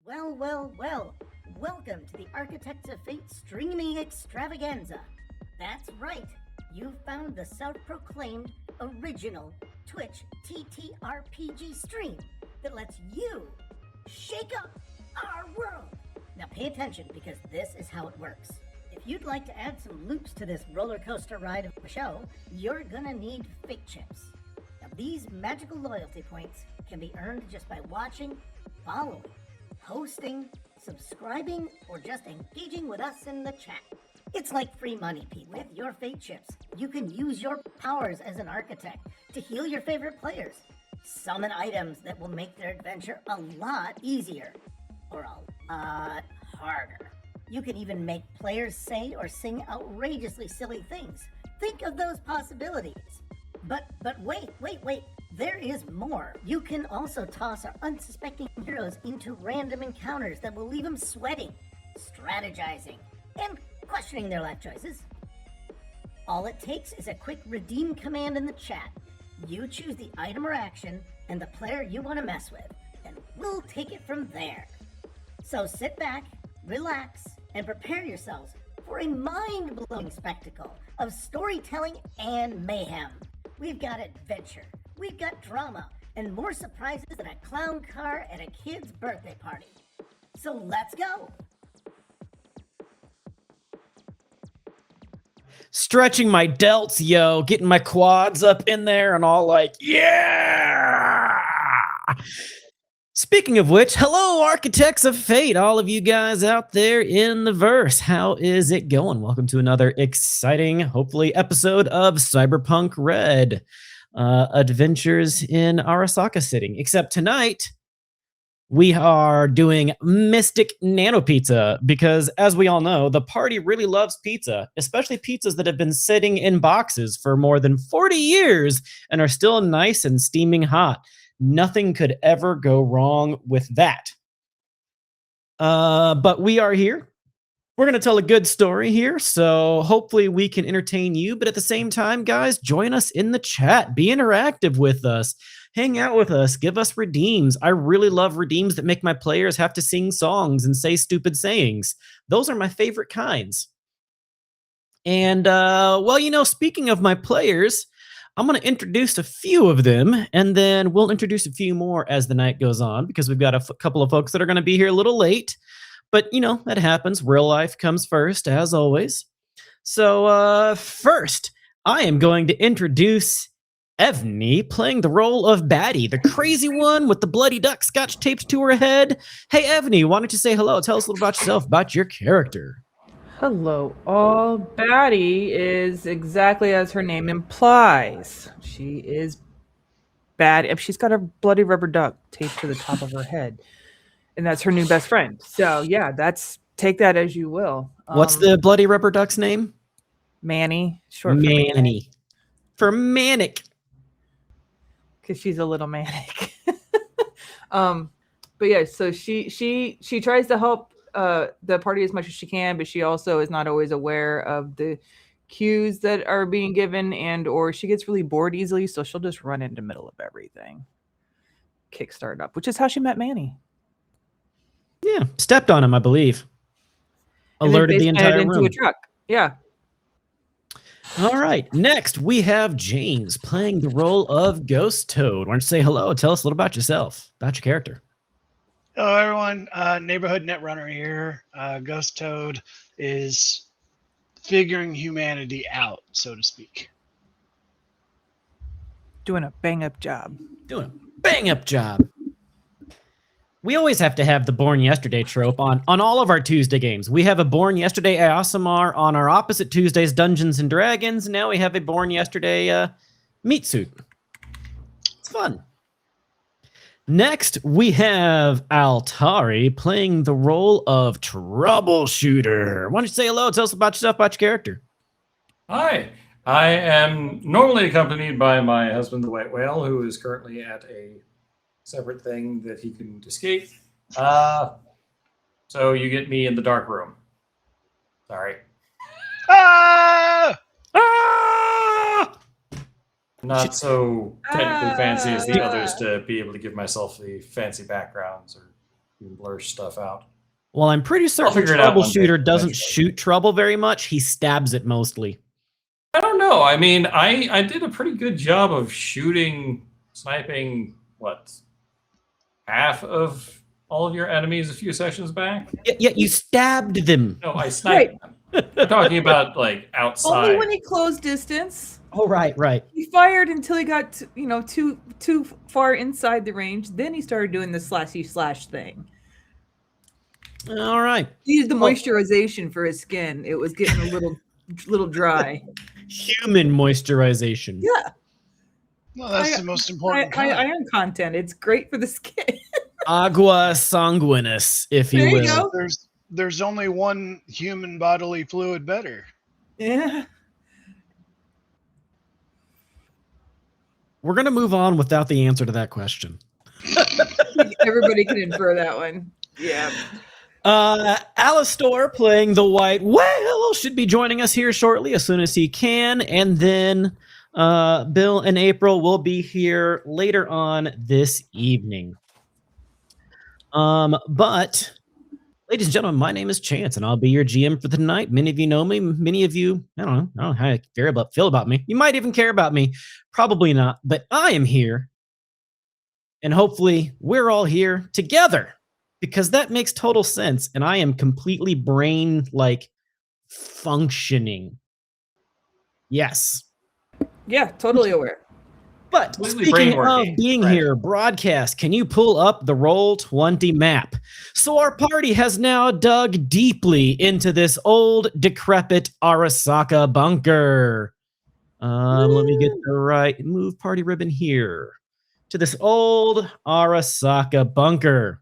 Well, well, well. Welcome to the Architects of Fate streaming extravaganza. That's right. You've found the self-proclaimed original Twitch TTRPG stream that lets you shake up our world. Now pay attention because this is how it works. If you'd like to add some loops to this roller coaster ride of a show, you're gonna need fate chips. Now these magical loyalty points can be earned just by watching, following, hosting, subscribing, or just engaging with us in the chat. It's like free money, people. With your fate chips, you can use your powers as an architect to heal your favorite players, summon items that will make their adventure a lot easier, or a lot harder. You can even make players say or sing outrageously silly things. Think of those possibilities. But wait. There is more. You can also toss our unsuspecting heroes into random encounters that will leave them sweating, strategizing, and questioning their life choices. All it takes is a quick redeem command in the chat. You choose the item or action and the player you want to mess with, and we'll take it from there. So sit back, relax, and prepare yourselves for a mind-blowing spectacle of storytelling and mayhem. We've got adventure, we've got drama, and more surprises than a clown car at a kid's birthday party. So let's go! Stretching my delts, yo, getting my quads up in there and all like, yeah! Speaking of which, hello, Architects of Fate, all of you guys out there in the verse. How is it going? Welcome to another exciting, hopefully, episode of Cyberpunk Red. Adventures in Arasaka City. Except tonight, we are doing Mystic Nano-Pizza because, as we all know, the party really loves pizza, especially pizzas that have been sitting in boxes for more than 40 years and are still nice and steaming hot. Nothing could ever go wrong with that. But we are here. We're going to tell a good story here, so hopefully we can entertain you. But at the same time, guys, join us in the chat. Be interactive with us. Hang out with us. Give us redeems. I really love redeems that make my players have to sing songs and say stupid sayings. Those are my favorite kinds. And, well, you know, speaking of my players, I'm going to introduce a few of them, and then we'll introduce a few more as the night goes on, because we've got a couple of folks that are going to be here a little late. But, you know, that happens. Real life comes first, as always. So, first, I am going to introduce Evney playing the role of Batty, the crazy one with the bloody duck scotch taped to her head. Hey, Evney, why don't you say hello? Tell us a little about yourself, about your character. Hello, all. Batty is exactly as her name implies. She is bad. She's got a bloody rubber duck taped to the top of her head, and that's her new best friend. So yeah, take that as you will. What's the bloody rubber duck's name? Manny, short for Manny. For manic. Because she's a little manic. But yeah, so she tries to help the party as much as she can, but she also is not always aware of the cues that are being given, or she gets really bored easily, so she'll just run into the middle of everything. Kickstart up, which is how she met Manny. Yeah, stepped on him, I believe. Alerted the entire room. Into a truck. Yeah. All right. Next, we have James playing the role of Ghost Toad. Why don't you say hello? Tell us a little about yourself, about your character. Hello, everyone. Neighborhood Netrunner here. Ghost Toad is figuring humanity out, so to speak. Doing a bang-up job. We always have to have the Born Yesterday trope on all of our Tuesday games. We have a Born Yesterday Aosamar on our opposite Tuesdays Dungeons and Dragons. And now we have a Born Yesterday meat suit. It's fun. Next, we have Altari playing the role of Troubleshooter. Why don't you say hello? Tell us about yourself, about your character. Hi. I am normally accompanied by my husband, the White Whale, who is currently at a separate thing that he couldn't escape. So you get me in the dark room. Sorry. Ah! Not so technically fancy as the others to be able to give myself the fancy backgrounds or You can blur stuff out. Well, I'm pretty certain figure it out one day, Troubleshooter doesn't eventually. shoot trouble very much. He stabs it mostly. I don't know. I mean, I did a pretty good job of sniping, half of all of your enemies a few sessions back? Yet you stabbed them. No, I sniped them. We're talking about, like, outside. Only when he closed distance. Oh, right. He fired until he got, too far inside the range. Then he started doing the slashy slash thing. All right. He used the moisturization for his skin. It was getting a little dry. Human moisturization. Yeah. No, that's the most important. Iron content. It's great for the skin. Agua sanguinis, if you There you will. go. There's only one human bodily fluid better. Yeah. We're going to move on without the answer to that question. Everybody can infer that one. Yeah. Alistor playing the White Whale should be joining us here shortly as soon as he can. And then Bill and April will be here later on this evening. But ladies and gentlemen, my name is Chance and I'll be your GM for tonight. Many of you know me. Many of you, I don't know how you feel about me. You might even care about me. Probably not. But I am here. And hopefully we're all here together. Because that makes total sense, and I am completely brain functioning. Yes. Yeah, totally aware. But Completely speaking brain-working, of being right. here, broadcast, can you pull up the Roll20 map? So our party has now dug deeply into this old, decrepit Arasaka bunker. Let me get the right move party ribbon here. To this old Arasaka bunker.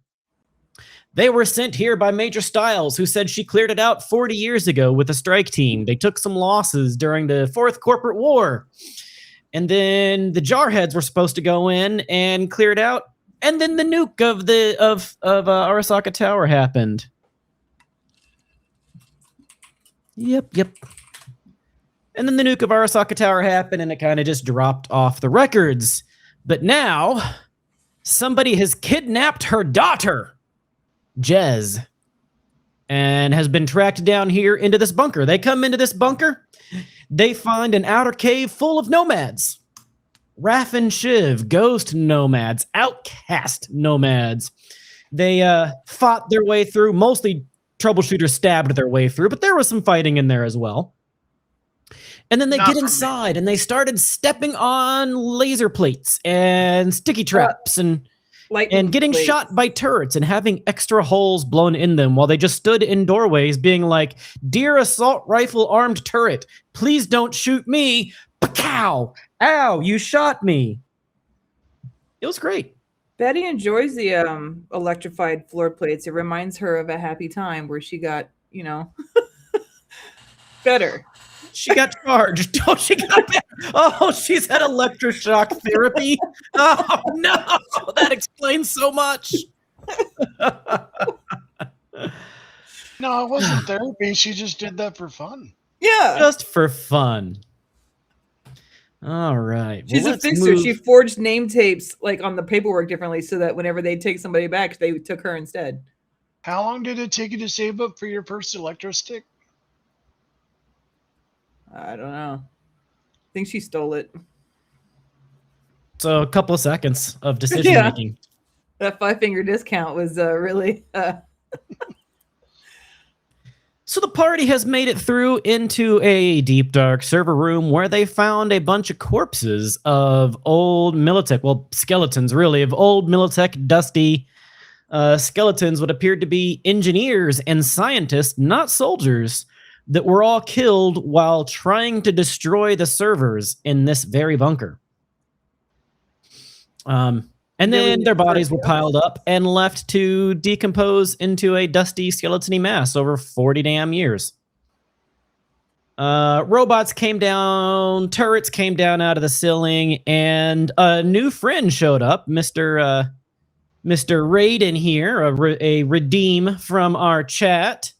They were sent here by Major Styles, who said she cleared it out 40 years ago with a strike team. They took some losses during the Fourth Corporate War. And then the Jarheads were supposed to go in and clear it out. And then the nuke of Arasaka Tower happened. Yep. And then the nuke of Arasaka Tower happened, and it kind of just dropped off the records. But now, somebody has kidnapped her daughter, Jez, and has been tracked down here into this bunker. They come into this bunker. They find an outer cave full of nomads. Raph and Shiv, ghost nomads, outcast nomads. They fought their way through. Mostly troubleshooters stabbed their way through, but there was some fighting in there as well. And then they get inside and they started stepping on laser plates and sticky traps and getting shot by turrets and having extra holes blown in them while they just stood in doorways being like, "Dear assault rifle armed turret, please don't shoot me. Pow! Ow, you shot me." It was great. Betty enjoys the electrified floor plates. It reminds her of a happy time where she got, better. She got charged. Oh, she got better. Oh, she's had electroshock therapy. Oh, no. That explains so much. No, it wasn't therapy. She just did that for fun. Yeah. Just for fun. All right. She's a fixer. She forged name tapes on the paperwork differently so that whenever they take somebody back, they took her instead. How long did it take you to save up for your first electro stick? I don't know. I think she stole it. So a couple of seconds of decision making. That 5-finger discount was really... So the party has made it through into a deep, dark server room where they found a bunch of corpses of old Militech, well, skeletons really, of old Militech dusty skeletons, what appeared to be engineers and scientists, not soldiers, that were all killed while trying to destroy the servers in this very bunker. And then their bodies were piled up and left to decompose into a dusty skeleton-y mass over 40 damn years. Robots came down, turrets came down out of the ceiling, and a new friend showed up, Mr. Raiden here, a redeem from our chat.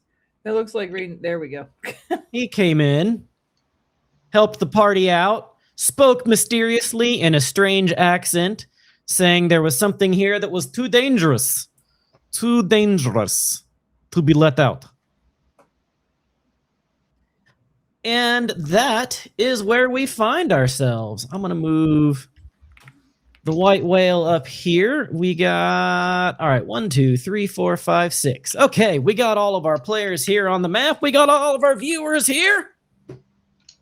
That looks like reading. There we go. He came in, helped the party out, spoke mysteriously in a strange accent, saying there was something here that was too dangerous. Too dangerous to be let out. And that is where we find ourselves. I'm going to move the white whale up here. We got, all right, 1, 2, 3, 4, 5, 6. Okay, we got all of our players here on the map. We got all of our viewers here.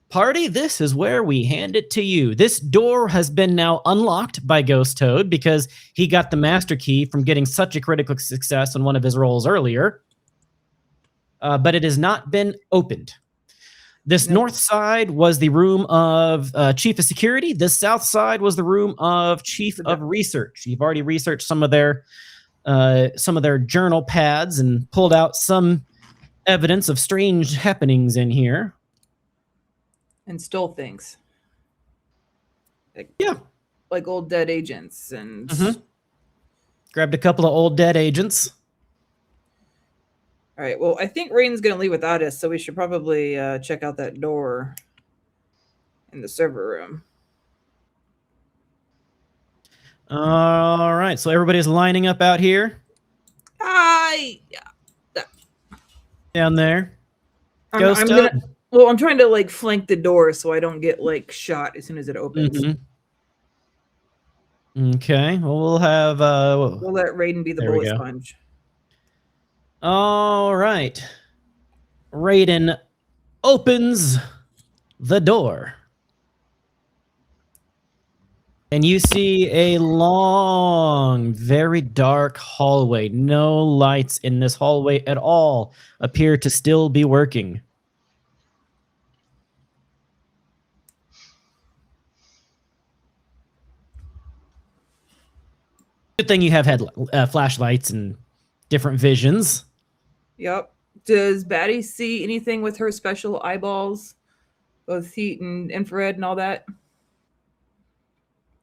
Party, this is where we hand it to you. This door has been now unlocked by Ghost Toad because he got the master key from getting such a critical success on one of his rolls earlier. But it has not been opened. This north side was the room of Chief of Security. This south side was the room of Chief of Research. You've already researched some of their journal pads and pulled out some evidence of strange happenings in here. And stole things. Like old dead agents and grabbed a couple of old dead agents. All right. Well, I think Raiden's going to leave without us, so we should probably check out that door in the server room. All right. So everybody's lining up out here. Hi. Down there. I'm trying to like flank the door so I don't get like shot as soon as it opens. Okay. Well, we'll have. We'll let Raiden be the bullet sponge. All right. Raiden opens the door. And you see a long, very dark hallway. No lights in this hallway at all appear to still be working. Good thing you have flashlights and different visions. Yep. Does Batty see anything with her special eyeballs, both heat and infrared and all that?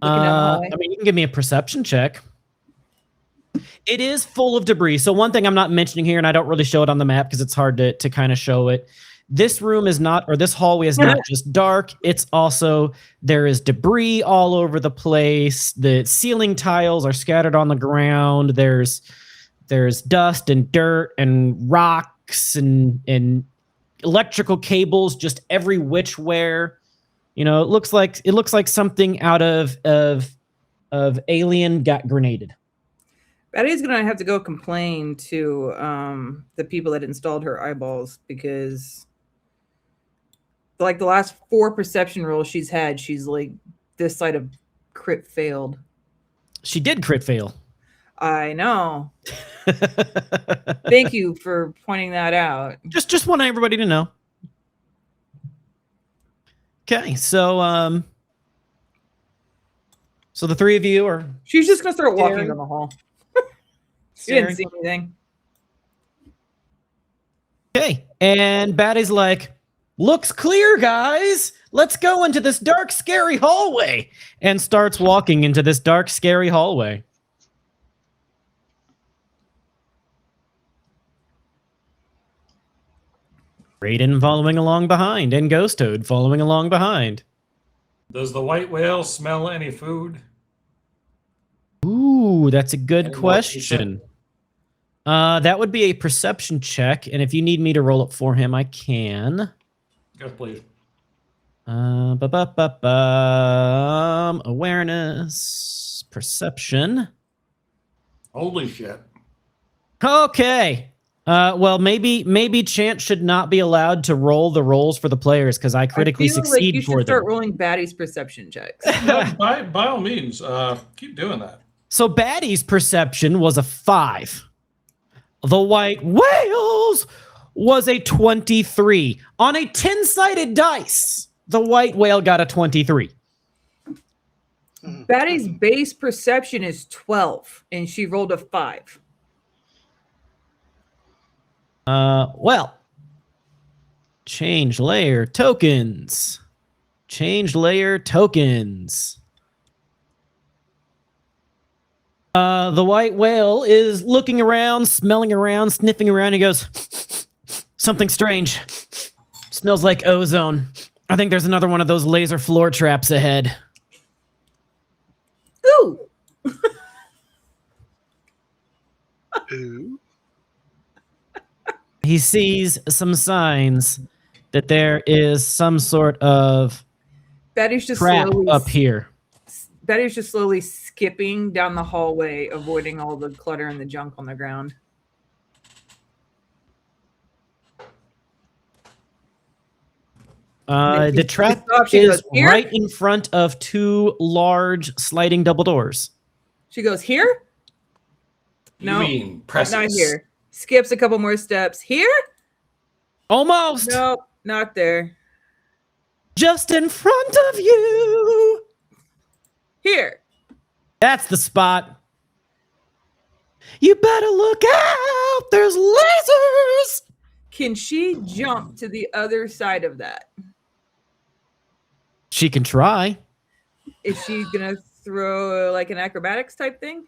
I mean, you can give me a perception check. It is full of debris. So one thing I'm not mentioning here, and I don't really show it on the map because it's hard to kind of show it. This room is not, or this hallway is not just dark. It's also, there is debris all over the place. The ceiling tiles are scattered on the ground. There's dust and dirt and rocks and electrical cables just every which where. You know, it looks like something out of Alien got grenaded. Batty's gonna have to go complain to the people that installed her eyeballs because like the last 4 perception rolls she's had, she's like this side of crit failed. She did crit fail. I know. Thank you for pointing that out. Just want everybody to know. Okay, so the three of you are. She's just gonna start walking down the hall. She didn't see anything. Okay, and Batty's like, "Looks clear, guys. Let's go into this dark, scary hallway," and starts walking into this dark, scary hallway. Raiden following along behind, and Ghost Toad following along behind. Does the white whale smell any food? Ooh, that's a good question. That would be a perception check, and if you need me to roll it for him, I can. Yes, please. Awareness, perception. Holy shit. Okay. Well, maybe Chance should not be allowed to roll the rolls for the players because I critically succeed you for should them. start rolling Batty's perception checks. No, by all means, keep doing that. So Batty's perception was a 5. The white whales was a 23. On a 10-sided dice, the white whale got a 23. Batty's base perception is 12, and she rolled a 5. Well, change layer tokens. Change layer tokens. The white whale is looking around, smelling around, sniffing around. He goes, "Something strange. Smells like ozone. I think there's another one of those laser floor traps ahead." Ooh. Ooh. he sees some signs that there is some sort of Betty's just trap slowly up here. Betty's just slowly skipping down the hallway, avoiding all the clutter and the junk on the ground. The trap is right in front of two large sliding double doors. She goes, here? You mean presses? Not here. Skips a couple more steps. Here? Almost. Nope, not there. Just in front of you. Here. That's the spot. You better look out. There's lasers. Can she jump to the other side of that? She can try. Is she gonna throw like an acrobatics type thing?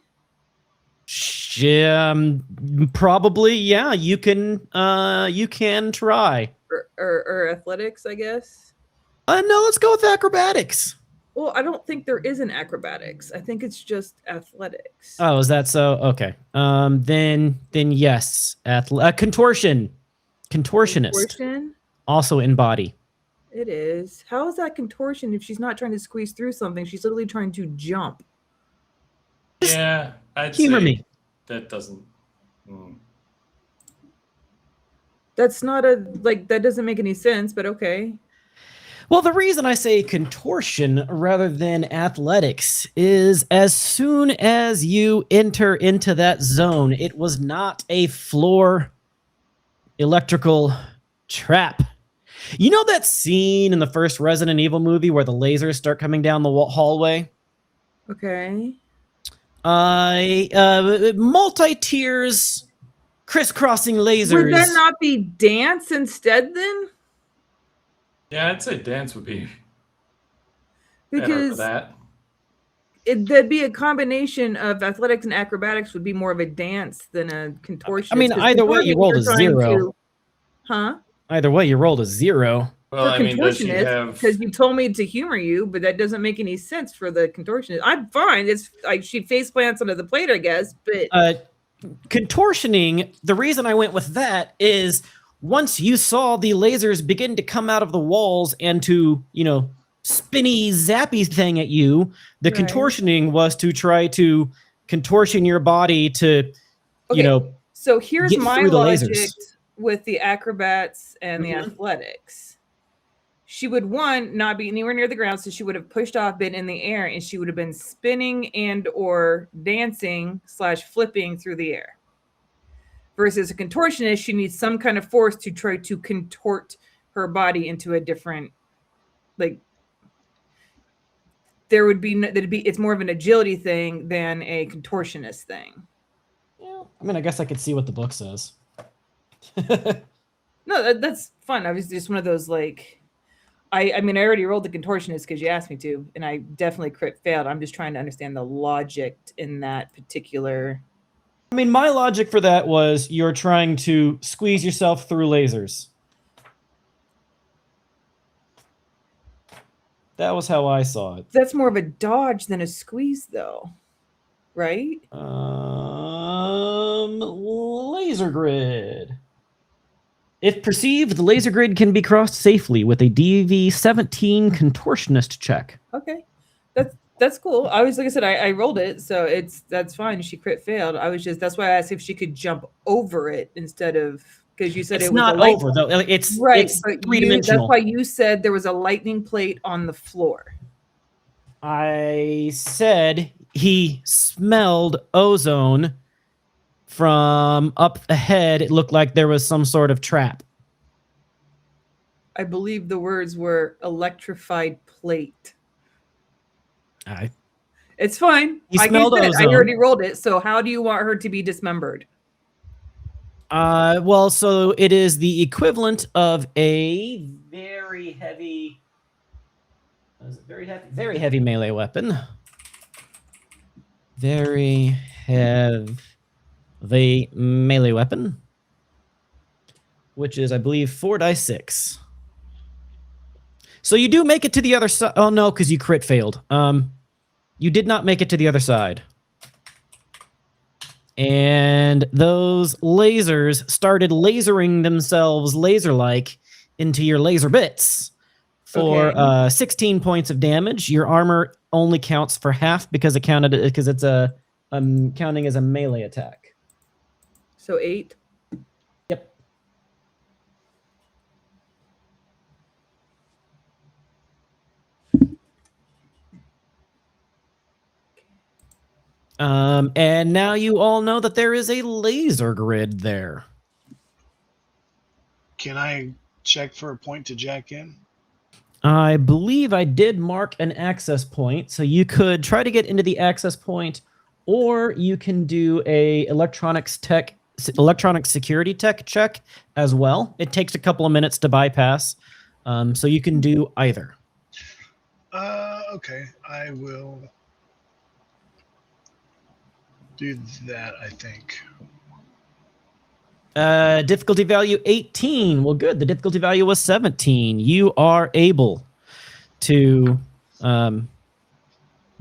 Probably, yeah. You can try. Or athletics, I guess. No, let's go with acrobatics. Well, I don't think there is an acrobatics. I think it's just athletics. Oh, is that so? Okay. Then yes. Contortion. Contortionist. Contortion? Also in body. It is. How is that contortion if she's not trying to squeeze through something? She's literally trying to jump. Yeah, I'd Humor say me. that doesn't. That's not that doesn't make any sense, but okay. Well, the reason I say contortion rather than athletics is as soon as you enter into that zone, it was not a floor electrical trap. You know that scene in the first Resident Evil movie where the lasers start coming down the hallway? Okay. Multi-tiers, crisscrossing lasers. Would that not be dance instead then? Yeah, I'd say dance would be better Because for that. That'd be a combination of athletics and acrobatics would be more of a dance than a contortion. I mean, either way, you rolled a 0. Huh? Either way, you rolled a 0. Well, For I mean, does she have? because you told me to humor you, but that doesn't make any sense for the contortionist. I'm fine. It's like she face plants onto the plate, I guess. But Contortioning, the reason I went with that is once you saw the lasers begin to come out of the walls and to, spinny, zappy thing at you, the Right. contortioning was to try to contortion your body to, Okay. So here's get my through the logic lasers. with the acrobats and the athletics. She would not be anywhere near the ground, so she would have pushed off, been in the air, and she would have been spinning and or dancing / flipping through the air. Versus a contortionist, she needs some kind of force to try to contort her body into a different, it's more of an agility thing than a contortionist thing. Yeah, I mean, I guess I could see what the book says. No, that's fun. I was just one of those I mean, I already rolled the contortionist because you asked me to, and I definitely crit failed. I'm just trying to understand the logic in that particular. I mean, my logic for that was you're trying to squeeze yourself through lasers. That was how I saw it. That's more of a dodge than a squeeze, though, right? Laser grid. If perceived, the laser grid can be crossed safely with a DV-17 contortionist check. Okay, that's cool. I was like I said, I rolled it, so that's fine. She crit failed. That's why I asked if she could jump over it instead of because you said It's it was not over though. It's right. It's But three-dimensional. that's why you said there was a lightning plate on the floor. I said he smelled ozone from up ahead. It looked like there was some sort of trap. I believe the words were electrified plate. It's fine. He I smelled I ozone. already rolled it. So how do you want her to be dismembered? Well, so it is the equivalent of a very heavy, very heavy melee weapon. Very heavy melee weapon, which is, I believe, 4d6. So you do make it to the other side. Oh no, because you crit failed. You did not make it to the other side. And those lasers started lasering themselves laser-like into your laser bits for Okay. 16 points of damage. Your armor only counts for half because it's counting as a melee attack. So 8. Yep. And now you all know that there is a laser grid there. Can I check for a point to jack in? I believe I did mark an access point, so you could try to get into the access point, or you can do a electronic security tech check as well. It takes a couple of minutes to bypass, so you can do either. Okay, I will do that, I think. Difficulty value 18. Well, good. The difficulty value was 17. You are able to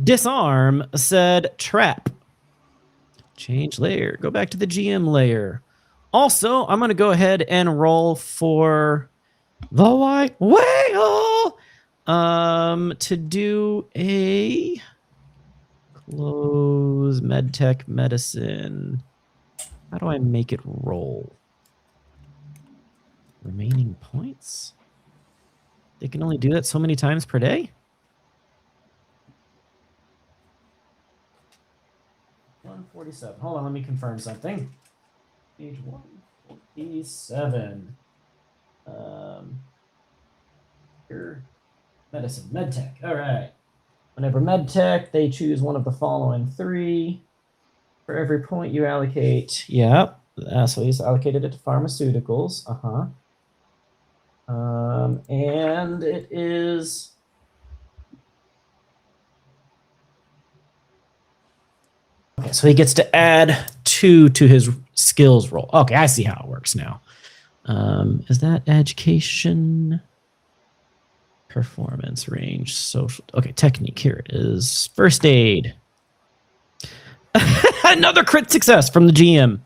disarm said trap. Change layer. Go back to the GM layer. Also, I'm going to go ahead and roll for the white whale to do a close medtech medicine. How do I make it roll? Remaining points? They can only do that so many times per day? 147. Hold on, let me confirm something. Page 147. Here. Medicine, medtech. All right. Whenever medtech, they choose one of the following 3. For every point you allocate, yep. So he's allocated it to pharmaceuticals. And it is okay. So he gets to add 2 to his skills roll. Okay, I see how it works now. Is that education, performance, range, social? Okay, technique. Here it is. First aid. Another crit success from the GM.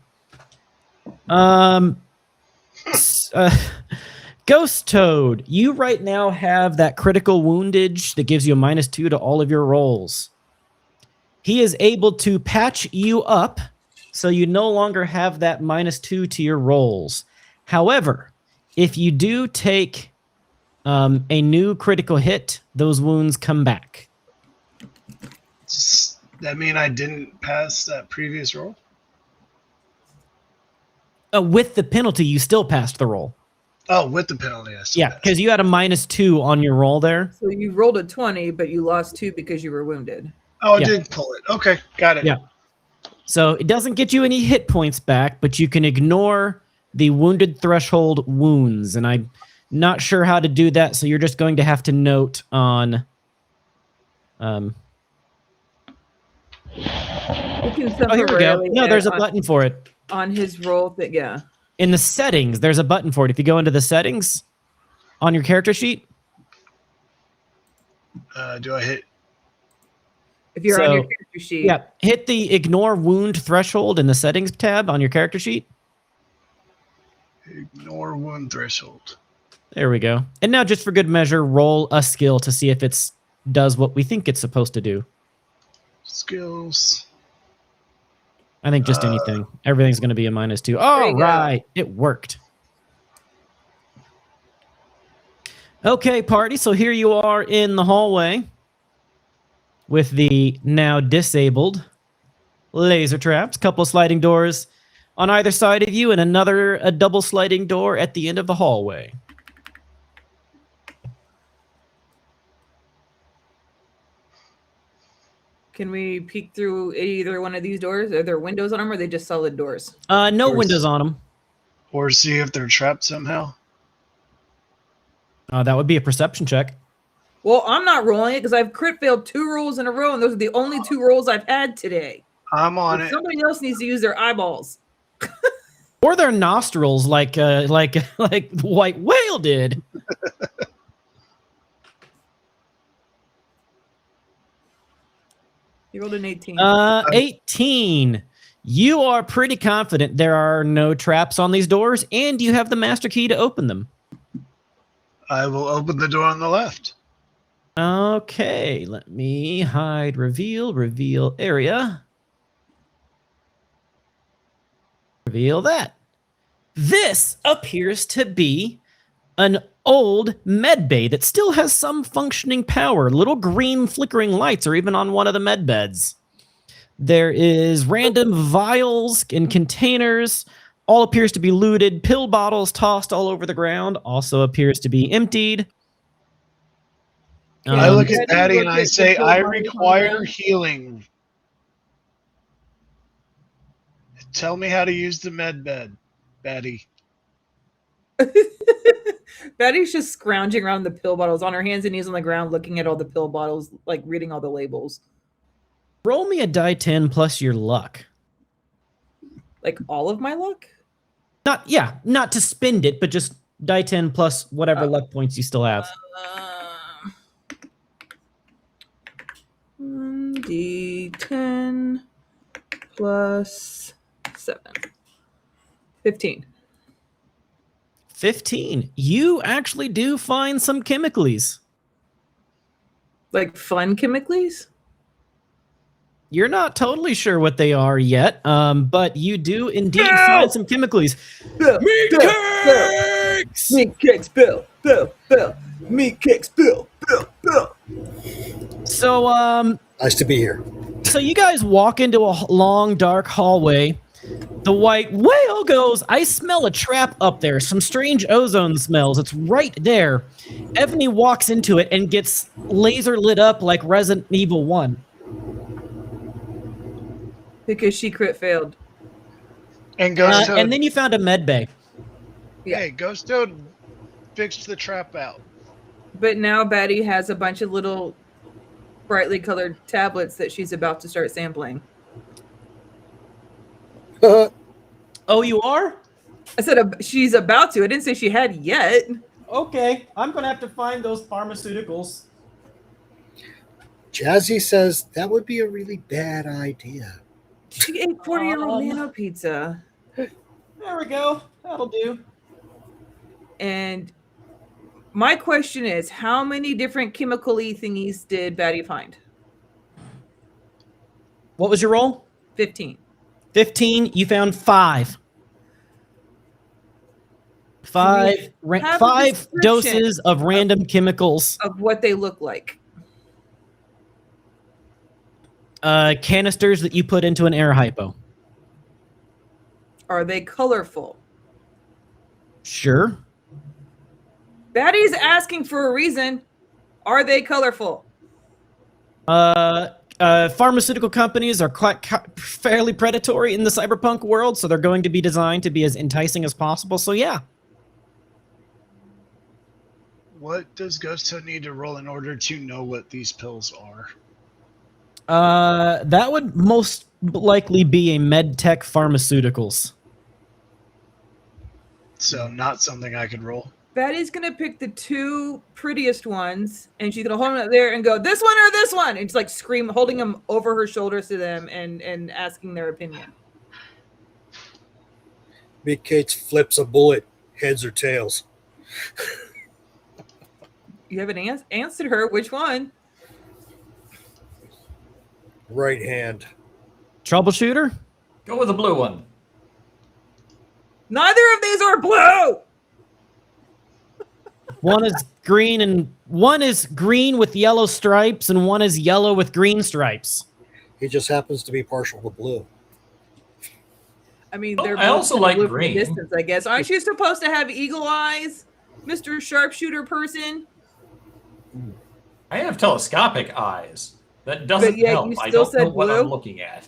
Ghost Toad, you right now have that critical woundage that gives you a -2 to all of your rolls. He is able to patch you up, so you no longer have that -2 to your rolls. However, if you do take a new critical hit, those wounds come back. Does that mean I didn't pass that previous roll? With the penalty, you still passed the roll. Oh, with the penalty, I still Yeah, passed. because you had a -2 on your roll there. So you rolled a 20, but you lost 2 because you were wounded. Oh, I Yeah. did pull it. Okay, got it. Yeah. So it doesn't get you any hit points back, but you can ignore the wounded threshold wounds. And I'm not sure how to do that, so you're just going to have to note on... You can Oh, here we go. temporarily No, there's a add button for it. on his roll thing. Yeah. In the settings, there's a button for it. If you go into the settings on your character sheet. Do I hit? If you're on your So, character sheet. Yeah, hit the ignore wound threshold in the settings tab on your character sheet. Ignore wound threshold. There we go. And now, just for good measure, roll a skill to see if it does what we think it's supposed to do. Skills. I think just anything. Everything's going to be a -2. There All you go. right. It worked. Okay, party. So here you are in the hallway with the now disabled laser traps. Couple sliding doors on either side of you and a double sliding door at the end of the hallway. Can we peek through either one of these doors? Are there windows on them, or are they just solid doors? No Doors. windows on them. Or see if they're trapped somehow. That would be a perception check. Well, I'm not rolling it because I've crit failed 2 rolls in a row, and those are the only 2 rolls I've had today. I'm on So it. somebody else needs to use their eyeballs. Or their nostrils, like White Whale did. You rolled an 18. 18. You are pretty confident there are no traps on these doors, and you have the master key to open them. I will open the door on the left. Okay, let me hide, reveal area. Reveal that. This appears to be an old med bay that still has some functioning power. Little green flickering lights are even on one of the med beds. There is random vials and containers. All appears to be looted. Pill bottles tossed all over the ground. Also appears to be emptied. I look at Betty, Patty look and I at say, the pill I bottles on the require ground. healing. Tell me how to use the med bed, Betty. Betty's just scrounging around the pill bottles on her hands and knees on the ground, looking at all the pill bottles, like reading all the labels. Roll me a die 10 plus your luck. Like all of my luck? Not to spend it, but just die 10 plus whatever luck points you still have. D10 plus 7. 15. 15. You actually do find some chemicals. Like fun chemicals? You're not totally sure what they are yet, but you do indeed find some chemicals. Bill, Meat Bill, cakes! Meat cakes, Bill. Meat cakes, Bill. So, Nice to be here. so you guys walk into a long, dark hallway. The white whale goes, I smell a trap up there. Some strange ozone smells. It's right there. Ebony walks into it and gets laser lit up like Resident Evil 1. Because she crit failed. And Ghost Toad, And then you found a med bay. Yeah. hey, Ghost Toad fixed the trap out. But now Betty has a bunch of little brightly colored tablets that she's about to start sampling. Oh, you are? I said she's about to. I didn't say she had yet. Okay, I'm gonna have to find those pharmaceuticals. Jazzy says that would be a really bad idea. She ate 40-year-old Nano-Pizza. There we go. That'll do. And my question is, how many different chemical-y thingies did Betty find? What was your roll? 15. 15. You found 5. Have a Five description doses of random chemicals. Of what they look like. Canisters that you put into an air hypo. Are they colorful? Sure. Betty's asking for a reason. Are they colorful? Pharmaceutical companies are fairly predatory in the cyberpunk world, so they're going to be designed to be as enticing as possible. So yeah. What does Ghost Toad need to roll in order to know what these pills are? That would most likely be a med tech pharmaceuticals. So not something I could roll. Betty's gonna pick the 2 prettiest ones, and she's gonna hold them up there and go, "This one or this one?" And just like scream, holding them over her shoulders to them, and asking their opinion. Big Kate's flips a bullet, heads or tails. You haven't answered her. Which one? Right hand. Troubleshooter? Go with the blue one. Neither of these are blue. One is green with yellow stripes, and one is yellow with green stripes. He just happens to be partial to blue. I mean, Oh, they're I both also kinda like blue from a green. distance, I guess. Aren't you supposed to have eagle eyes, Mr. Sharpshooter person? I have telescopic eyes. That doesn't yet help. you I still don't know said what I'm blue? looking at.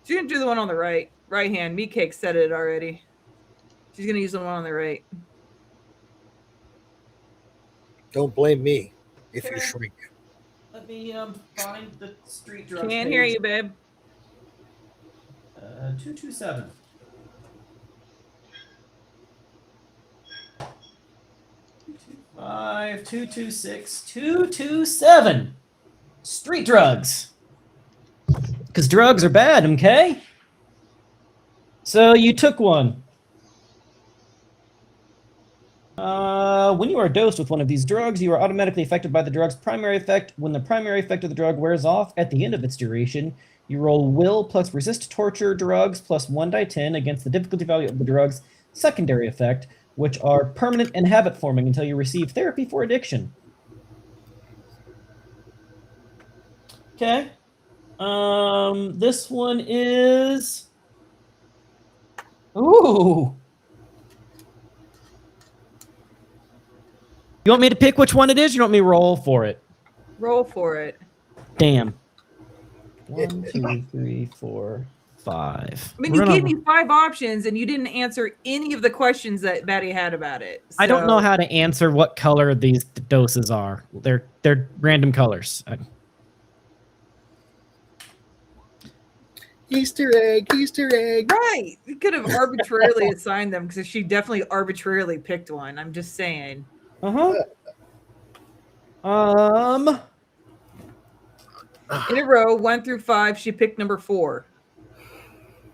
She's gonna do the one on the right hand. Meat Cake said it already. She's gonna use the one on the right. Don't blame me if you Okay. shrink. Let me find the street drugs. Can't hear you, babe. 227. 225, 226, 227. Street drugs. Because drugs are bad, okay? So you took one. When you are dosed with one of these drugs, you are automatically affected by the drug's primary effect. When the primary effect of the drug wears off at the end of its duration, you roll will plus resist torture drugs plus 1d10 against the difficulty value of the drug's secondary effect, which are permanent and habit forming until you receive therapy for addiction. Okay. This one is... Ooh. You want me to pick which one it is? Or you want me to roll for it? Roll for it. Damn. 1, 2, 3, 4, 5. I mean, you gave me 5 options, and you didn't answer any of the questions that Betty had about it. I don't know how to answer what color these doses are. They're random colors. Easter egg, Easter egg. Right. You could have arbitrarily assigned them because she definitely arbitrarily picked one. I'm just saying. In a row, 1 through 5, she picked number 4.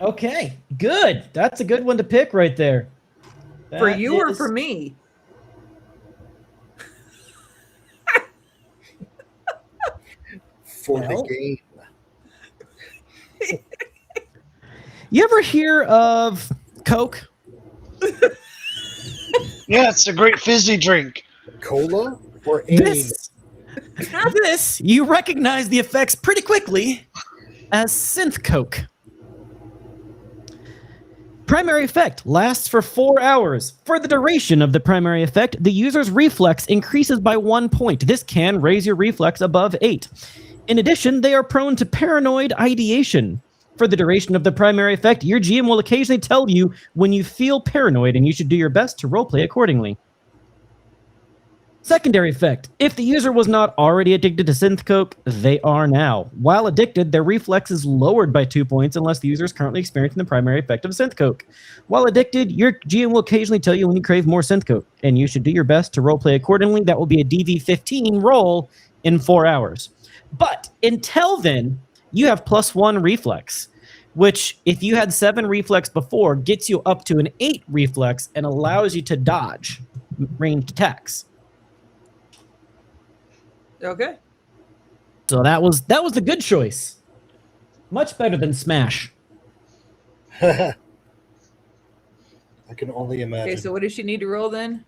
Okay, good. That's a good one to pick right there. For you or for me? For the game. You ever hear of Coke? Yeah, it's a great fizzy drink. Cola or aim? This, you recognize the effects pretty quickly as synth Coke. Primary effect lasts for 4 hours. For the duration of the primary effect, the user's reflex increases by 1 point. This can raise your reflex above 8. In addition, they are prone to paranoid ideation. For the duration of the primary effect, your GM will occasionally tell you when you feel paranoid, and you should do your best to roleplay accordingly. Secondary effect. If the user was not already addicted to synth coke, they are now. While addicted, their reflex is lowered by 2 points unless the user is currently experiencing the primary effect of synth coke. While addicted, your GM will occasionally tell you when you crave more synth coke, and you should do your best to roleplay accordingly. That will be a DV15 roll in 4 hours. But until then, you have +1 reflex, which if you had 7 reflex before, gets you up to an 8 reflex and allows you to dodge ranged attacks. Okay. So that was the good choice. Much better than Smash. I can only imagine. Okay, so what does she need to roll then?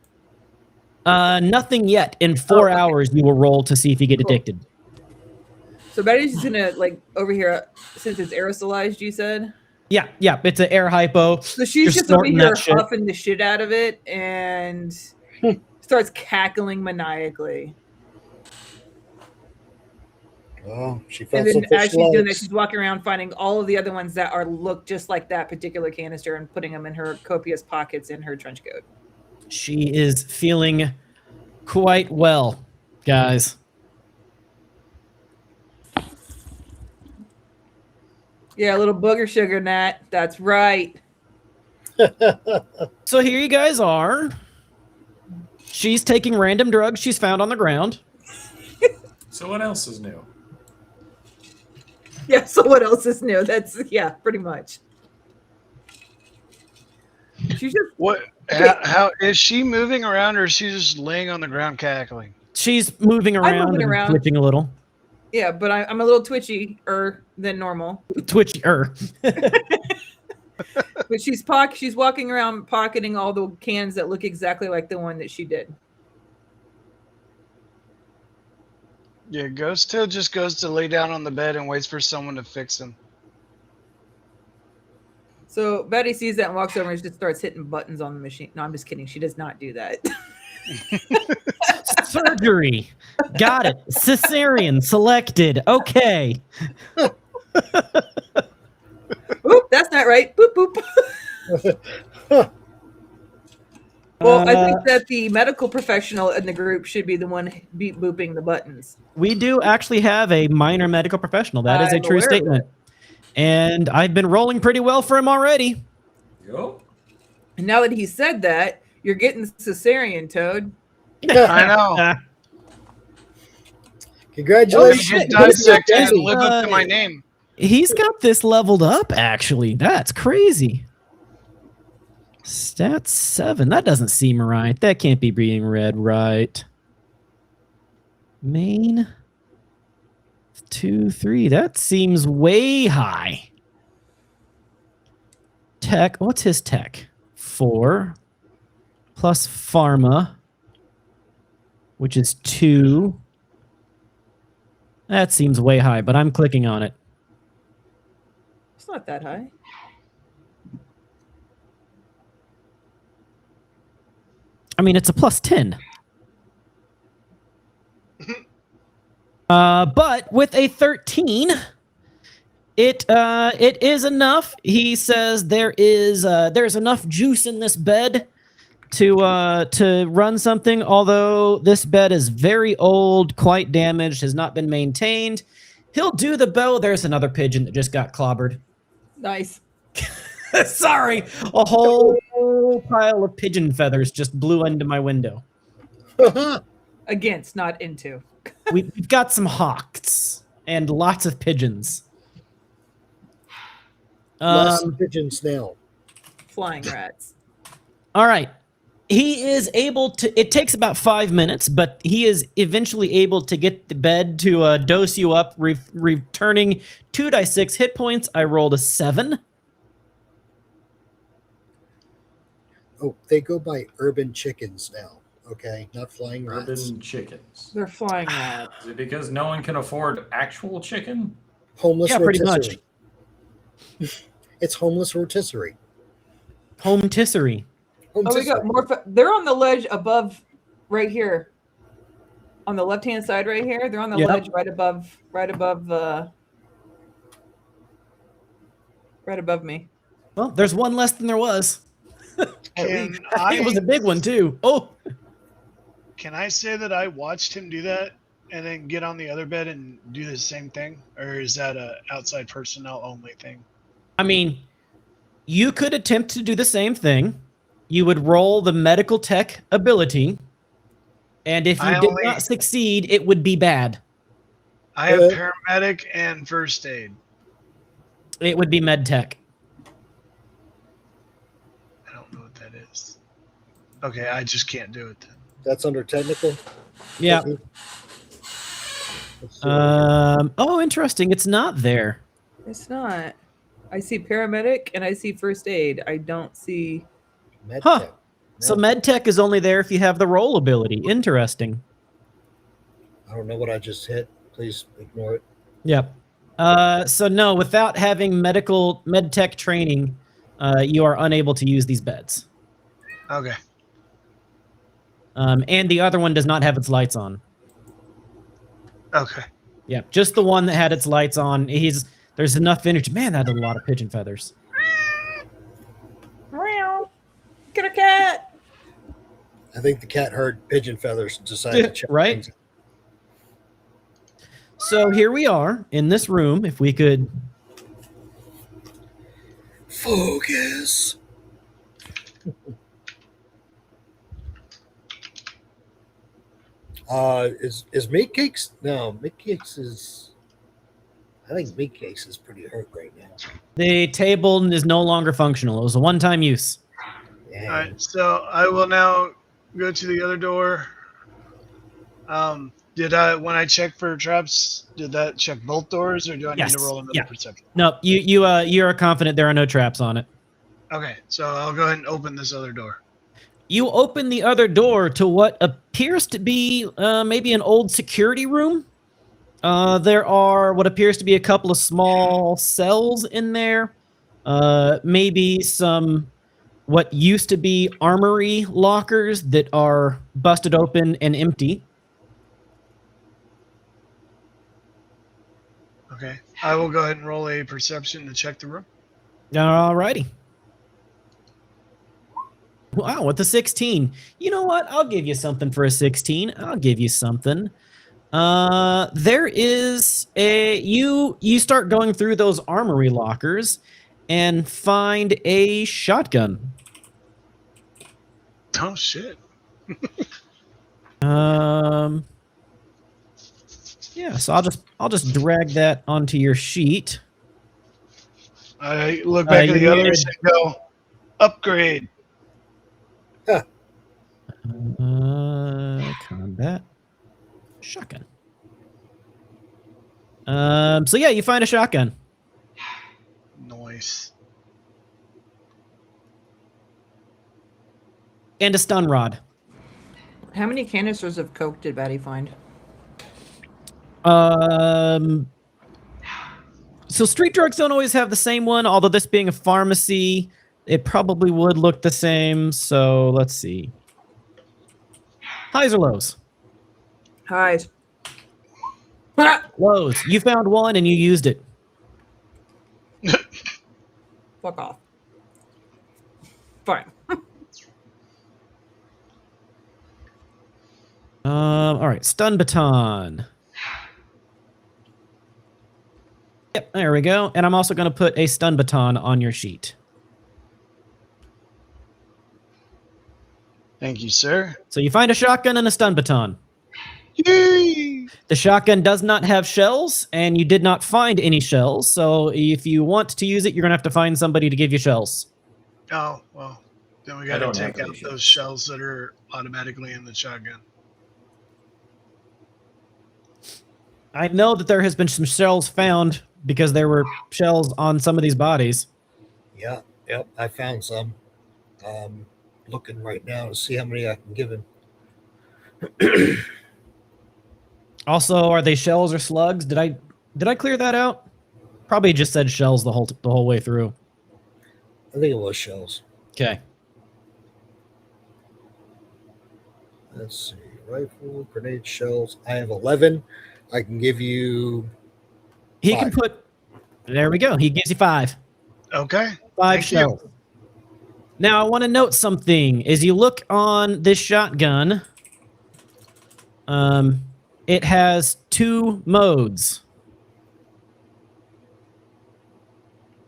Nothing yet. In 4 okay. hours, you will roll to see if you get addicted. So Betty's just gonna over here, since it's aerosolized, you said? Yeah, it's an air hypo. So she's just over here huffing the shit out of it and starts cackling maniacally. Oh, she felt And then some as fish she's doing that, legs. she's walking around finding all of the other ones that look just like that particular canister and putting them in her copious pockets in her trench coat. She is feeling quite well, guys. Yeah, a little booger sugar, Nat. That's right. So here you guys are. She's taking random drugs she's found on the ground. So what else is new? Yeah, so what else is new? Yeah, pretty much. She's just How is she moving around, or is she just laying on the ground cackling? She's moving around and twitching a little. Yeah, but I'm a little twitchy-er than normal. Twitchy-er. But she's walking around pocketing all the cans that look exactly like the one that she did. Yeah, Ghost Toad just goes to lay down on the bed and waits for someone to fix him. So Betty sees that and walks over and just starts hitting buttons on the machine. No, I'm just kidding. She does not do that. Surgery. Got it. Cesarean selected. Okay. Oop, that's not right. Boop, boop. Well, I think that the medical professional in the group should be the one booping the buttons. We do actually have a minor medical professional. That is a true statement. And I've been rolling pretty well for him already. Yo. And now that he said that, you're getting cesarean, Toad. I know. Congratulations. Dissect and live up to my name. He's got this leveled up, actually. That's crazy. Stat 7. That doesn't seem right. That can't be being read right. Main 2, 3. That seems way high. Tech. What's his tech? 4 plus pharma, which is 2. That seems way high, but I'm clicking on it. It's not that high. I mean, it's a plus 10. But with a 13, it is enough. He says there's enough juice in this bed to run something. Although this bed is very old, quite damaged, has not been maintained. He'll do the bow. There's another pigeon that just got clobbered. Nice. Sorry, a whole pile of pigeon feathers just blew into my window. Against, not into. We've got some hawks and lots of pigeons. Less pigeons now. Flying rats. All right. He is able to, it takes about 5 minutes, but he is eventually able to get the bed to dose you up, returning 2d6 hit points. I rolled a 7. Oh, they go by urban chickens now. Okay, not flying rats. Urban chickens. They're flying rats. Is it because no one can afford actual chicken? Homeless Yeah, pretty rotisserie. much. It's homeless rotisserie. Home-tisserie. Oh, we got more. They're on the ledge above, right here, on the left-hand side, right here. They're on the Yep. ledge right above me. Well, there's one less than there was. Can It was I a big one, too. Oh, can I say that I watched him do that and then get on the other bed and do the same thing, or is that a outside personnel only thing? I mean, you could attempt to do the same thing. You would roll the medical tech ability, and if you I did only- not succeed, it would be bad. I have paramedic and first aid. It would be med tech. I don't know what that is. Okay, I just can't do it then. That's under technical. Yeah. Let's see. Oh, interesting. It's not there. It's not. I see paramedic and I see first aid. I don't see. Med Huh. tech. So No, med tech is only there if you have the roll ability. Interesting. I don't know what I just hit. Please ignore it. Yep. So no, without having med tech training, you are unable to use these beds. Okay. And the other one does not have its lights on. Okay. Yeah, just the one that had its lights on. There's enough energy. Man, that had a lot of pigeon feathers. Meow. Get a cat. I think the cat heard pigeon feathers and decided to check Right? things out. So here we are in this room. If we could, Focus. Is meat cakes? No, meat cakes is. I think meat cakes is pretty hurt right now. the table is no longer functional. It was a one-time use. Yeah. All right. So I will now go to the other door. When I check for traps, did that check both doors, or do I need Yes, to roll another yeah. perception? No, you are confident there are no traps on it. Okay, so I'll go ahead and open this other door. You open the other door to what appears to be maybe an old security room. There are what appears to be a couple of small cells in there. Maybe some what used to be armory lockers that are busted open and empty. Okay, I will go ahead and roll a perception to check the room. Alrighty. Wow, with the 16. You know what? I'll give you something for a 16. I'll give you something. There is you start going through those armory lockers and find a shotgun. Oh shit! Yeah, so I'll just drag that onto your sheet. I look back at the you others and go, upgrade. Combat. Shotgun. So yeah, you find a shotgun. Nice. And a stun rod. How many canisters of Coke did Batty find? So street drugs don't always have the same one, although this being a pharmacy, it probably would look the same. So let's see. Highs or lows? Highs. Lows. You found one and you used it. Fuck off. Fine. All right, stun baton. Yep, there we go. And I'm also going to put a stun baton on your sheet. Thank you, sir. So you find a shotgun and a stun baton. Yay! The shotgun does not have shells, and you did not find any shells. So if you want to use it, you're going to have to find somebody to give you shells. Oh, well, then we I got to don't have take any out shells. those shells that are automatically in the shotgun. I know that there has been some shells found because there were shells on some of these bodies. Yeah, yep. I found some. Looking right now to see how many I can give him. Also, are they shells or slugs? Did I clear that out? Probably just said shells the whole way through. I think it was shells. Okay. Let's see. Rifle, grenade, shells. I have 11. I can give you He 5. can put. There we go. He gives you 5. Okay. 5 Thank you. shells. Now I want to note something. As you look on this shotgun, it has 2 modes.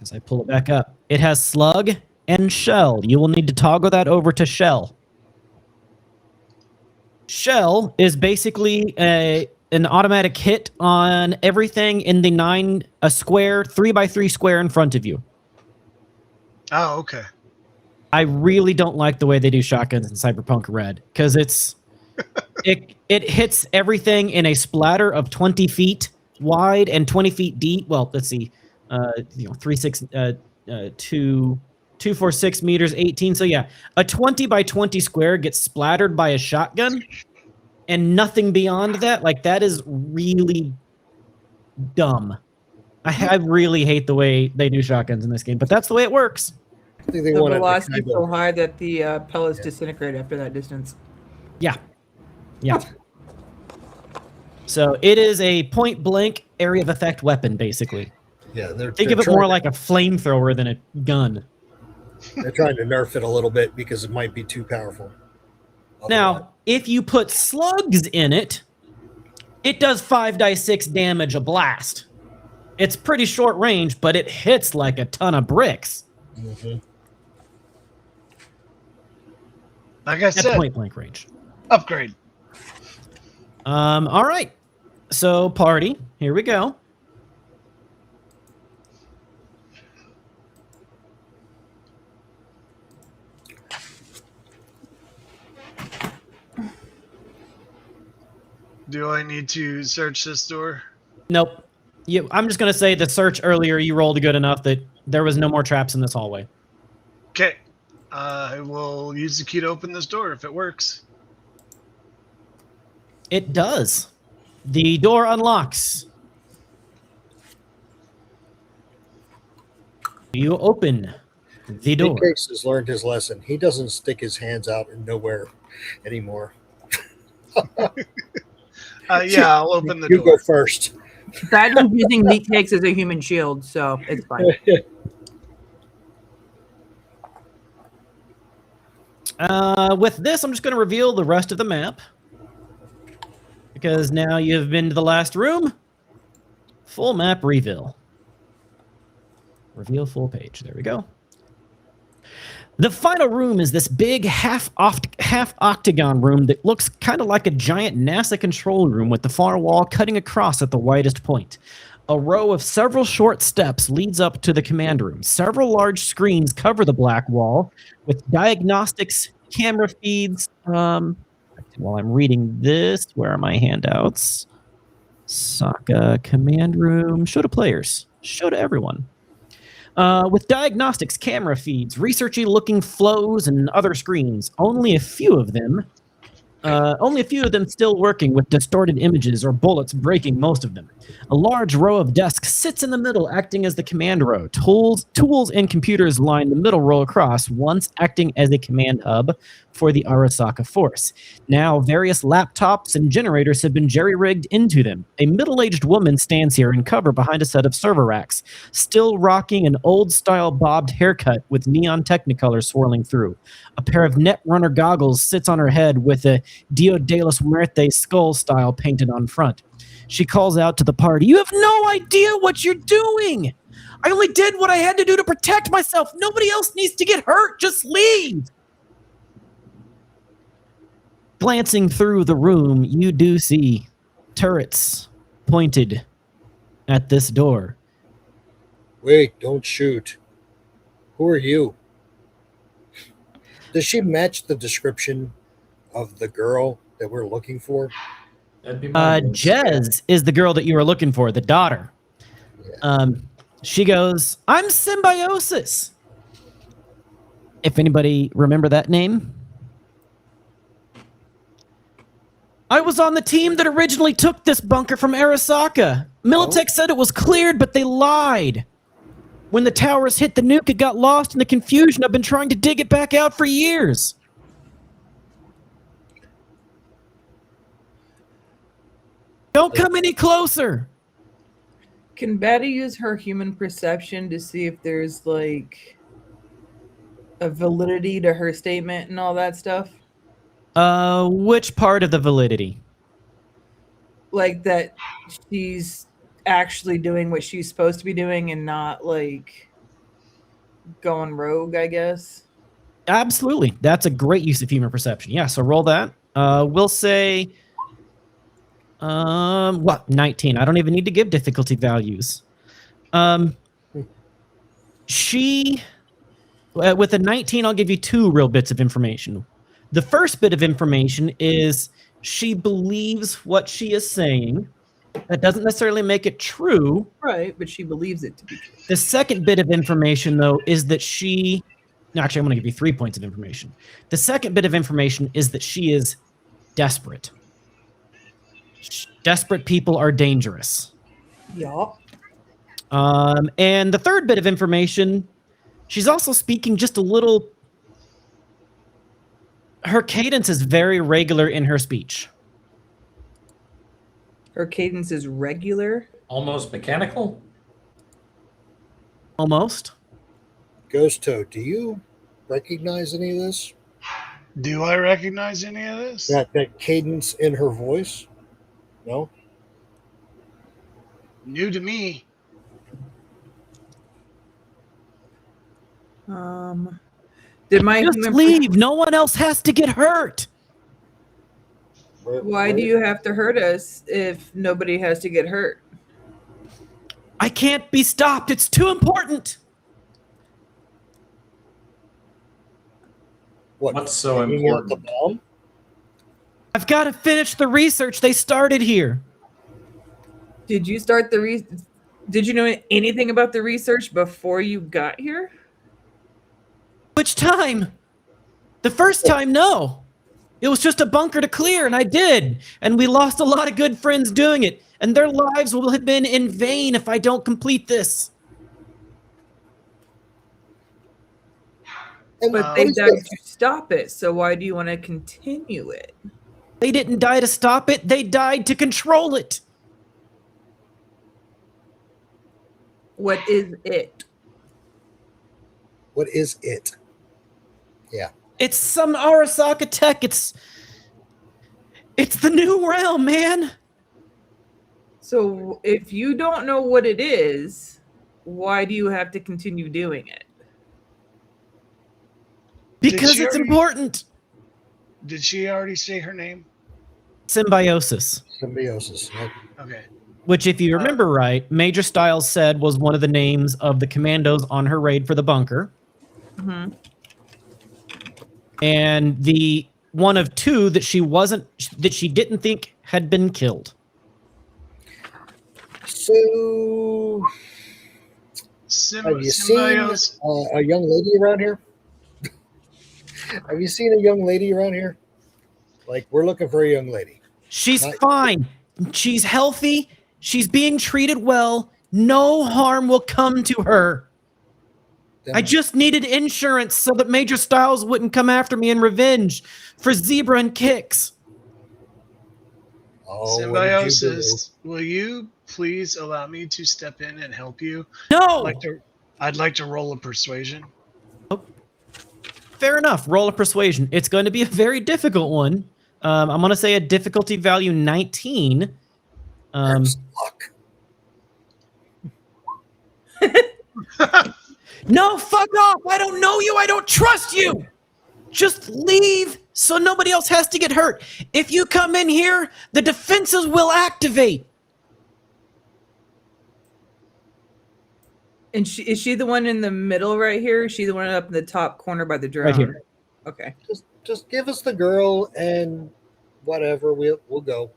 As I pull it back up, it has slug and shell. You will need to toggle that over to shell. Shell is basically an automatic hit on everything in the 3x3 square in front of you. Oh, okay. I really don't like the way they do shotguns in Cyberpunk Red because it hits everything in a splatter of 20 feet wide and 20 feet deep. Well, let's see, 246 meters, 18. So yeah, a 20 by 20 square gets splattered by a shotgun, and nothing beyond that. Like that is really dumb. I really hate the way they do shotguns in this game, but that's the way it works. I think they The wanted to velocity kind is so of, high that the pellets disintegrate after that distance. Yeah. So it is a point blank area of effect weapon, basically. yeah, Think of it more like a flamethrower than a gun. they're trying to nerf it a little bit because it might be too powerful. Now, if you put slugs in it, it does 5d6 damage a blast. It's pretty short range, but it hits like a ton of bricks Mhm. Like I at said, point blank range. upgrade. All right. So, party, here we go. Do I need to search this door? Nope. I'm just going to say the search earlier, you rolled good enough that there was no more traps in this hallway. Okay. I will use the key to open this door if it works. It does. The door unlocks. You open the door. Big Case has learned his lesson. He doesn't stick his hands out in nowhere anymore. Yeah, I'll open the You door. go first. That was using meat cakes as a human shield, so it's fine. With this, I'm just going to reveal the rest of the map. Because now you've been to the last room. Full map reveal. Reveal full page. There we go. The final room is this big half octagon room that looks kind of like a giant NASA control room with the far wall cutting across at the widest point. A row of several short steps leads up to the command room. Several large screens cover the black wall with diagnostics, camera feeds. While I'm reading this, where are my handouts? Sokka command room. Show to players. Show to everyone. With diagnostics, camera feeds, researchy looking flows, and other screens. Only a few of them still working with distorted images or bullets breaking most of them. A large row of desks sits in the middle, acting as the command row. Tools and computers line the middle row across, once acting as a command hub for the Arasaka force. Now, various laptops and generators have been jerry-rigged into them. A middle-aged woman stands here in cover behind a set of server racks, still rocking an old-style bobbed haircut with neon technicolor swirling through. A pair of Netrunner goggles sits on her head with a Dio de los Muertes skull style painted on front. She calls out to the party, "You have no idea what you're doing! I only did what I had to do to protect myself. Nobody else needs to get hurt. Just leave!" Glancing through the room, you do see turrets pointed at this door. Wait, don't shoot. Who are you? Does she match the description of the girl that we're looking for? That'd be my guess. Jez is the girl that you were looking for, the daughter. She goes, "I'm Symbiosis." If anybody remember that name? I was on the team that originally took this bunker from Arasaka. Militech said it was cleared, but they lied. When the towers hit the nuke, it got lost in the confusion. I've been trying to dig it back out for years. Don't come any closer. Can Batty use her human perception to see if there's like a validity to her statement and all that stuff? Which part of the validity? Like that she's actually doing what she's supposed to be doing and not like going rogue, I guess. Absolutely. That's a great use of human perception. Yeah, so roll that. We'll say 19. I don't even need to give difficulty values. With a 19, I'll give you 2 real bits of information. The first bit of information is she believes what she is saying. That doesn't necessarily make it true. Right, but she believes it to be true. The second bit of information, though, is that she... No, actually, I'm going to give you 3 points of information. The second bit of information is that she is desperate. Desperate people are dangerous. Yeah. And the third bit of information, she's also speaking just a little... Her cadence is very regular in her speech. Her cadence is regular. Almost mechanical? Almost. Ghost Toad, do you recognize any of this? Do I recognize any of this? That cadence in her voice? No? New to me. Did my Just human leave. No one else has to get hurt. Why do you have to hurt us if nobody has to get hurt? I can't be stopped. It's too important. What's so hanging out the important? bomb? I've got to finish the research they started here. Did you start the Did you know anything about the research before you got here? Which time? The first time, no. It was just a bunker to clear, and I did. And we lost a lot of good friends doing it. And their lives will have been in vain if I don't complete this. But they died to stop it, so why do you want to continue it? They didn't die to stop it. They died to control it. What is it? What is it? Yeah. It's some Arasaka tech. It's the new realm, man. So if you don't know what it is, why do you have to continue doing it? Because it's important. Did she already say her name? Symbiosis. Symbiosis. Okay. Which, if you remember right, Major Styles said was one of the names of the commandos on her raid for the bunker. Mm-hmm. And the one of two that she didn't think had been killed. So, have you seen a young lady around here? Have you seen a young lady around here? Like, we're looking for a young lady. She's fine. She's healthy. She's being treated well. No harm will come to her. I just needed insurance so that Major Styles wouldn't come after me in revenge for Zebra and Kicks. Oh, Symbiosis, will you please allow me to step in and help you? No! I'd like to roll a persuasion. Oh, fair enough. Roll a persuasion. It's going to be a very difficult one. I'm going to say a difficulty value 19. Luck. No, fuck off! I don't know you! I don't trust you! Just leave so nobody else has to get hurt. If you come in here, the defenses will activate. And is she the one in the middle right here? Or is she the one up in the top corner by the drone? Right here. Okay. Just give us the girl and whatever, we'll go.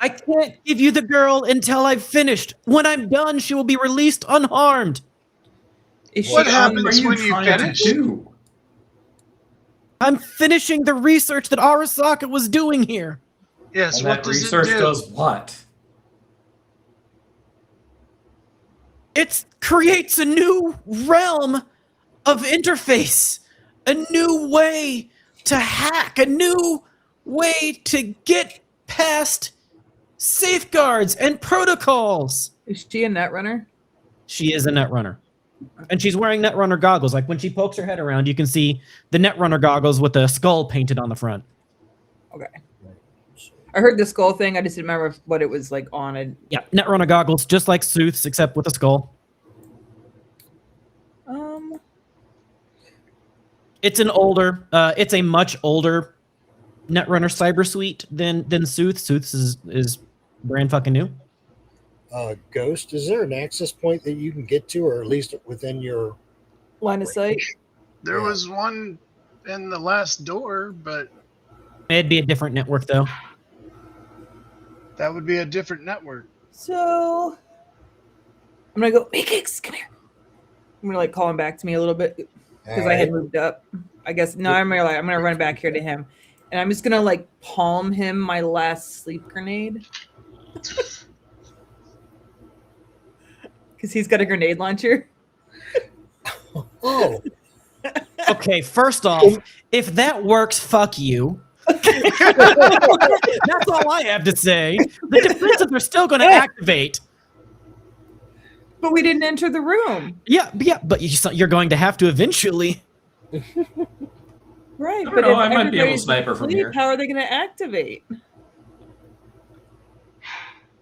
I can't give you the girl until I've finished. When I'm done, she will be released unharmed. What happens when you finish? I'm finishing the research that Arasaka was doing here. Yes, And what that does research it do? does what? It creates a new realm of interface, a new way to hack, a new way to get past safeguards and protocols. Is she a netrunner? She is a netrunner. And she's wearing netrunner goggles. Like when she pokes her head around, you can see the netrunner goggles with the skull painted on the front. Okay. I heard the skull thing. I just didn't remember what it was like on it. Yeah, netrunner goggles, just like Sooth's, except with a skull. It's a much older netrunner cyber suite than Sooth. Sooth's is brand fucking new. Ghost, is there an access point that you can get to, or at least within your Line of sight? There was one in the last door, but It'd be a different network, though. that would be a different network. So I'm gonna go, hey Kicks, come here. I'm gonna like call him back to me a little bit because I had moved up. I guess no, I'm gonna run back here to him. And I'm just gonna like palm him my last sleep grenade. Because he's got a grenade launcher. Oh, Okay, first off, if that works, fuck you. That's all I have to say. The defenses are still going to activate. But we didn't enter the room. Yeah, but you're going to have to eventually. Right. I don't But know, if I might be able to everybody's snipe her from asleep, here. how are they going to activate?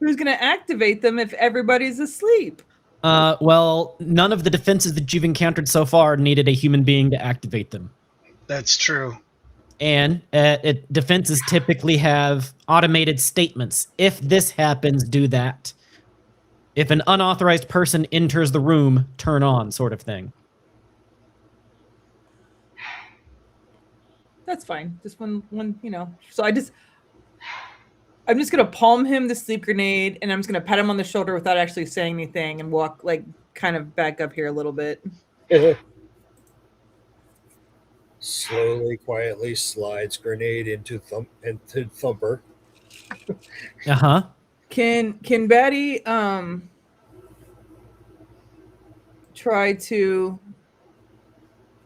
Who's going to activate them if everybody's asleep? Well, none of the defenses that you've encountered so far needed a human being to activate them. That's true. And defenses typically have automated statements. If this happens, do that. If an unauthorized person enters the room, turn on, sort of thing. That's fine. Just one, So I'm just gonna palm him the sleep grenade, and I'm just gonna pat him on the shoulder without actually saying anything, and walk like kind of back up here a little bit. slowly, quietly slides grenade into Thumper. Uh-huh. Can Batty try to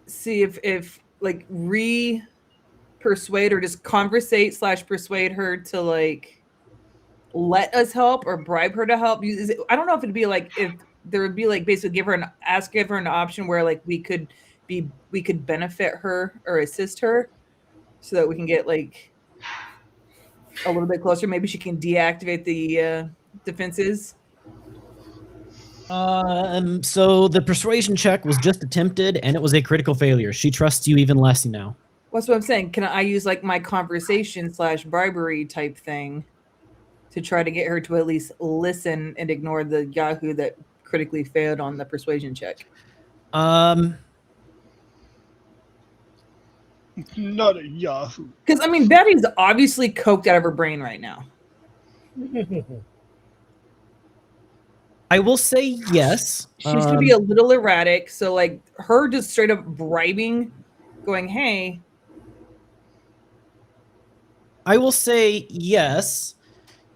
see if like persuade or just conversate/persuade her to like let us help or bribe her to help? I don't know if it'd be like if there would be like basically give her an option where like we could benefit her or assist her so that we can get like a little bit closer. Maybe she can deactivate the defenses. So the persuasion check was just attempted and it was a critical failure. She trusts you even less now. That's what I'm saying. Can I use like my conversation/bribery type thing? to try to get her to at least listen and ignore the Yahoo that critically failed on the persuasion check. Not a Yahoo. Because, I mean, Betty's obviously coked out of her brain right now. I will say yes. She's going to be a little erratic. So, like, her just straight up bribing, going, hey. I will say yes.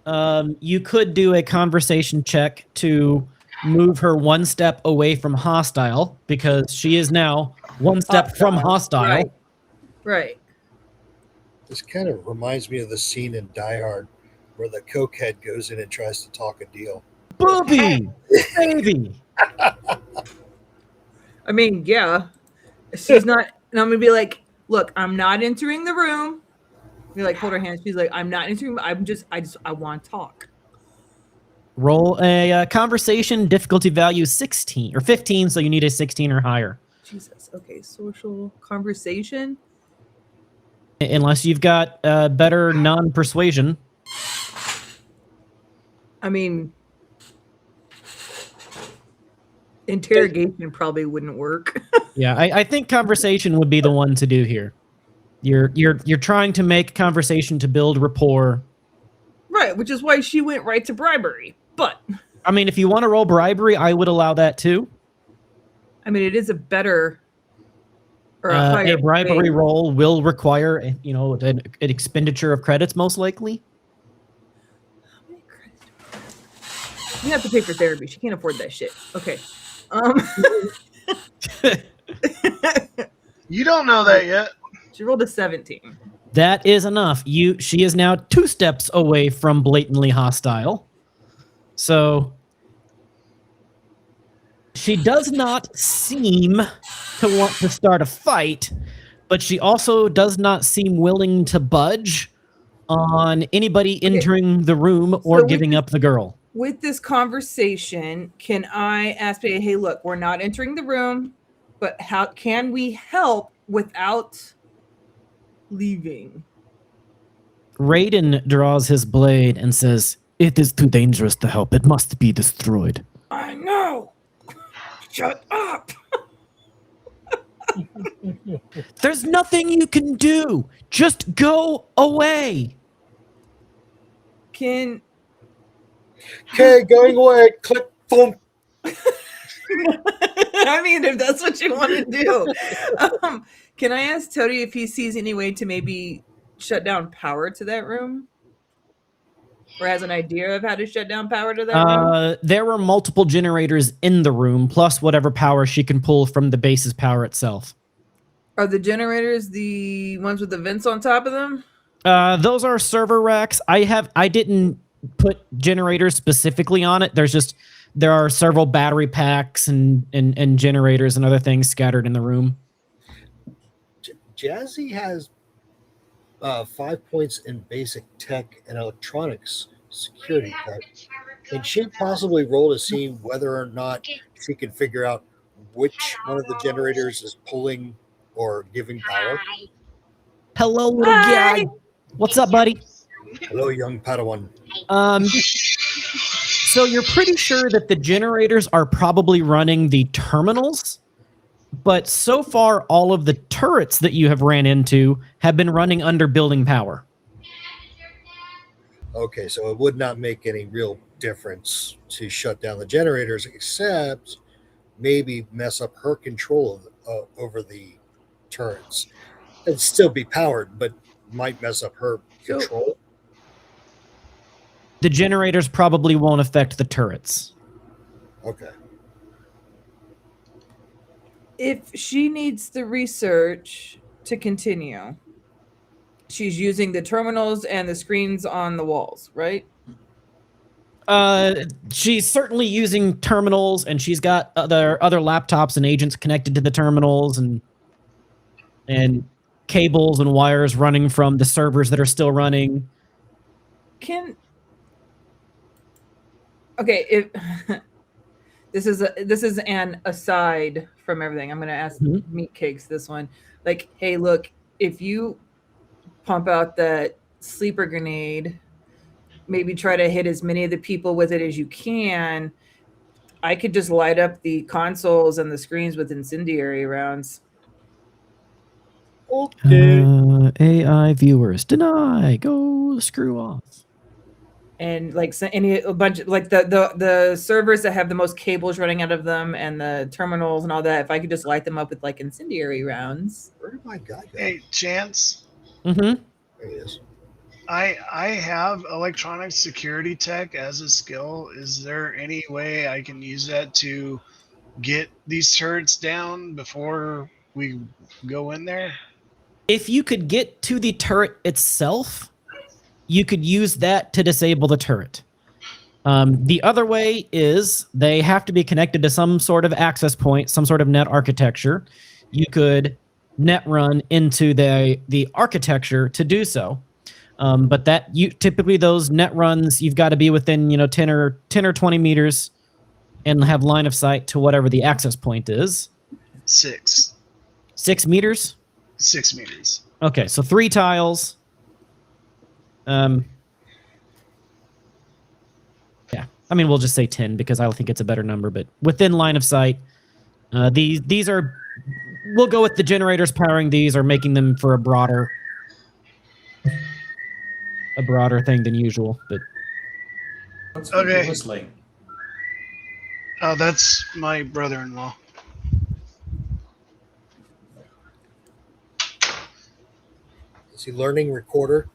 You could do a conversation check to move her one step away from hostile, because she is now one step from hostile. Right. This kind of reminds me of the scene in Die Hard where the cokehead goes in and tries to talk a deal. Booby! Baby! I mean, yeah. She's not, and I'm going to be like, look, I'm not entering the room. Be like, hold her hand. She's like, I'm not entering. I want to talk. Roll a conversation difficulty value 16 or 15, so you need a 16 or higher. Jesus. Okay, social conversation. Unless you've got better non-persuasion. I mean, interrogation probably wouldn't work. Yeah, I think conversation would be the one to do here. You're trying to make conversation to build rapport. Right, which is why she went right to bribery. But I mean, if you want to roll bribery, I would allow that too. I mean, it is a better or a higher a bribery pay. roll will require, an expenditure of credits, most likely. How many credits do we have to pay for therapy? She can't afford that shit. Okay. You don't know that yet. She rolled a 17. That is enough. She is now 2 steps away from blatantly hostile. So she does not seem to want to start a fight, but she also does not seem willing to budge on anybody entering the room or giving up the girl. With this conversation, can I ask, hey, look, we're not entering the room, but how can we help without leaving? Raiden draws his blade and says, "It is too dangerous to help. It must be destroyed." I know. Shut up. There's nothing you can do. Just go away. Okay, going away. Click, boom. I mean, if that's what you want to do. Can I ask Tony if he sees any way to maybe shut down power to that room? Or has an idea of how to shut down power to that room? There were multiple generators in the room, plus whatever power she can pull from the base's power itself. Are the generators the ones with the vents on top of them? Those are server racks. I didn't put generators specifically on it. There are several battery packs and generators and other things scattered in the room. Jazzy has 5 points in basic tech and electronics security tech. Can she possibly roll to see whether or not she can figure out which one of the generators is pulling or giving power? Hello, little guy. What's up, buddy? Hello, young Padawan. So you're pretty sure that the generators are probably running the terminals, but so far all of the turrets that you have ran into have been running under building power. Okay, so it would not make any real difference to shut down the generators, except maybe mess up her control over the turrets. It'd still be powered, but might mess up her control. The generators probably won't affect the turrets. Okay. If she needs the research to continue, she's using the terminals and the screens on the walls, right? She's certainly using terminals, and she's got other laptops and agents connected to the terminals, and cables and wires running from the servers that are still running. Okay, if this is an aside from everything, I'm going to ask Meat Cakes this one. Like, hey, look, if you pump out that sleeper grenade maybe try to hit as many of the people with it as you can, I could just light up the consoles and the screens with incendiary rounds. Okay. AI viewers deny. Go screw off. And like a bunch like the servers that have the most cables running out of them and the terminals and all that, if I could just light them up with like incendiary rounds. Where did my guy go? Hey, Chance. Mm-hmm. There he is. I have electronic security tech as a skill. Is there any way I can use that to get these turrets down before we go in there? If you could get to the turret itself, you could use that to disable the turret. The other way is they have to be connected to some sort of access point, some sort of net architecture. You could net run into the architecture to do so. But that typically those net runs, you've got to be within 10 or 20 meters and have line of sight to whatever the access point is. 6 meters? 6 meters. Okay, so 3 tiles. Yeah, I mean, we'll just say 10 because I think it's a better number, but within line of sight. These are, we'll go with the generators powering these or making them for a broader thing than usual, but What's Okay. whistling? Oh, that's my brother-in-law. Is he learning recorder?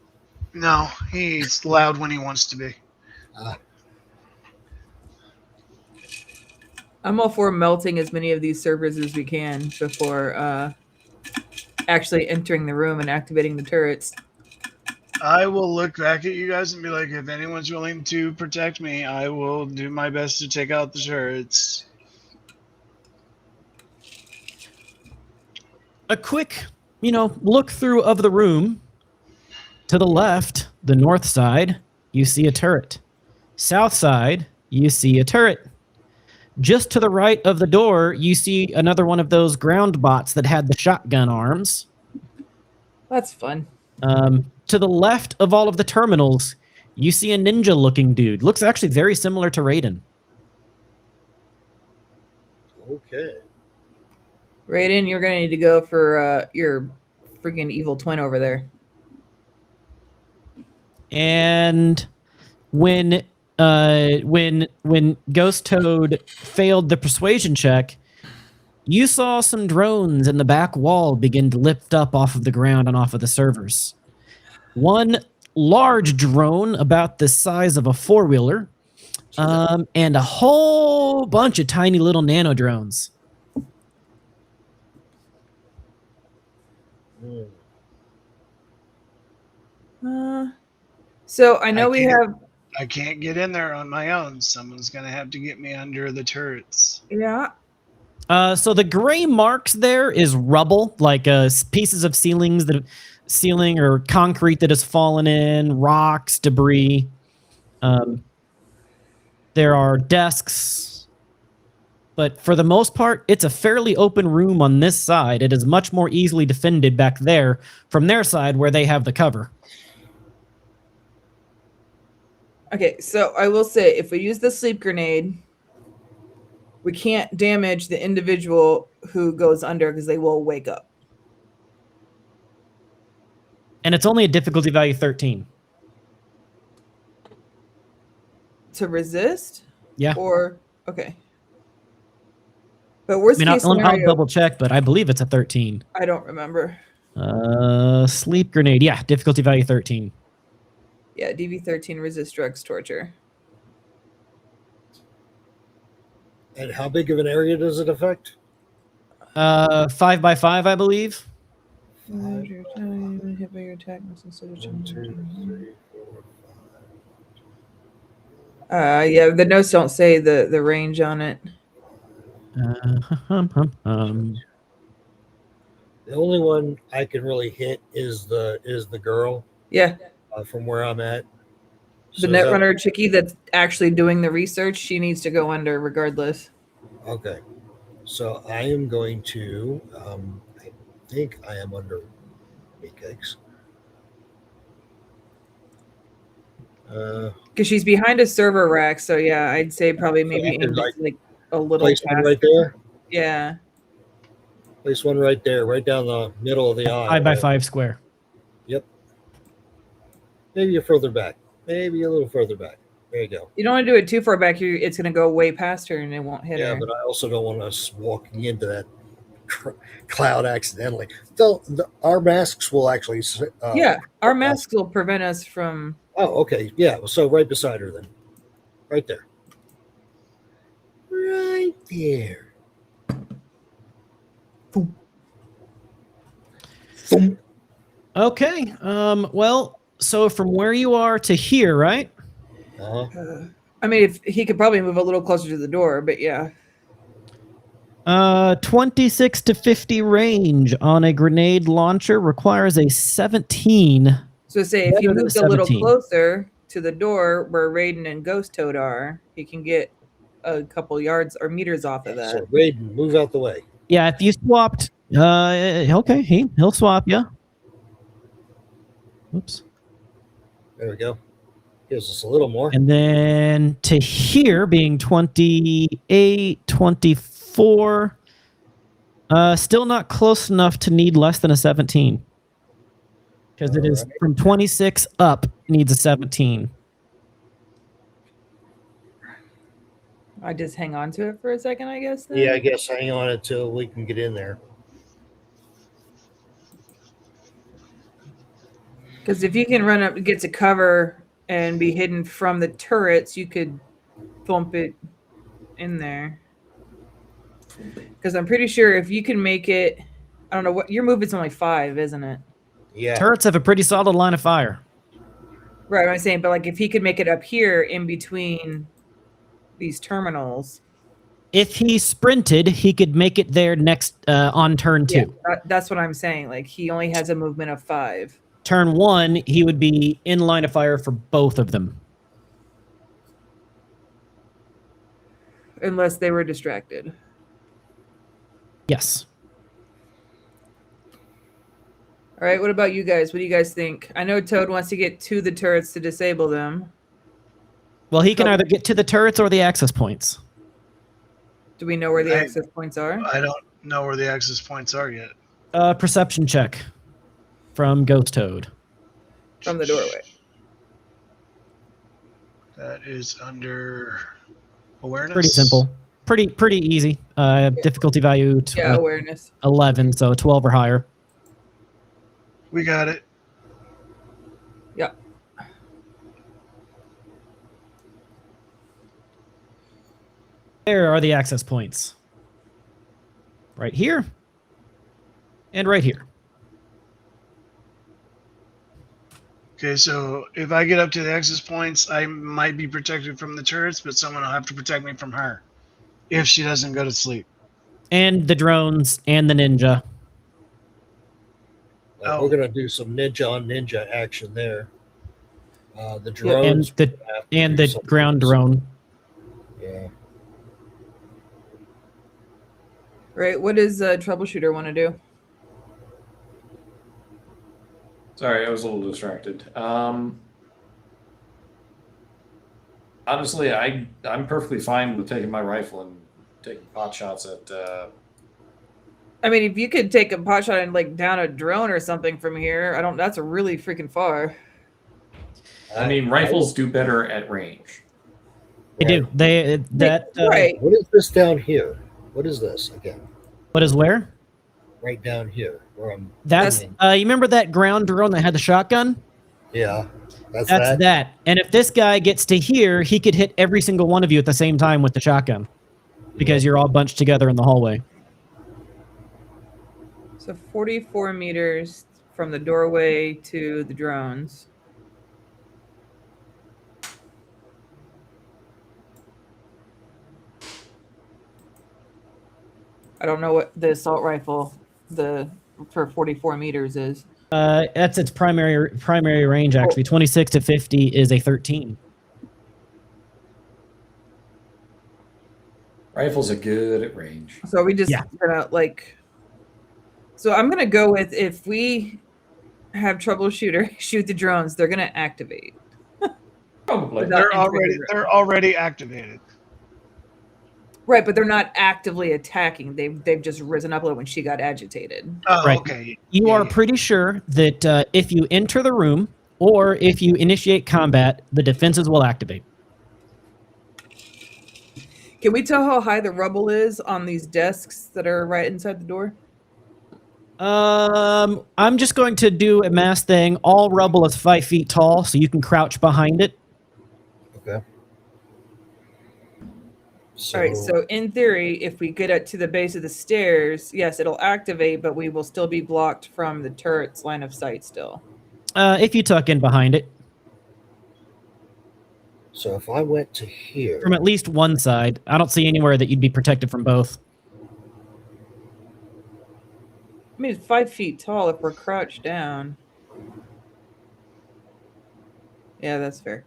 No, he's loud when he wants to be. I'm all for melting as many of these servers as we can before actually entering the room and activating the turrets. I will look back at you guys and be like, if anyone's willing to protect me, I will do my best to take out the turrets. a quick, look through of the room. To the left, the north side, you see a turret. South side, you see a turret. Just to the right of the door, you see another one of those ground bots that had the shotgun arms. That's fun. To the left of all of the terminals, you see a ninja-looking dude. Looks actually very similar to Raiden. Okay. Raiden, you're going to need to go for your freaking evil twin over there. And when Ghost Toad failed the persuasion check, you saw some drones in the back wall begin to lift up off of the ground and off of the servers. One large drone about the size of a four-wheeler, and a whole bunch of tiny little nano drones. So I know I can't get in there on my own. Someone's going to have to get me under the turrets. Yeah. So the gray marks there is rubble, like pieces of ceiling or concrete that has fallen in, rocks, debris. There are desks, but for the most part, it's a fairly open room on this side. It is much more easily defended back there from their side where they have the cover. Okay, so I will say, if we use the sleep grenade, we can't damage the individual who goes under because they will wake up. And it's only a difficulty value 13. To resist? Yeah. Or, okay. But worst case scenario, I'll double check, but I believe it's a 13. I don't remember. Sleep grenade. Yeah, difficulty value 13. Yeah, DV13, resist drugs, torture. And how big of an area does it affect? 5 by 5, I believe. Hit by your attack. Yeah, the notes don't say the range on it. The only one I can really hit is the girl. Yeah. From where I'm at. The Netrunner chickie that's actually doing the research, she needs to go under regardless. Okay. So I am going to, I think I am under meat cakes. Because she's behind a server rack, so yeah, I'd say probably maybe I could, aim just like a little place one past. right there. Yeah. Place one right there, right down the middle of the aisle. 5x5 square. Yep. Maybe further back. Maybe a little further back. There you go. You don't want to do it too far back. It's going to go way past her and it won't hit Yeah, her. but I also don't want us walking into that cloud accidentally. So our masks will actually. Yeah, our masks will prevent us from. Oh, okay. Yeah. So right beside her then. Right there. Right there. Boom. Boom. Okay. Well, so from where you are to here, right? I mean, if he could probably move a little closer to the door, but yeah. 26 to 50 range on a grenade launcher requires a 17. So say if Better he than moves a little 17. closer to the door where Raiden and Ghost Toad are, he can get a couple yards or meters off of that. So Raiden, move out the way. Yeah, if you swapped, okay, he'll swap you. Oops. There we go. Gives us a little more. And then to here being 28, 24. Still not close enough to need less than a 17. Because it is from 26 up, needs a 17. I just hang on to it for a second, I guess. Then? Yeah, I guess hang on until we can get in there. Because if you can run up, get to cover and be hidden from the turrets, you could bump it in there. Because I'm pretty sure if you can make it, I don't know what your movement's only 5, isn't it? Yeah. Turrets have a pretty solid line of fire. Right, I'm saying, but like if he could make it up here in between these terminals. If he sprinted, he could make it there next on turn 2. Yeah, that's what I'm saying. Like he only has a movement of 5. Turn 1, he would be in line of fire for both of them. Unless they were distracted. Yes. All right, what about you guys? What do you guys think? I know Toad wants to get to the turrets to disable them. Well, he can either get to the turrets or the access points. Do we know where the access points are? I don't know where the access points are yet. Perception check from Ghost Toad. From the doorway. That is under awareness. Pretty simple. Pretty easy. Difficulty value Awareness. 11, so 12 or higher. We got it. Yep. There are the access points. Right here. And right here. Okay, so if I get up to the access points, I might be protected from the turrets, but someone will have to protect me from her if she doesn't go to sleep. And the drones and the ninja. We're going to do some ninja on ninja action there. The drones. And the ground drone. Yeah. Right, what does Troubleshooter want to do? Sorry, I was a little distracted. Honestly, I'm perfectly fine with taking my rifle and taking pot shots at. I mean, if you could take a pot shot and like down a drone or something from here, that's a really freaking far. I mean, rifles do better at range. They do. Right. What is this down here? What is this again? What is where? Right down here, where I'm. That's you remember that ground drone that had the shotgun? Yeah, that's that. And if this guy gets to here, he could hit every single one of you at the same time with the shotgun, because you're all bunched together in the hallway. So 44 meters from the doorway to the drones. I don't know what the assault rifle for 44 meters is. That's its primary range actually. 26 to 50 is a 13. Rifles are good at range. So we just gonna like. So I'm gonna go with if we have Troubleshooter shoot the drones, they're gonna activate. Probably. Without They're already activated. Right, but they're not actively attacking. They've just risen up when she got agitated. Oh, Right. okay. You Yeah, are yeah. pretty sure that if you enter the room or if you initiate combat, the defenses will activate. Can we tell how high the rubble is on these desks that are right inside the door? I'm just going to do a mass thing. All rubble is 5 feet tall, so you can crouch behind it. Okay. All right, so in theory, if we get up to the base of the stairs, yes, it'll activate, but we will still be blocked from the turret's line of sight still. If you tuck in behind it, So if I went to here, from at least one side, I don't see anywhere that you'd be protected from both. I mean, it's 5 feet tall if we're crouched down. Yeah, that's fair.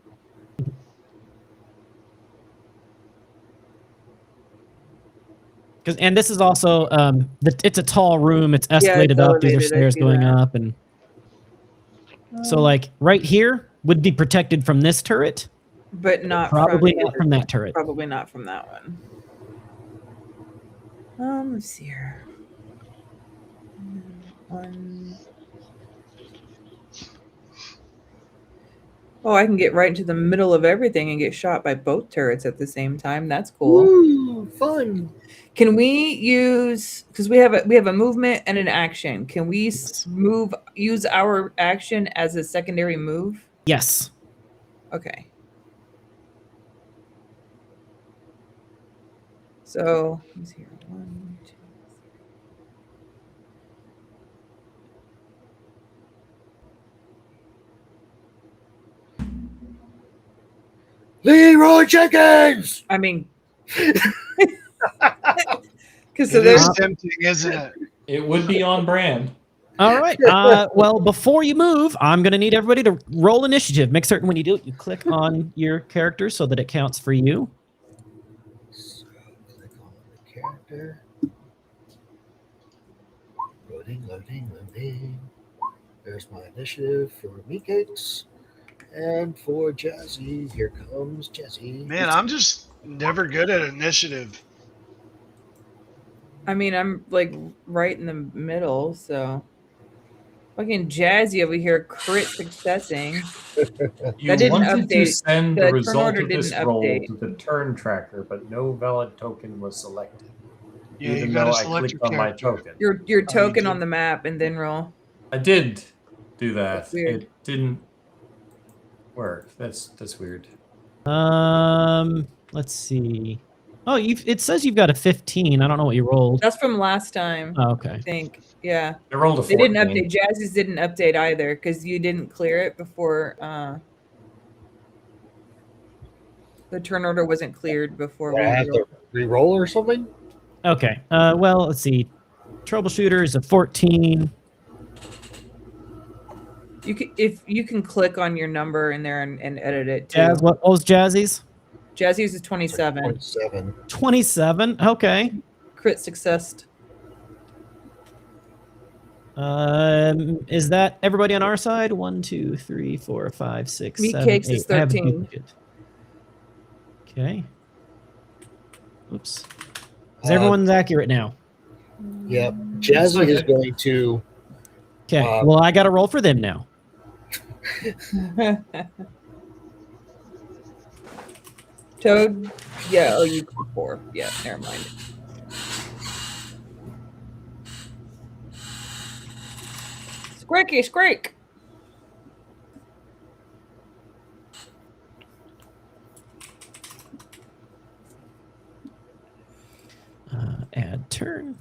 And this is also it's a tall room. It's escalated it's up. These are elevated, I stairs see going that. up, and so like right here would be protected from this turret, But not probably from not from that turret. Probably not from that one. Let's see here. One. Oh, I can get right into the middle of everything and get shot by both turrets at the same time. That's cool. Woo, fun. Can we use, because we have a movement and an action? Can we use our action as a secondary move? Yes. Okay. So let's see here. 1, 2, 3. Leroy Jenkins. I mean, because It is tempting, isn't it? It would be on brand. All right. Well, before you move, I'm going to need everybody to roll initiative. Make certain when you do it, you click on your character so that it counts for you. So click on the character. Loading. There's my initiative for Meatcakes. And for Jazzy, here comes Jazzy. Man, I'm just never good at initiative. I mean, I'm like right in the middle, so fucking Jazzy over here crit successing. You That didn't wanted to update. send The the turn result order of this didn't roll update. to the turn tracker, but no valid token was selected. Yeah, you even gotta though I select clicked your on my character. token. Your token did. on the map and then roll. I did do that. That's weird. It didn't work. That's weird. Let's see. Oh, it says you've got a 15. I don't know what you rolled. That's from last time, Oh, I okay. think. Yeah. I rolled a They 14. didn't update. Jazzy's didn't update either because you didn't clear it before. The turn order wasn't cleared before Do I have to re-roll or something? Okay. Well, let's see. Troubleshooter is a 14. You can, if you can click on your number in there and edit it too. Jazz, what was Jazzy's? Jazzy's is 27. 27. 27. Okay. Crit success. Is that everybody on our side? 1, 2, 3, 4, 5, 6, Meat 7, Cakes 8. is I have a 13. duplicate. Okay. Oops. Is everyone's accurate now? Yep. Jazzy is going to. Okay. Well, I got to roll for them now. Toad? Yeah, oh, you got 4. Yeah, never mind. Squeaky, squeak! Add turn.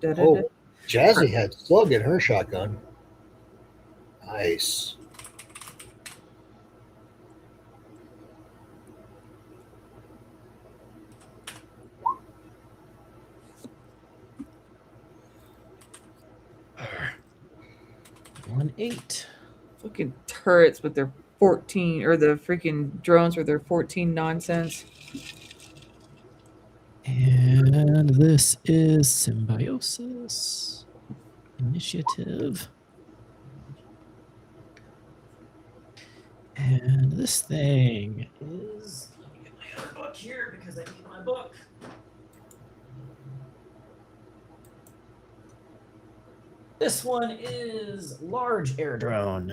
Oh, Jazzy had slug in her shotgun. Nice. One 8. Fucking turrets with their 14, or the freaking drones with their 14 nonsense. And this is symbiosis. Initiative. And this thing is. Let me get my other book here because I need my book. This one is large air drone.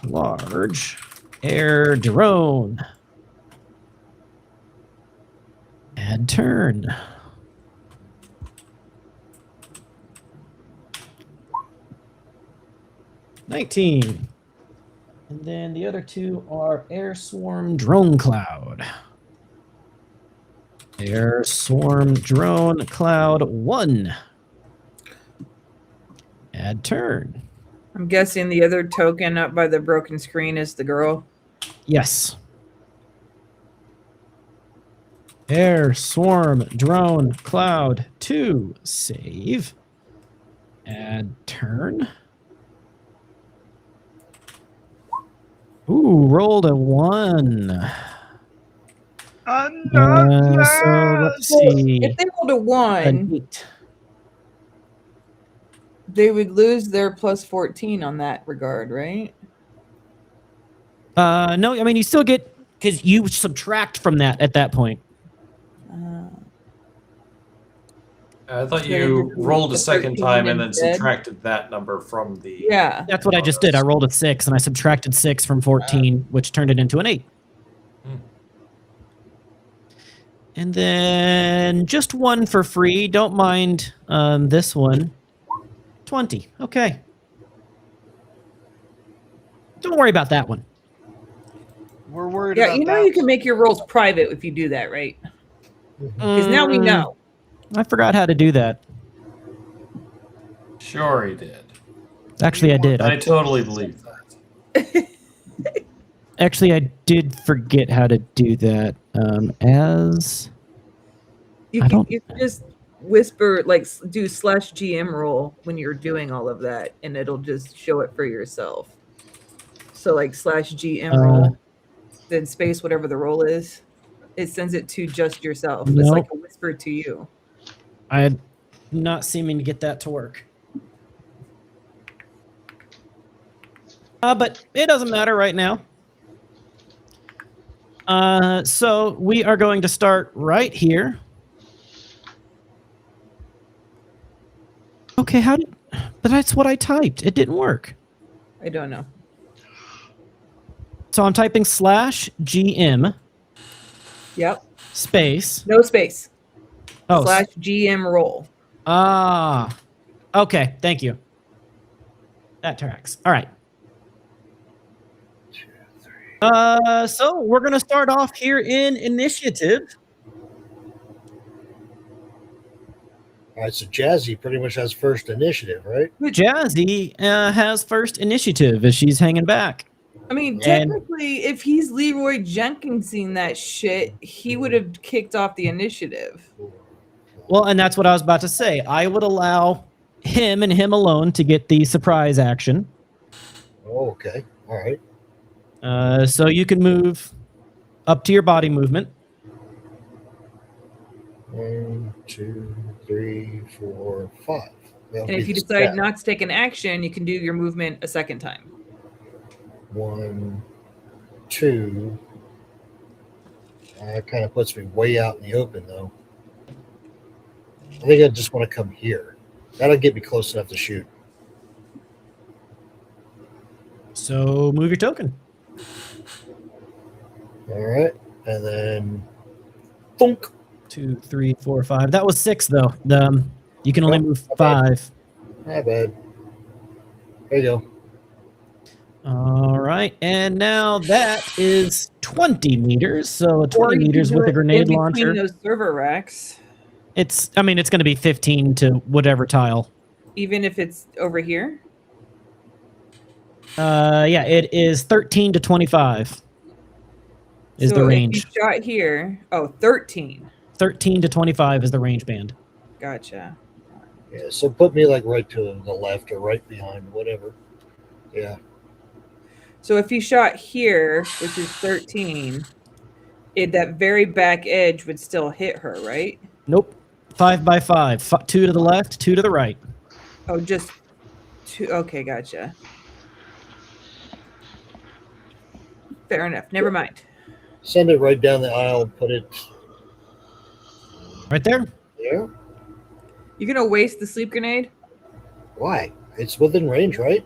Large air drone. Add turn. $19. And then the other two are Air Swarm Drone Cloud. Air Swarm Drone Cloud 1. Add turn. I'm guessing the other token up by the broken screen is the girl. Yes. Air Swarm Drone Cloud 2. Save. Add turn. Ooh, rolled a 1. So let's see. If they rolled a 1, An 8. they would lose their plus 14 on that regard, right? No, I mean you still get because you subtract from that at that point. I thought So you you rolled a did second 13 time and then instead? subtracted that number from the. Yeah. That's what I just did. I rolled a 6 and I subtracted 6 from 14, which turned it into an 8. Hmm. And then just one for free. Don't mind this one. 20. Okay. Don't worry about that one. We're worried Yeah, about you know that. you can make your rolls private if you do that, right? Because now we know. I forgot how to do that. Sure, he did. Actually, I did. I totally believe that. Actually, I did forget how to do that. As You I can, don't- you can just whisper, like, do /GM roll when you're doing all of that, and it'll just show it for yourself. So, like, /GM roll, then space whatever the roll is. It sends it to just yourself. It's like a whisper to you. I'm not seeming to get that to work. But it doesn't matter right now. So we are going to start right here. Okay, but that's what I typed. It didn't work. I don't know. So I'm typing /GM Yep. space. No space. Oh, /GM roll. Okay, thank you. That tracks. All right. So we're going to start off here in initiative. All right, so Jazzy pretty much has first initiative, right? Jazzy has first initiative as she's hanging back. I mean, And- technically, if he's Leroy Jenkinsing that shit, he would have kicked off the initiative. Well, and that's what I was about to say. I would allow him and him alone to get the surprise action. Oh, okay. All right. So you can move up to your body movement. 1, 2, 3, 4, 5. That'll And if be you the decide stat. not to take an action, you can do your movement a second time. 1, 2. That kind of puts me way out in the open, though. I think I just want to come here. That'll get me close enough to shoot. So move your token. All right. And then, thunk. 2, 3, 4, 5. That was 6, though. You can only move not bad. 5. Not bad. There you go. All right, and now that is 20 meters. So Or 20 you can meters do with a it grenade in between launcher. those server racks, It's going to be 15 to whatever tile. even if it's over here. Yeah, it is 13 to 25 is So the if range. you shot here, 13. 13 to 25 is the range band. Gotcha. Yeah, so put me like right to the left or right behind, whatever. Yeah. So if you shot here, which is 13, that very back edge would still hit her, right? Nope. 5 by 5. 2 to the left, 2 to the right. Oh, just 2. Okay, gotcha. Fair enough. Never mind. Send it right down the aisle. Put it Right there. there. You're gonna waste the sleep grenade? Why? It's within range, right?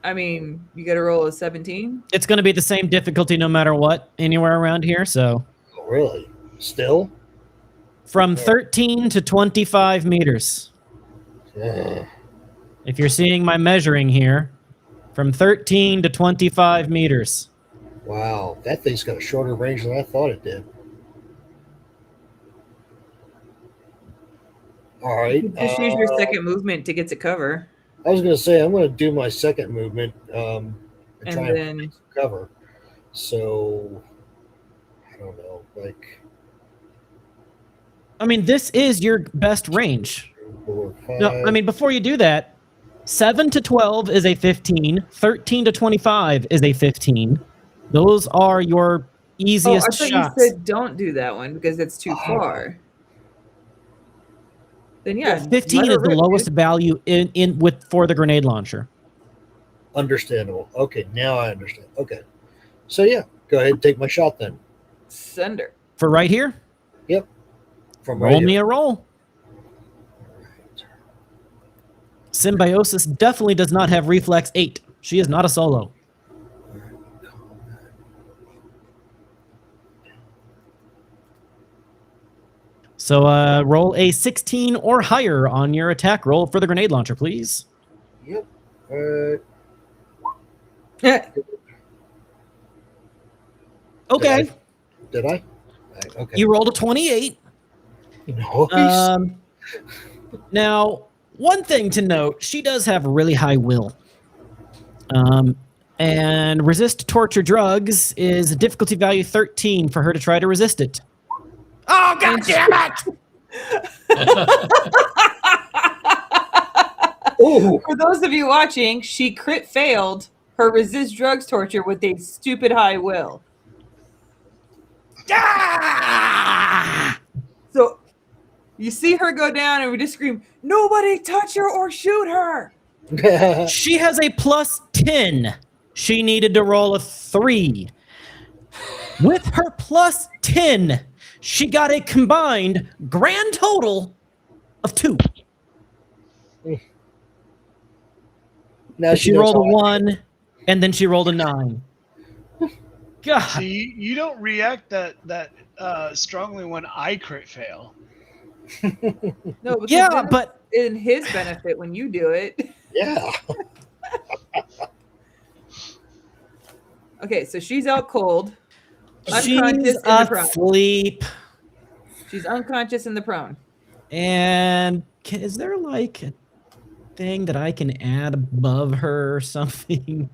I mean, you gotta roll a 17. It's going to be the same difficulty no matter what, anywhere around here. So Oh, really? Still? from 13 to 25 meters. Ugh. If you're seeing my measuring here, from 13 to 25 meters. Wow, that thing's got a shorter range than I thought it did. All right. Just use your second movement to get to cover. I was going to say I'm going to do my second movement and try And and then cover. So I don't know, like I mean, this is your best range. 4, 5. No, I mean, before you do that, 7 to 12 is a 15. 13 to 25 is a 15. Those are your easiest I thought shots. you said don't do that one because it's too far. Then yeah, 15 let is her the rip, lowest dude. value for the grenade launcher. Understandable. Okay, now I understand. Okay, so yeah, go ahead and take my shot then. Send her. For right here, From roll right me here. a roll. Symbiosis definitely does not have reflex 8. She is not a solo. So roll a 16 or higher on your attack roll for the grenade launcher, please. Yep. Okay. Did I? Okay. You rolled a 28. Nice. Now, one thing to note, she does have really high will. And resist torture drugs is a difficulty value 13 for her to try to resist it. Oh, God damn it! Oh, For those of you watching, she crit failed her resist drugs torture with a stupid high will. Ah! So you see her go down and we just scream, "Nobody touch her or shoot her!" She has a plus 10. She needed to roll a 3. With her plus 10, she got a combined grand total of 2. now She knows rolled a how I feel. 1, and then she rolled a 9. God. See, you don't react that strongly when I crit fail. No, because Yeah, then but it's in his benefit when you do it. Yeah. Okay, so she's out cold. she's Unconscious in the prone. asleep. She's unconscious in the prone. And is there like a thing that I can add above her or something?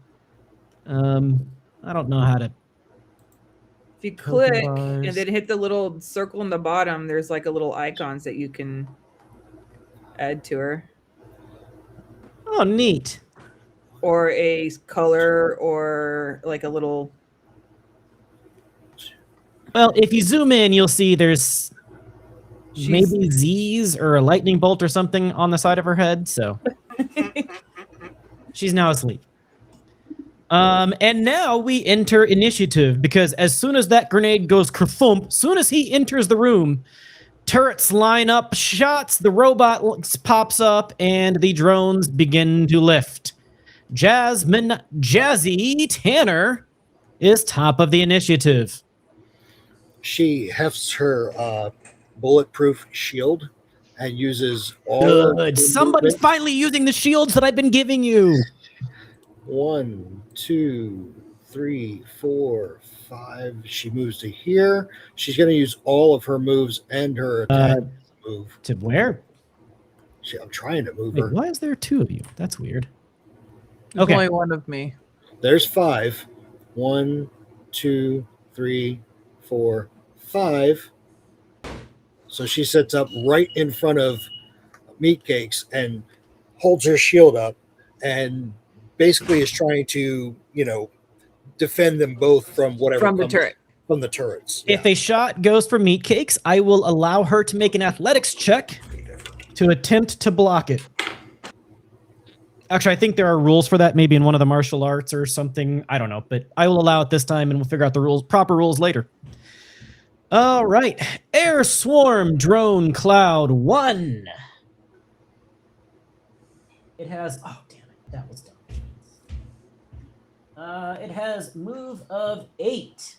I don't know how to. If you click bars. and then hit the little circle in the bottom, there's like a little icons that you can add to her. Oh, neat. Or a color or like a little. Well, if you zoom in, you'll see there's She's- maybe Z's or a lightning bolt or something on the side of her head. So she's now asleep. And now we enter initiative because as soon as that grenade goes kerthump, soon as he enters the room, turrets line up shots, the robot pops up, and the drones begin to lift. Jazzy Tanner is top of the initiative. She hefts her bulletproof shield and uses all. Good. Somebody's finally using the shields that I've been giving you. 1, 2, 3, 4, 5. She moves to here. She's going to use all of her moves and her attack move. To where? I'm trying to move Wait, her. why is there 2 of you? That's weird. There's Okay. only one of me. There's 5. 1, 2, 3, 4, 5. So she sits up right in front of Meatcakes and holds her shield up and basically is trying to, defend them both from whatever From the comes turret. from the turrets. If a shot goes for Meatcakes, I will allow her to make an athletics check to attempt to block it. Actually, I think there are rules for that, maybe in one of the martial arts or something. I don't know, but I will allow it this time, and we'll figure out the proper rules later. All right. Air Swarm Drone Cloud 1. It has... Oh, damn it. That was dumb. It has move of 8.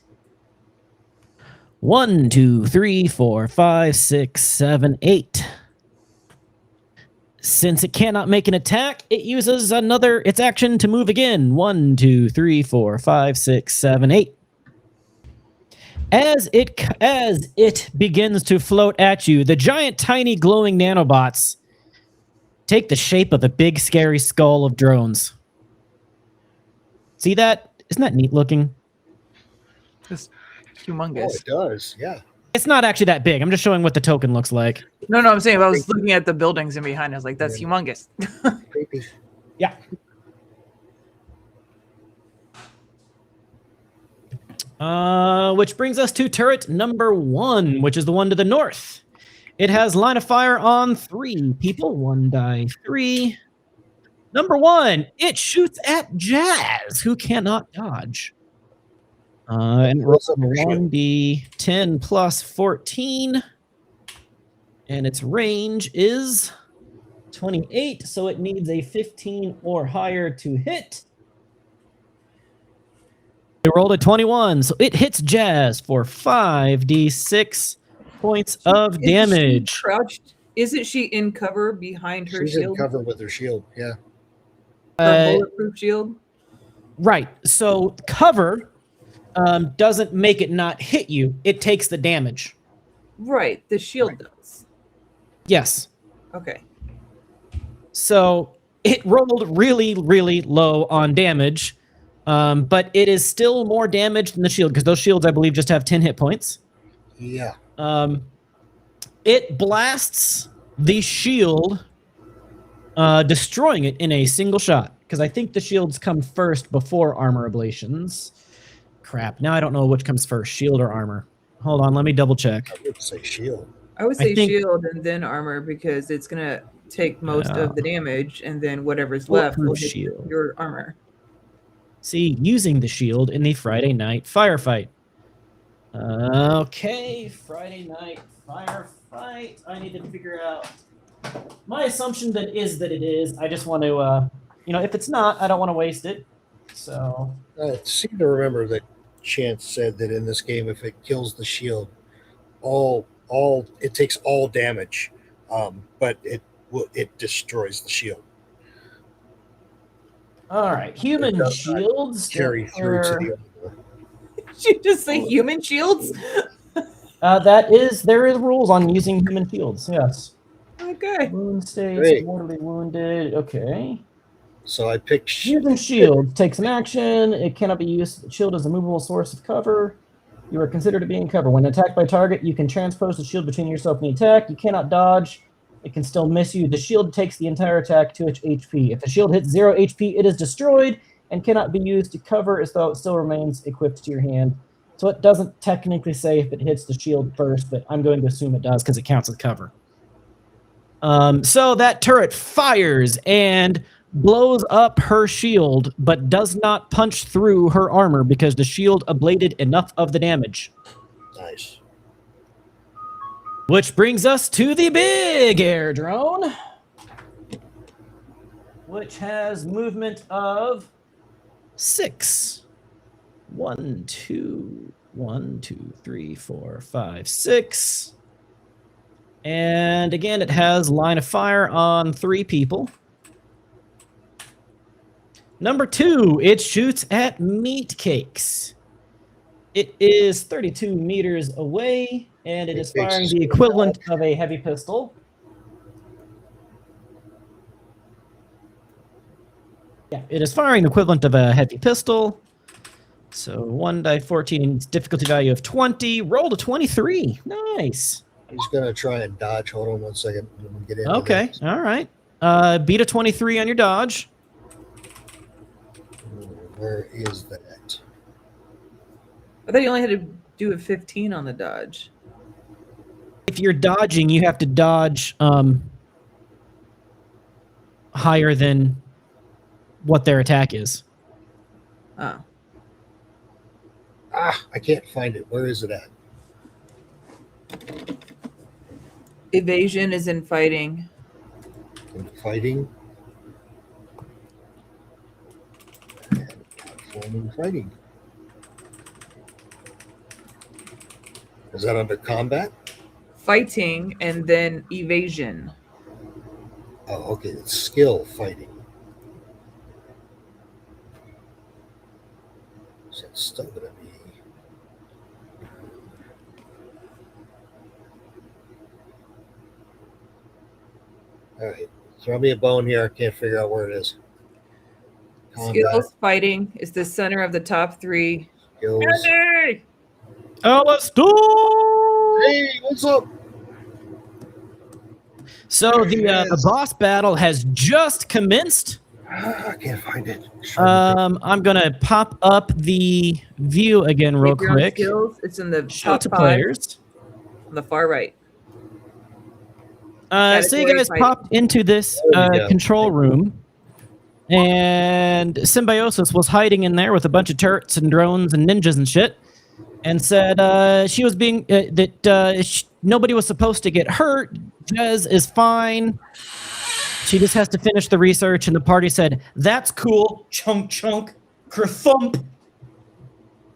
1, 2, 3, 4, 5, 6, 7, 8. Since it cannot make an attack, it uses its action to move again. 1, 2, 3, 4, 5, 6, 7, 8. As it begins to float at you, the giant, tiny, glowing nanobots take the shape of a big, scary skull of drones. See that? Isn't that neat looking? It's humongous. Oh, it does. Yeah. It's not actually that big. I'm just showing what the token looks like. No, I'm saying if I was looking at the buildings in behind, I was like, that's humongous. Creepy. Yeah. Which brings us to turret number 1, which is the one to the north. It has line of fire on 3 people. 1 die 3. Number 1, it shoots at Jazz, who cannot dodge. And it rolls a 1d10 plus 14. And its range is 28, so it needs a 15 or higher to hit. It rolled a 21, so it hits Jazz for 5d6 points of damage. She crouched? Isn't she in cover behind her She's shield? in cover with her shield, yeah. Her bulletproof shield? Right. So cover doesn't make it not hit you. It takes the damage. Right. The shield does. Yes. Okay. So it rolled really, really low on damage, but it is still more damage than the shield because those shields, I believe, just have 10 hit points. Yeah. It blasts the shield, destroying it in a single shot because I think the shields come first before armor ablations. Crap. Now I don't know which comes first, shield or armor. Hold on, let me double check. I would say shield. I would say shield and then armor because it's going to take most of the damage and then whatever's left will hit your armor. See, using the shield in the Friday night firefight. Okay, Friday night firefight. I need to figure out. My assumption that it is. I just want to, if it's not, I don't want to waste it. So. I seem to remember that Chance said that in this game, if it kills the shield, it takes all damage, but it destroys the shield. All right, human shields carry through to the other. Did you just say human shields? There is rules on using human shields. Yes. Okay. Wound states, mortally wounded. Okay. So I picked human shield. Takes an action. It cannot be used. The shield is a movable source of cover. You are considered to be in cover. When attacked by target, you can transpose the shield between yourself and the attack. You cannot dodge. It can still miss you. The shield takes the entire attack to its HP. If the shield hits 0 HP, it is destroyed and cannot be used to cover as though it still remains equipped to your hand. So it doesn't technically say if it hits the shield first, but I'm going to assume it does because it counts as cover. So that turret fires and blows up her shield, but does not punch through her armor because the shield ablated enough of the damage. Nice. Which brings us to the big air drone, which has movement of 6. 1, 2, 3, 4, 5, 6. And again, it has line of fire on 3 people. Number 2, it shoots at meat cakes. It is 32 meters away, and it is firing the equivalent of a heavy pistol. Yeah, it is firing the equivalent of a heavy pistol. So 1 die 14, difficulty value of 20. Rolled a 23. Nice. He's going to try and dodge. Hold on 1 second. Let me get in. Okay, this. All right. Beat a 23 on your dodge. Where is that? I thought you only had to do a 15 on the dodge. If you're dodging, you have to dodge higher than what their attack is. Oh. I can't find it. Where is it at? Evasion is in fighting. In fighting. In fighting. Is that under combat? Fighting and then evasion. Oh, okay. It's skill fighting. So it's still going to be. All right. Throw me a bone here. I can't figure out where it is. Combat. Skills fighting is the center of the top 3. Skills. Andy! Oh, let's do. Hey, what's up? So the boss battle has just commenced. I can't find it. I'm gonna pop up the view again real If you're on quick. Skills, it's in the Show top to 5 players. on the far right. So you guys popped into this control room, and Symbiosis was hiding in there with a bunch of turrets and drones and ninjas and shit, and said she was being nobody was supposed to get hurt. Jez is fine. She just has to finish the research, and the party said, "That's cool." Chunk, chunk, kerthump.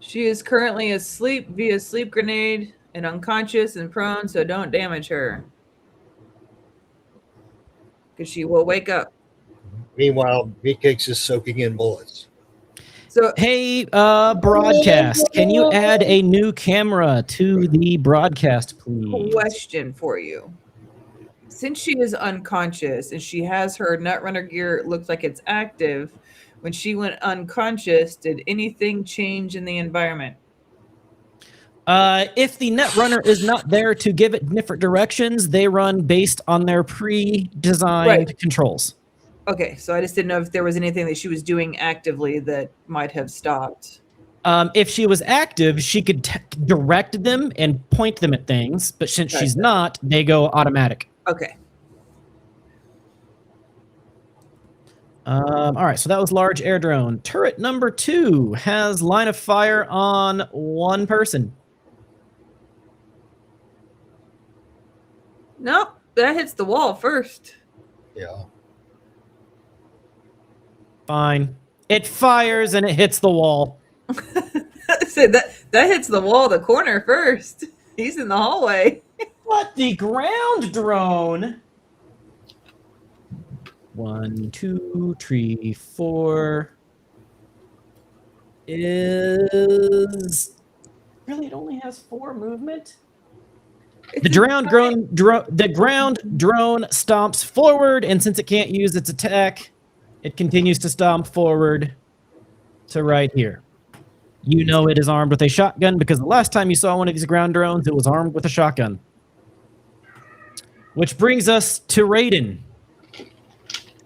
She is currently asleep via sleep grenade and unconscious and prone, so don't damage her. Because she will wake up. Meanwhile, Meatcakes is soaking in bullets. So Hey, broadcast, can you add a new camera to the broadcast, please? question for you. Since she is unconscious and she has her Netrunner gear, it looks like it's active. When she went unconscious, did anything change in the environment? If the Netrunner is not there to give it different directions, they run based on their pre-designed controls. Okay, so I just didn't know if there was anything that she was doing actively that might have stopped. If she was active, she could direct them and point them at things, but since she's not, they go automatic. Okay. All right, so that was large air drone. Turret number 2 has line of fire on one person. Nope, that hits the wall first. Yeah. Fine. It fires and it hits the wall. So that hits the wall, the corner first. He's in the hallway. What the ground drone? 1, 2, 3, 4 is really it only has 4 movement. The ground drone stomps forward, and since it can't use its attack, it continues to stomp forward to right here. You know it is armed with a shotgun because the last time you saw one of these ground drones, it was armed with a shotgun. Which brings us to Raiden.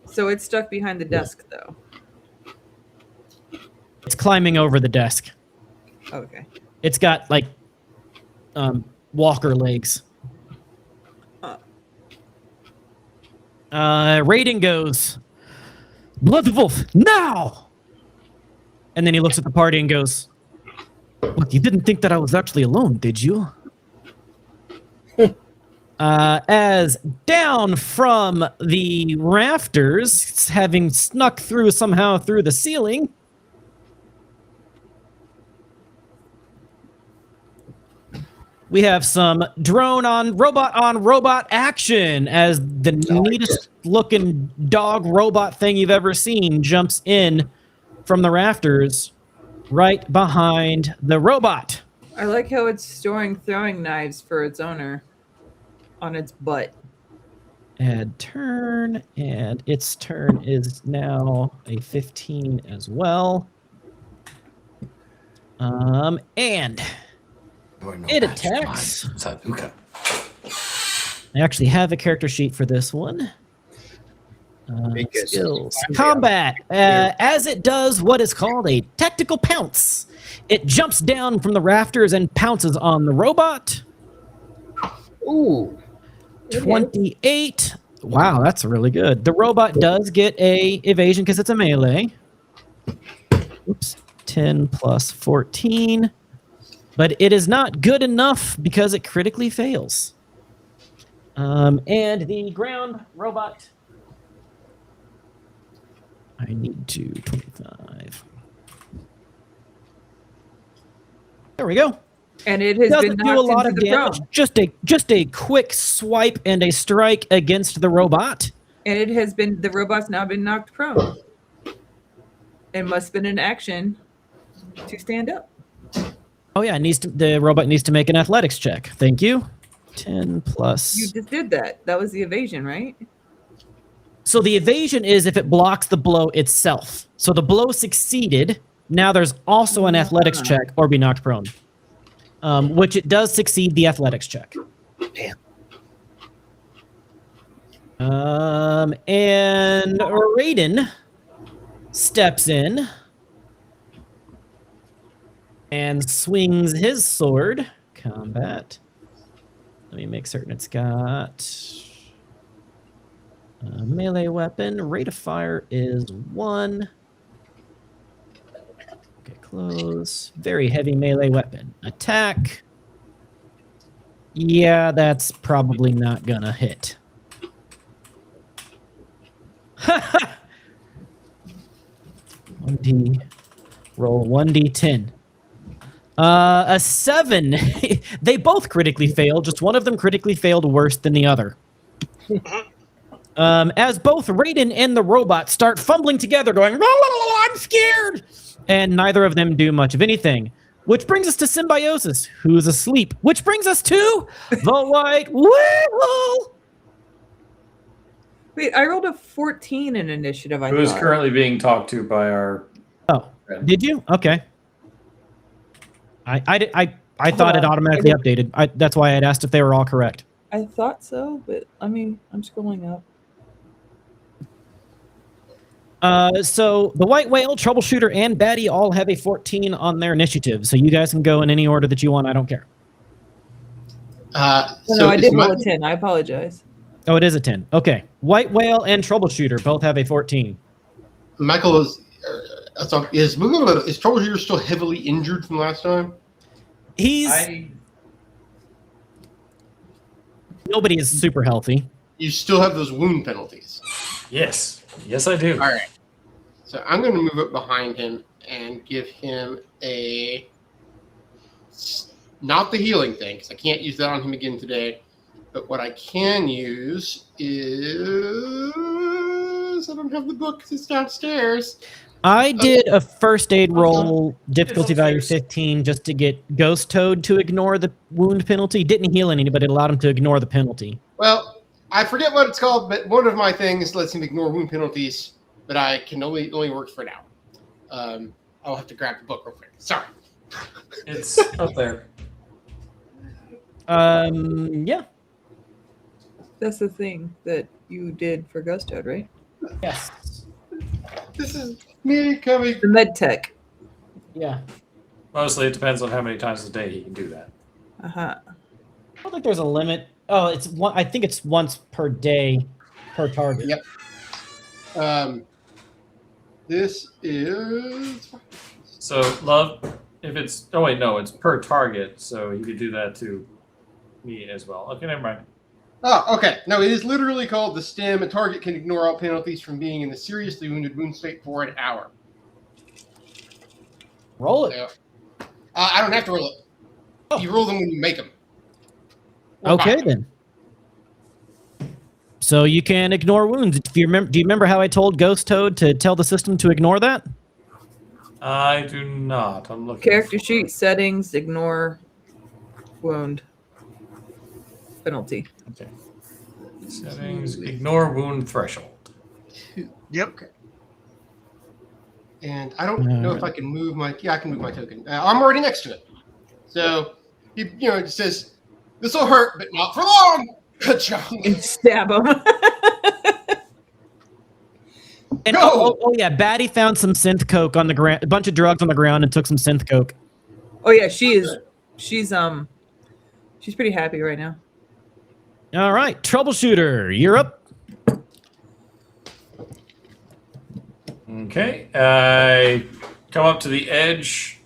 So it's stuck behind the desk, though. It's climbing over the desk. Okay. It's got, like, walker legs. Raiden goes, "Bloodwolf, now!" And then he looks at the party and goes, "What, you didn't think that I was actually alone, did you?" As down from the rafters, having snuck through somehow through the ceiling, we have some drone on robot action as the neatest looking dog robot thing you've ever seen jumps in from the rafters right behind the robot. I like how it's storing throwing knives for its owner on its butt. Add turn, and its turn is now a 15 as well. And it attacks. I actually have a character sheet for this one. Skills. Combat. As it does what is called a tactical pounce. It jumps down from the rafters and pounces on the robot. Ooh. 28. Wow, that's really good. The robot does get a evasion because it's a melee. Oops. 10 plus 14. But it is not good enough because it critically fails. And the ground robot... I need to 25. There we go. And it has Doesn't been do a knocked lot into of the damage. prone. Just a quick swipe and a strike against the robot. And it has been, the robot's now been knocked prone. It must have been an action to stand up. Oh yeah, the robot needs to make an athletics check. Thank you. 10 plus. You just did that. That was the evasion, right? So the evasion is if it blocks the blow itself. So the blow succeeded. Now there's also an athletics check or be knocked prone. Which it does succeed the athletics check. Damn. And Raiden steps in and swings his sword. Combat. Let me make certain it's got a melee weapon. Rate of fire is 1. Okay, close. Very heavy melee weapon. Attack. Yeah, that's probably not gonna hit. 1d. Roll 1d10. A 7. They both critically failed. Just one of them critically failed worse than the other. As both Raiden and the robot start fumbling together, going, I'm scared! And neither of them do much of anything. Which brings us to Symbiosis, who's asleep. Which brings us to the White Whale! Wait, I rolled a 14 in initiative. Who is currently being talked to by our... Oh, did you? Okay. I thought it automatically updated. That's why I'd asked if they were all correct. I thought so, but I mean, I'm scrolling up. So the White Whale, Troubleshooter, and Batty all have a 14 on their initiative. So you guys can go in any order that you want. I don't care. No, I did roll a 10. I apologize. Oh, it is a 10. Okay. White Whale and Troubleshooter both have a 14. Michael is Troubleshooter still heavily injured from last time? Nobody is super healthy. You still have those wound penalties. Yes. Yes, I do. All right. So I'm going to move up behind him and give him not the healing thing, because I can't use that on him again today. But what I can use is... I don't have the book because it's downstairs. I did a first aid roll, difficulty value 15, just to get Ghost Toad to ignore the wound penalty. Didn't heal any, but it allowed him to ignore the penalty. Well, I forget what it's called, but one of my things lets him ignore wound penalties, but I can only works for now. I'll have to grab the book real quick. Sorry. It's up there. Yeah. That's the thing that you did for Ghost Toad, right? Yes. This is me coming. The med tech. Yeah. Mostly it depends on how many times a day he can do that. Uh-huh. I don't think there's a limit. Oh, it's one. I think it's once per day per target. Yep. This is... So, Love, if it's... Oh, wait, no, it's per target, so you could do that to me as well. Okay, never mind. Oh, okay. No, it is literally called the stem. A target can ignore all penalties from being in the seriously wounded wound state for an hour. Roll it. So, I don't have to roll it. Oh. You roll them when you make them. Okay, then. So you can ignore wounds. Do you remember how I told Ghost Toad to tell the system to ignore that? I do not. I'm looking. Character sheet settings, ignore wound penalty. Okay. Settings, ignore wound threshold. Yep. Okay. And I don't know if I can move my... Yeah, I can move my token. I'm already next to it. So, it says, this will hurt, but not for long. Good job. And stab him. And oh yeah, Batty found some synth coke on the ground, a bunch of drugs on the ground, and took some synth coke. Oh yeah, she's pretty happy right now. All right, Troubleshooter, you're up. Okay. I come up to the edge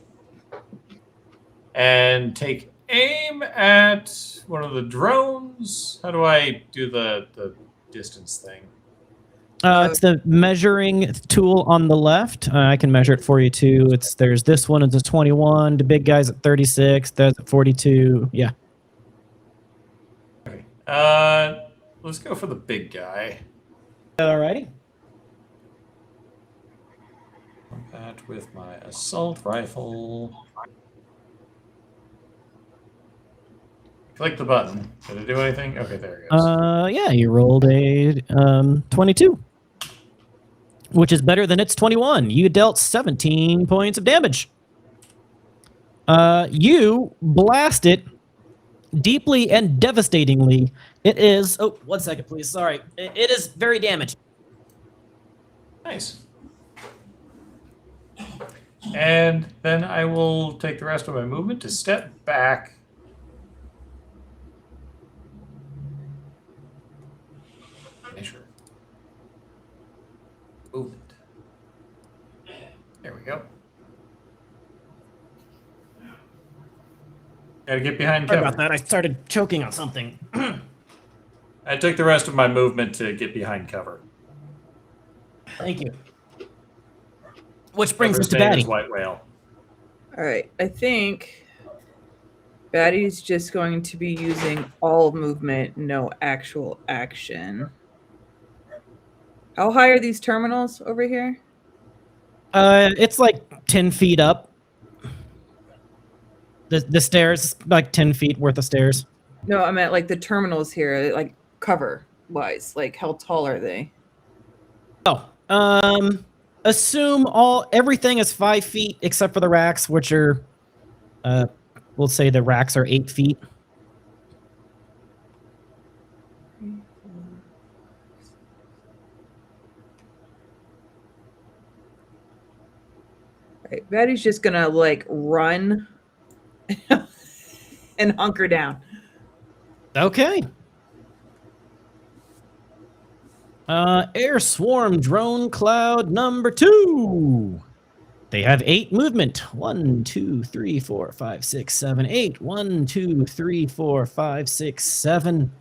and take aim at one of the drones. How do I do the distance thing? It's the measuring tool on the left. I can measure it for you too. There's this one. It's a 21. The big guy's at 36. That's at 42. Yeah. Okay. Let's go for the big guy. Alrighty. That with my assault rifle. Click the button. Did it do anything? Okay, there it goes. Yeah, you rolled a 22, which is better than its 21. You dealt 17 points of damage. You blast it deeply and devastatingly. It is. Oh, 1 second, please. Sorry. It is very damaged. Nice. And then I will take the rest of my movement to step back. Measure. Movement. There we go. Gotta get behind Sorry cover. about that. I started choking on something. I took the rest of my movement to get behind cover. Thank you. Which brings us to Cover's name Batty. is White Whale. All right. I think Batty's just going to be using all movement, no actual action. How high are these terminals over here? It's like 10 feet up. The stairs, like 10 feet worth of stairs. No, I meant like the terminals here, like cover wise. Like how tall are they? Oh, assume everything is 5 feet except for the racks, which are, we'll say the racks are 8 feet. Right, Batty's just gonna like run and hunker down. Okay. Air swarm drone cloud number 2. They have 8 movement. 1, 2, 3, 4, 5, 6, 7, 8. 1, 2, 3, 4, 5, 6, 7,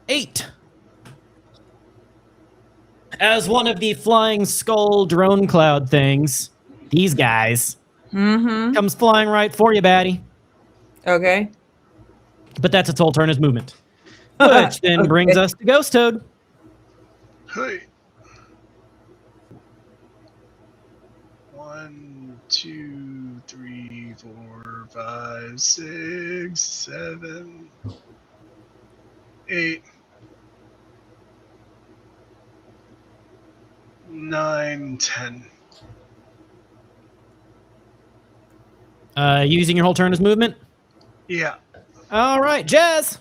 8. As one of the flying skull drone cloud things, these guys comes flying right for you, Batty. Okay. But that's its whole turn as movement. Which then brings us to Ghost Toad. Hey. 1, 2, 3, 4, 5, 6, 7, 8, 9, 10. Using your whole turn as movement? Yeah. All right, Jazz.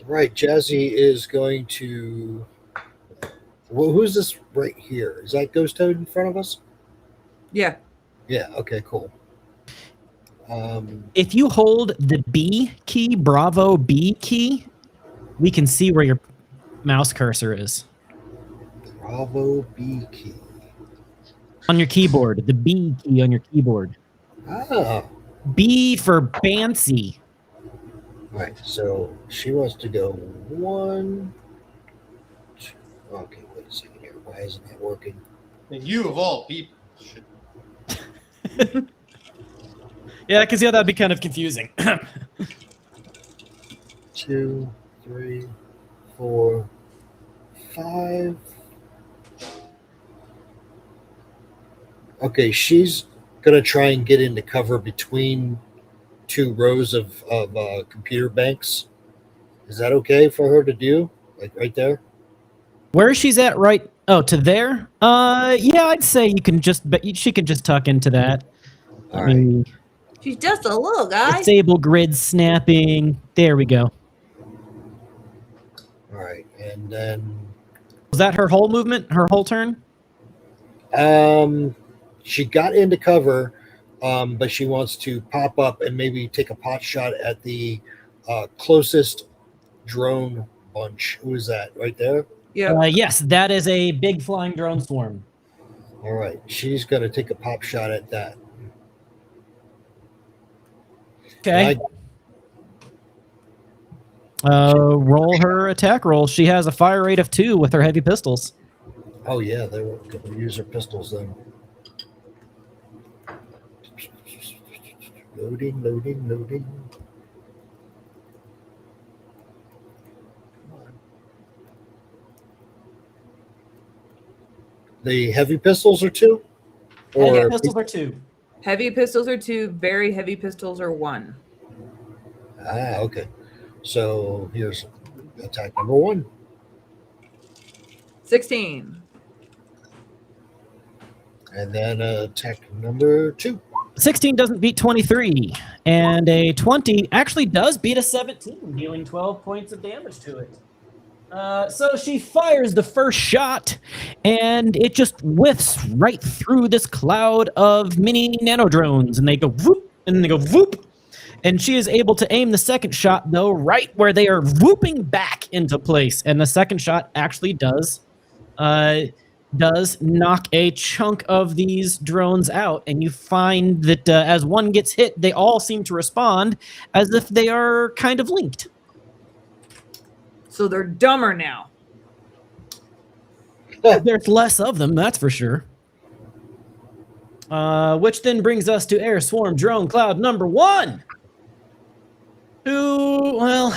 Right, Jazzy is going to. Well, who's this right here? Is that Ghost Toad in front of us? Yeah. Yeah. Okay. Cool. If you hold the B key, Bravo B key, we can see where your mouse cursor is. Bravo B key. On your keyboard, the B key on your keyboard. Ah. B for Bancy. Right. So she wants to go 1. 2, okay. Wait a second here. Why isn't that working? And you of all people should. Yeah, I can see how that'd be kind of confusing. 2, 3, 4, 5. Okay, she's gonna try and get into cover between 2 rows of computer banks. Is that okay for her to do? Like right there? Where she's at right... Oh, to there? Yeah, I'd say you can just... She can just tuck into that. All I mean, She's just a little guy. disable grid snapping. There we go. All right, and then Was that her whole movement? Her whole turn? she got into cover, but she wants to pop up and maybe take a pot shot at the closest drone bunch. Who is that? Right there? Yeah. Yes, that is a big flying drone swarm. All right. She's going to take a pop shot at that. Okay. Roll her attack roll. She has a fire rate of 2 with her heavy pistols. Oh, yeah. They will use her pistols then. Loading. The heavy pistols are 2? Heavy pistols are 2. Heavy pistols are 2. Very heavy pistols are 1. Ah, okay. So here's attack number 1. 16. And then attack number 2. 16 doesn't beat 23, and a 20 actually does beat a 17, dealing 12 points of damage to it. So she fires the first shot, and it just whiffs right through this cloud of mini nano drones, and they go whoop, and then they go whoop. And she is able to aim the second shot, though, right where they are whooping back into place. And the second shot actually does knock a chunk of these drones out, and you find that as one gets hit, they all seem to respond as if they are kind of linked. So they're dumber now. There's less of them, that's for sure. Which then brings us to Air Swarm Drone Cloud number 1. Who, well,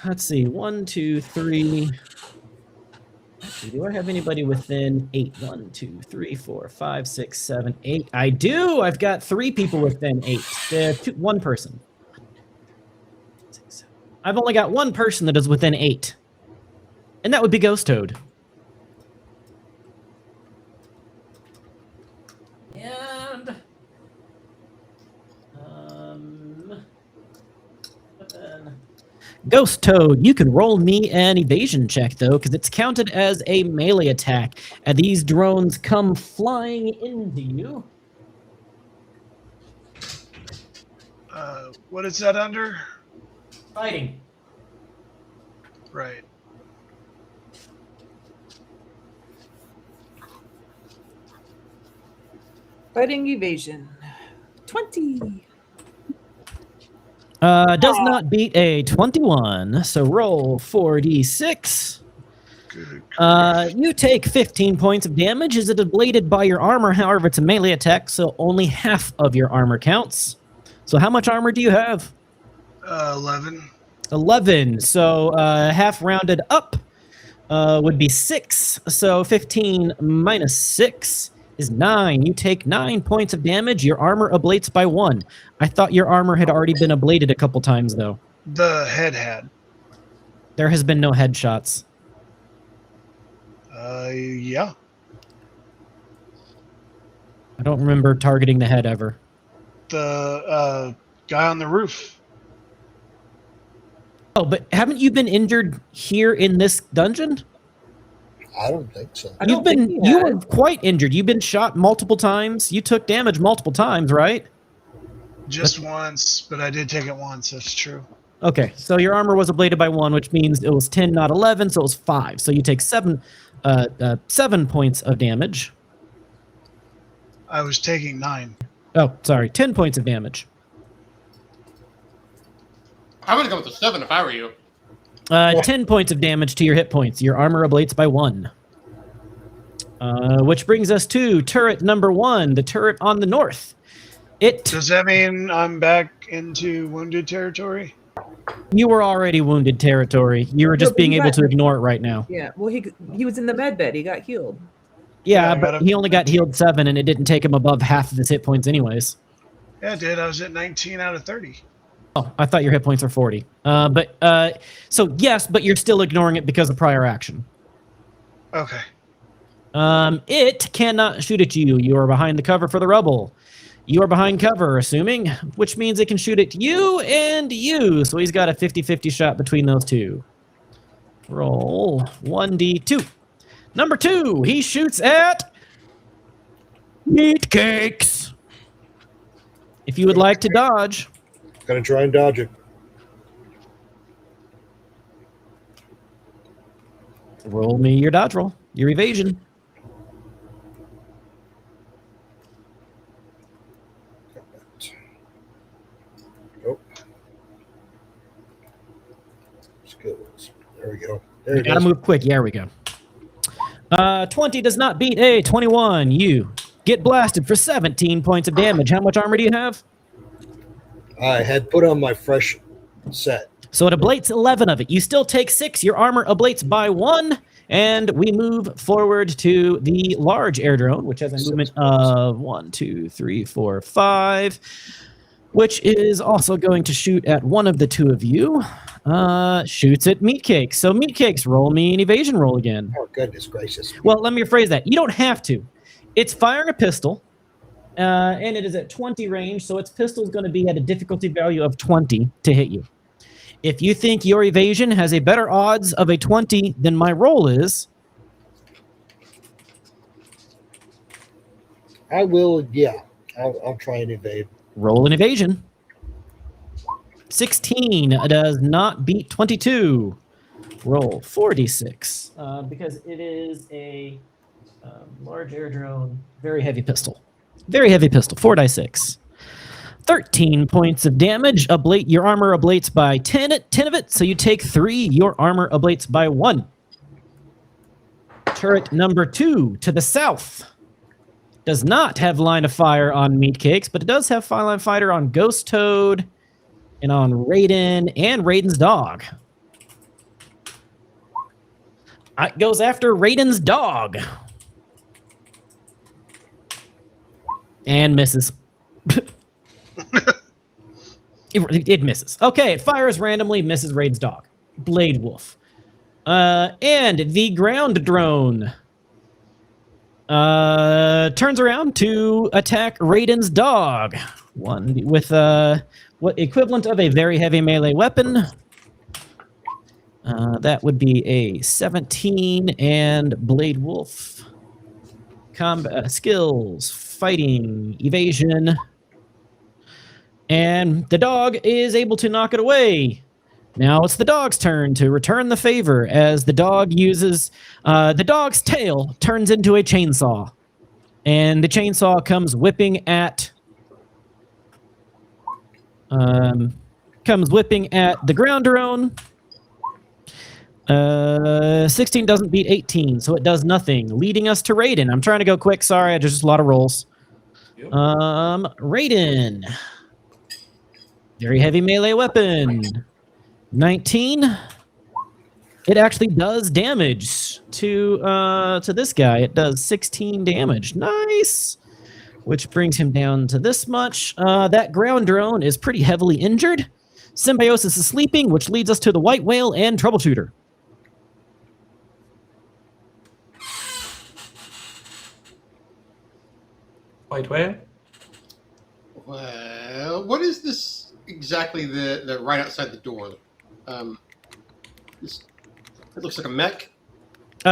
let's see, 1, 2, 3... Do I have anybody within 8? 1, 2, 3, 4, 5, 6, 7, 8. I do. I've got 3 people within 8. One person. I've only got one person that is within 8. And that would be Ghost Toad. And Ghost Toad, you can roll me an evasion check, though, because it's counted as a melee attack. And these drones come flying into you. What is that under? Fighting. Right. Fighting evasion. 20. Does not beat a 21, so roll 4d6. You take 15 points of damage. Is it ablated by your armor? However, it's a melee attack, so only half of your armor counts. So how much armor do you have? 11. 11. So half rounded up would be 6. So 15 minus 6 is 9. You take 9 points of damage. Your armor ablates by 1. I thought your armor had already been ablated a couple times, though. The head had. There has been no headshots. Yeah. I don't remember targeting the head ever. The guy on the roof. Oh, but haven't you been injured here in this dungeon? I don't think so. You were quite injured. You've been shot multiple times. You took damage multiple times, right? Just once, but I did take it once. That's true. Okay, so your armor was ablated by 1, which means it was 10, not 11, so it was 5. So you take 7 points of damage. I was taking 9. Oh, sorry, 10 points of damage. I would have gone with a 7 if I were you. 10 points of damage to your hit points. Your armor ablates by 1. Which brings us to turret number 1, the turret on the north. Does that mean I'm back into wounded territory? You were already wounded territory. You were just being able to ignore it right now. Yeah, well, he was in the med bed. He got healed. Yeah, but he only got healed 7, and it didn't take him above half of his hit points anyways. Yeah, it did. I was at 19 out of 30. Oh, I thought your hit points were 40. So yes, but you're still ignoring it because of prior action. Okay. It cannot shoot at you. You are behind the cover for the rubble. You are behind cover, assuming, which means it can shoot at you and you. So he's got a 50-50 shot between those two. Roll 1d2. Number 2, he shoots at meat cakes. If you would like to dodge. Gotta try and dodge it. Roll me your dodge roll, your evasion. Nope. Skills. There we go. There You it gotta is. move quick. Yeah, there we go. 20 does not beat a 21. You get blasted for 17 points of damage. How much armor do you have? I had put on my fresh set. So it ablates 11 of it. You still take 6. Your armor ablates by 1. And we move forward to the large air drone, which has a movement of 1, 2, 3, 4, 5, which is also going to shoot at one of the two of you. Shoots at Meatcakes. So Meatcakes, roll me an evasion roll again. Oh, goodness gracious. Well, let me rephrase that. You don't have to. It's firing a pistol, and it is at 20 range, so its pistol is going to be at a difficulty value of 20 to hit you. If you think your evasion has a better odds of a 20 than my roll is, I will, yeah. I'll try and evade. roll an evasion. 16 does not beat 22. Roll 4d6 because it is a large air drone, very heavy pistol. Very heavy pistol, 4d6. 13 points of damage. Your armor ablates by 10 of it, so you take 3. Your armor ablates by 1. Turret number 2 to the south does not have line of fire on Meatcakes, but it does have line of fire on Ghost Toad and on Raiden and Raiden's dog. It goes after Raiden's dog. And misses. It misses. Okay, it fires randomly, misses Raiden's dog. Blade Wolf. And the ground drone turns around to attack Raiden's dog. One with what equivalent of a very heavy melee weapon. That would be a 17 and Blade Wolf. Combat skills, fighting, evasion. And the dog is able to knock it away. Now it's the dog's turn to return the favor as the dog uses the dog's tail turns into a chainsaw. And the chainsaw comes whipping at the ground drone. 16 doesn't beat 18, so it does nothing, leading us to Raiden. I'm trying to go quick. Sorry, there's just a lot of rolls. Yep. Raiden. Very heavy melee weapon. 19. It actually does damage to this guy. It does 16 damage. Nice. Which brings him down to this much. That ground drone is pretty heavily injured. Symbiosis is sleeping, which leads us to the white whale and troubleshooter. White whale? Well, what is this exactly the right outside the door? It looks like a mech.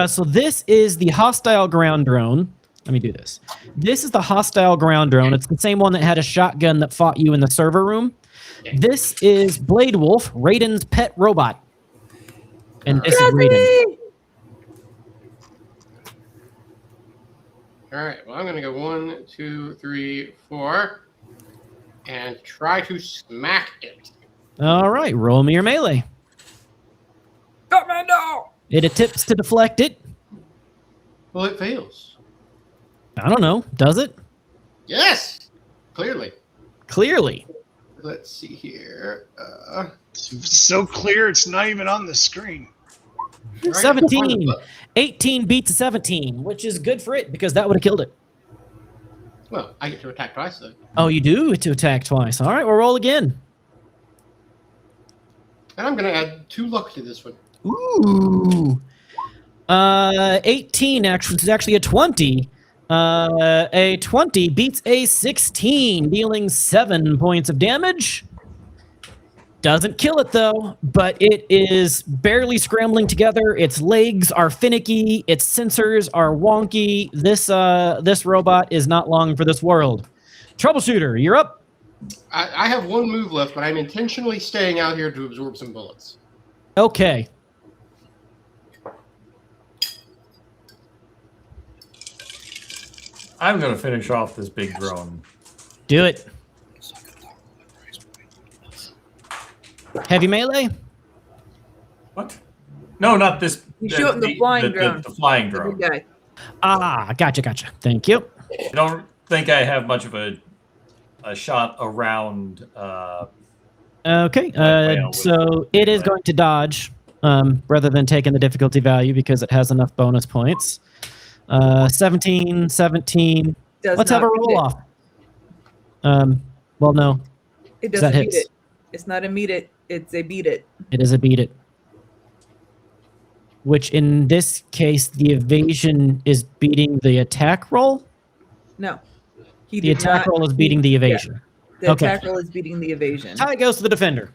So this is the hostile ground drone. Let me do this. This is the hostile ground drone. It's the same one that had a shotgun that fought you in the server room. This is Blade Wolf, Raiden's pet robot. And this is Raiden. All right. Well, I'm going to go 1, 2, 3, 4, and try to smack it. All right, roll me your melee. Commando! It attempts to deflect it. Well, it fails. I don't know. Does it? Yes, clearly. Clearly. Let's see here. It's so clear, it's not even on the screen. Right 17. 18 beats a 17, which is good for it because that would have killed it. Well, I get to attack twice, though. Oh, you do get to attack twice. All right, we'll roll again. And I'm going to add 2 luck to this one. Ooh. 18 actually is actually a 20. A 20 beats a 16, dealing 7 points of damage. Doesn't kill it though, but it is barely scrambling together. Its legs are finicky. Its sensors are wonky. This robot is not long for this world. Troubleshooter, you're up. I have 1 move left, but I'm intentionally staying out here to absorb some bullets. Okay. I'm going to finish off this big drone. Do it. Heavy melee? What? No, not this. He's shooting the flying drone. The flying The drone. big guy. Ah, gotcha. Thank you. I don't think I have much of a shot around. Okay, whale so it is going to dodge rather than taking the difficulty value because it has enough bonus points. 17. Let's have a roll off. Well, no. It that doesn't beat hits. it. It's not a meet it. It's a beat it. It is a beat it. Which in this case, the evasion is beating the attack roll? No. The attack roll is beating the evasion. The Okay. attack roll is beating the evasion. Tie goes to the defender.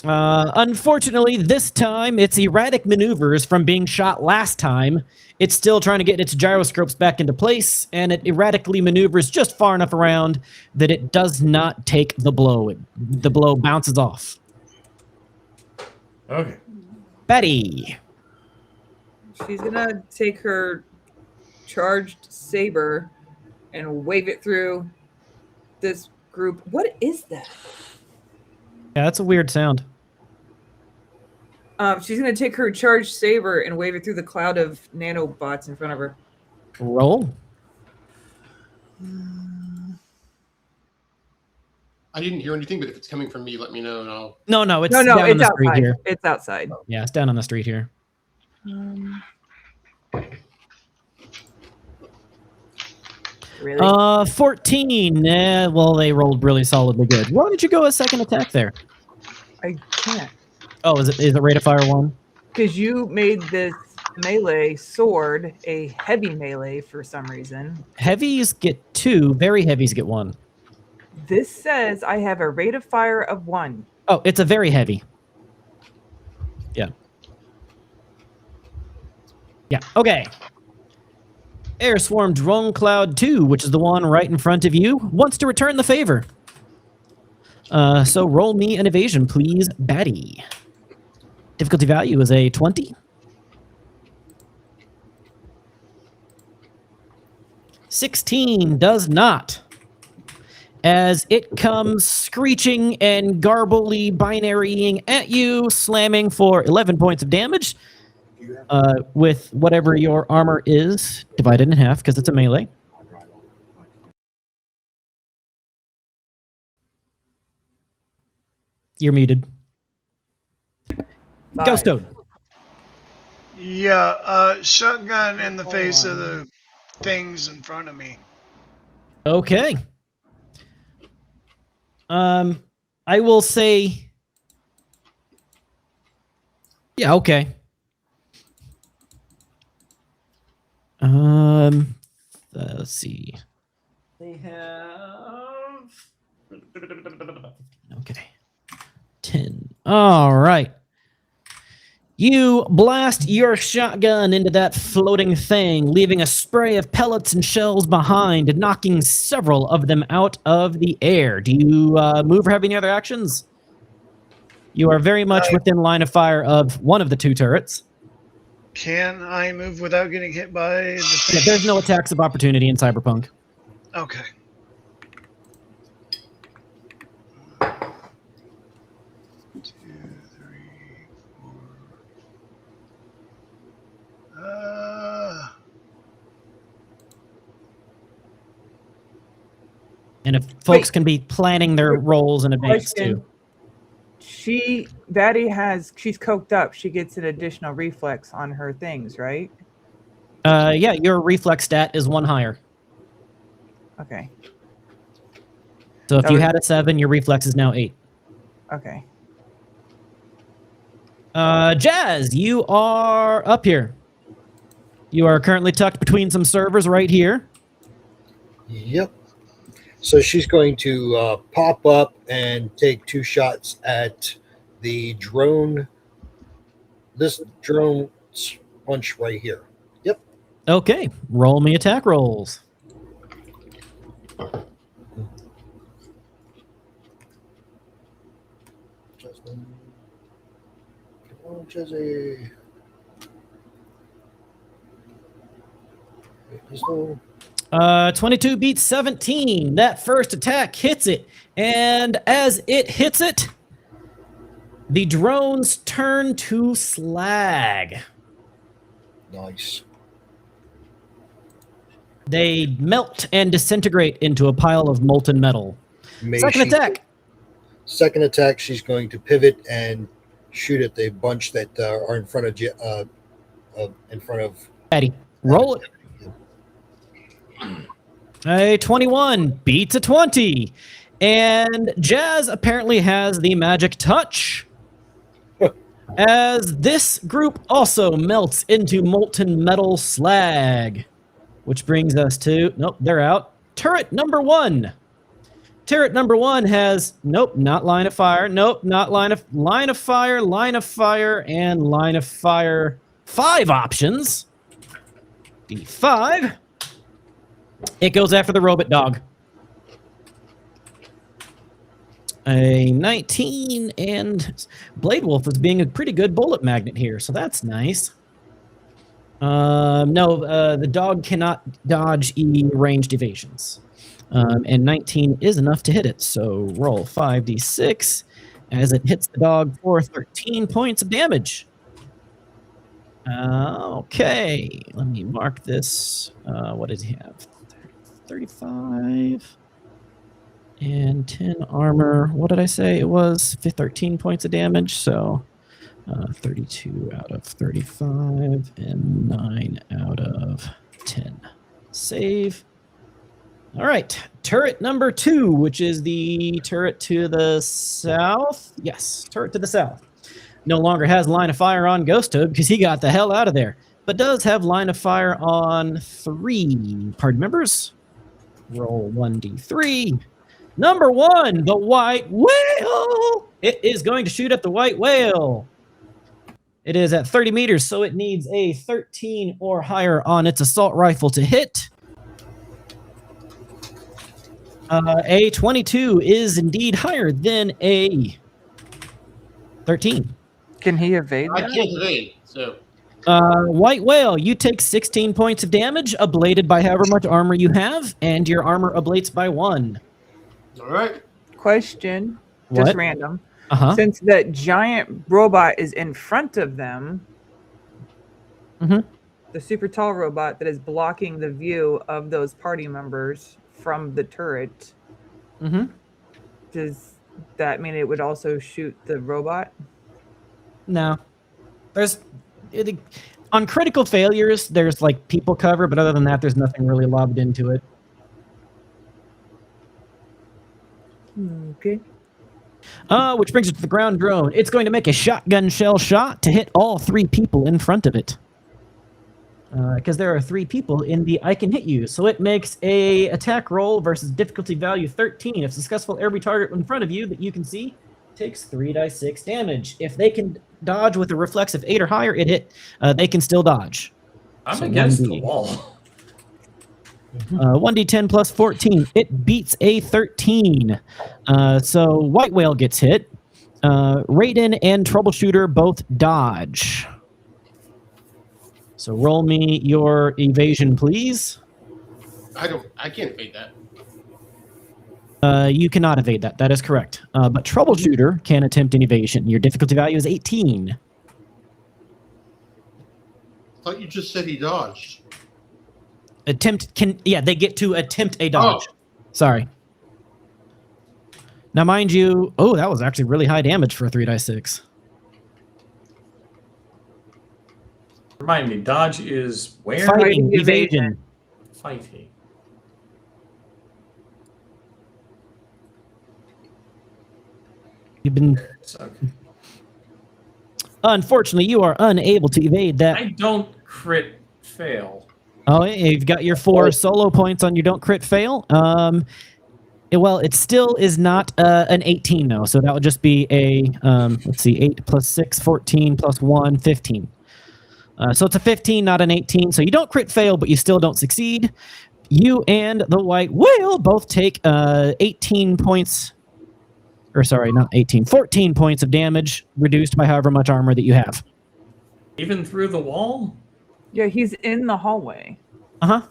Unfortunately, this time its erratic maneuvers from being shot last time. It's still trying to get its gyroscopes back into place, and it erratically maneuvers just far enough around that it does not take the blow. The blow bounces off. Okay. Betty. She's gonna take her charged saber and wave it through this group. What is that? Yeah, that's a weird sound. She's gonna take her charged saber and wave it through the cloud of nanobots in front of her. Roll. I didn't hear anything, but if it's coming from me, let me know and I'll. No, it's No, down on it's the street outside. here. It's outside. Yeah, it's down on the street here. Really? 14. Well, they rolled really solidly good. Why did you go a second attack there? I can't. Oh, is it rate of fire 1? Because you made this melee sword a heavy melee for some reason. Heavies get 2, very heavies get 1. This says I have a rate of fire of 1. Oh, it's a very heavy. Yeah, okay. Air Swarm Drone Cloud 2, which is the one right in front of you, wants to return the favor. So roll me an evasion, please, Batty. Difficulty value is a 20. 16 does not. As it comes screeching and garbly binarying at you, slamming for 11 points of damage. With whatever your armor is divided in half because it's a melee. You're muted. Five. Ghosto. Yeah, shotgun in the face of the things in front of me. Okay. I will say. Yeah. Okay. Let's see. They have. Okay. 10. All right. You blast your shotgun into that floating thing, leaving a spray of pellets and shells behind, knocking several of them out of the air. Do you move or have any other actions? You are very much within line of fire of one of the 2 turrets. Can I move without getting hit by the thing? Yeah, there's no attacks of opportunity in Cyberpunk. Okay. Two, three, four. And if folks can be planning their roles in advance Question. too. She's coked up. She gets an additional reflex on her things, right? Yeah, your reflex stat is 1 higher. Okay. So if That you was- had a 7, your reflex is now 8. Okay. Jazz, you are up here. You are currently tucked between some servers right here. Yep. So she's going to pop up and take 2 shots at the drone. This drone bunch right here. Yep. Okay, roll me attack rolls. So, 22 beats 17. That first attack hits it. And as it hits it, the drones turn to slag. nice. They melt and disintegrate into a pile of molten metal. Second attack. Second attack, she's going to pivot and shoot at the bunch that are in front of Patty, roll it. A 21 beats a 20. And Jazz apparently has the magic touch. As this group also melts into molten metal slag. Which brings us to, nope, they're out. Turret number 1. Turret number 1 has, nope, not line of fire. Nope, not line of fire, and line of fire. 5 options. D5. It goes after the robot dog. A 19, and Blade Wolf is being a pretty good bullet magnet here, so that's nice. No, the dog cannot dodge ranged evasions. And 19 is enough to hit it, so roll 5d6 as it hits the dog for 13 points of damage. Okay, let me mark this. What does he have? 35 and 10 armor. What did I say? It was 13 points of damage, so 32 out of 35 and 9 out of 10. Save. All right, turret number 2, which is the turret to the south. Yes, turret to the south. No longer has line of fire on Ghost Hood because he got the hell out of there, but does have line of fire on 3 party members. Roll 1d3. Number 1, the white whale. It is going to shoot at the white whale. It is at 30 meters, so it needs a 13 or higher on its assault rifle to hit. A 22 is indeed higher than a 13. Can he evade I that? can't evade, so White whale, you take 16 points of damage, ablated by however much armor you have, and your armor ablates by 1. all right. Question, What? just random. Uh-huh. Since that giant robot is in front of them, the super tall robot that is blocking the view of those party members from the turret, does that mean it would also shoot the robot? No. On critical failures, there's like people cover, but other than that, there's nothing really lobbed into it. Okay. Which brings us to the ground drone. It's going to make a shotgun shell shot to hit all 3 people in front of it. Because there are 3 people in the I can hit you. So it makes a attack roll versus difficulty value 13. If successful, every target in front of you that you can see takes 3d6 damage. If they can dodge with a reflex of 8 or higher, they can still dodge. I'm So against 1d. the wall. 1d10 plus 14. It beats a 13. So White Whale gets hit. Raiden and Troubleshooter both dodge. So roll me your evasion, please. I can't evade that. You cannot evade that. That is correct. But Troubleshooter can attempt an evasion. Your difficulty value is 18. I thought you just said he dodged. They get to attempt a dodge. Oh. Sorry. Now, mind you, that was actually really high damage for a 3d6. Remind me, dodge is where? Fighting, evasion. Fighting. You've been... Unfortunately, you are unable to evade that. I don't crit fail. Oh, you've got your 4 solo points on your don't crit fail. Well, it still is not an 18, though. So that would just be a, 8 plus 6, 14 plus 1, 15. So it's a 15, not an 18. So you don't crit fail, but you still don't succeed. You and the white whale both take 18 points. Or sorry, not 18. 14 points of damage, reduced by however much armor that you have. Even through the wall? Yeah, he's in the hallway. Uh-huh.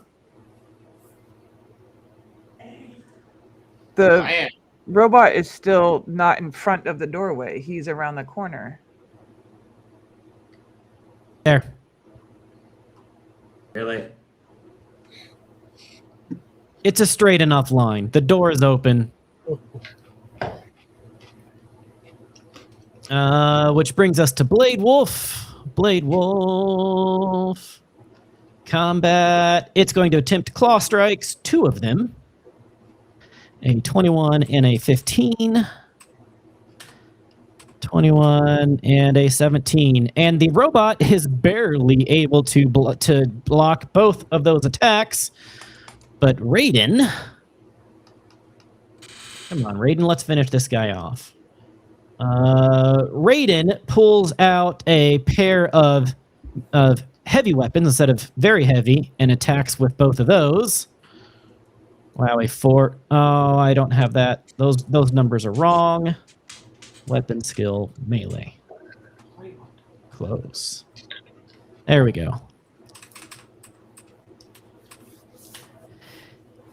The I am. robot is still not in front of the doorway. He's around the corner. There. Really? It's a straight enough line. The door is open. Which brings us to Blade Wolf. Blade Wolf. Combat. It's going to attempt claw strikes, 2 of them. A 21 and a 15. 21 and a 17. And the robot is barely able to block both of those attacks. But Raiden... Come on, Raiden, let's finish this guy off. Raiden pulls out a pair of heavy weapons instead of very heavy and attacks with both of those. Wow, a 4. Oh, I don't have that. Those numbers are wrong. Weapon skill melee. Close. There we go.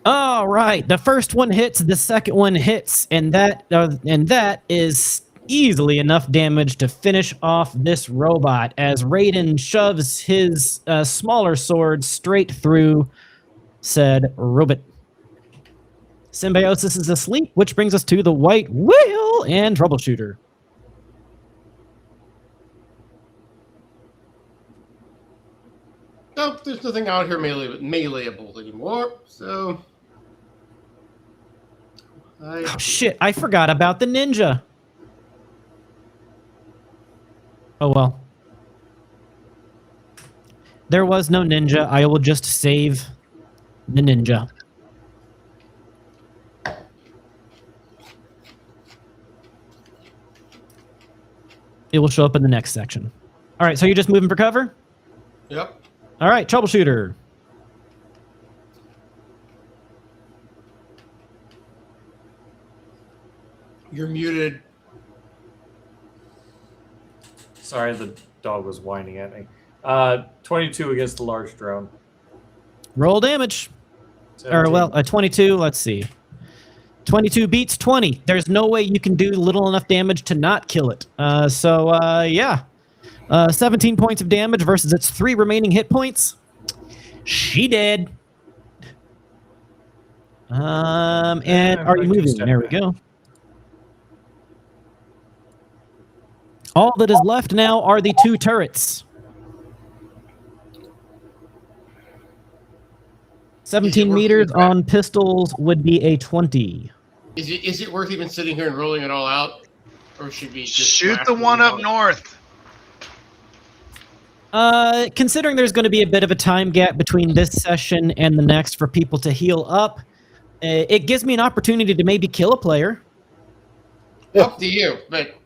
All right, the first one hits, the second one hits, and that is easily enough damage to finish off this robot as Raiden shoves his smaller sword straight through said robot. Symbiosis is asleep, which brings us to the White Whale and Troubleshooter. Nope, there's nothing out here meleeable anymore, so... Oh, shit, I forgot about the ninja. Oh, well. There was no ninja. I will just save the ninja. It will show up in the next section. All right, so you're just moving for cover? Yep. All right, Troubleshooter. You're muted. Sorry, the dog was whining at me. 22 against the large drone. Roll damage. 17. Or, well, 22, let's see. 22 beats 20. There's no way you can do little enough damage to not kill it. Yeah. 17 points of damage versus its 3 remaining hit points. She did. And are you moving? There we go. All that is left now are the 2 turrets. 17 meters on pistols would be a 20. Is it worth even sitting here and rolling it all out? Or should we just... Shoot the one up north. Considering there's going to be a bit of a time gap between this session and the next for people to heal up, it gives me an opportunity to maybe kill a player. Up to you, but...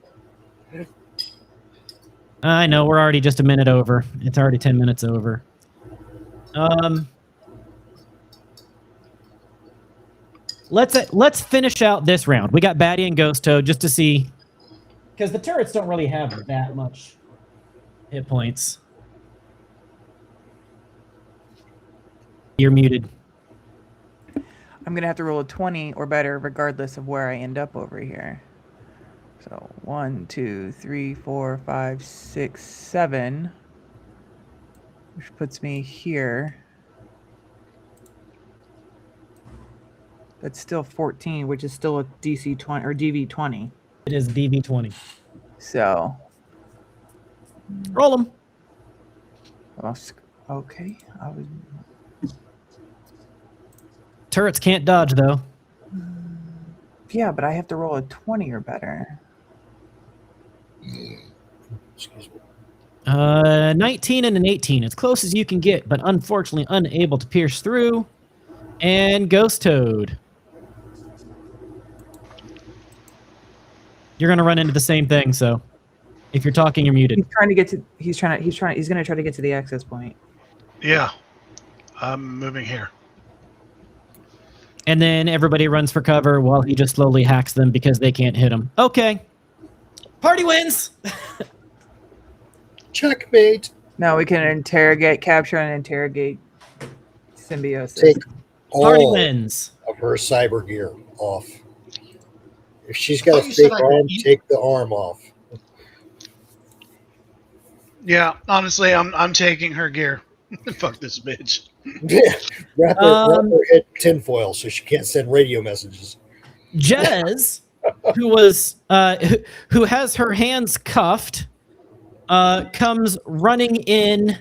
I know, we're already just a minute over. It's already 10 minutes over. Let's finish out this round. We got Batty and Ghost Toad just to see, because the turrets don't really have that much hit points. You're muted. I'm going to have to roll a 20 or better regardless of where I end up over here. So 1, 2, 3, 4, 5, 6, 7, which puts me here. That's still 14, which is still a DC 20 or DV 20. It is DV 20. So roll them. Okay. Turrets can't dodge though. Yeah, but I have to roll a 20 or better. Excuse me. 19 and an 18, as close as you can get, but unfortunately unable to pierce through. And Ghost Toad. You're gonna run into the same thing, so if you're talking, you're muted. He's trying to get to. He's gonna try to get to the access point. Yeah. I'm moving here. And then everybody runs for cover while he just slowly hacks them because they can't hit him. Okay. Party wins! Checkmate. Now we can capture and interrogate Symbiosis. Take Party all wins. of her cyber gear off. If she's got thought a you said fake I could arm, eat- take the arm off. Yeah, honestly, I'm taking her gear. Fuck this bitch. Yeah, wrap her head tinfoil so she can't send radio messages. Jez, who has her hands cuffed, comes running in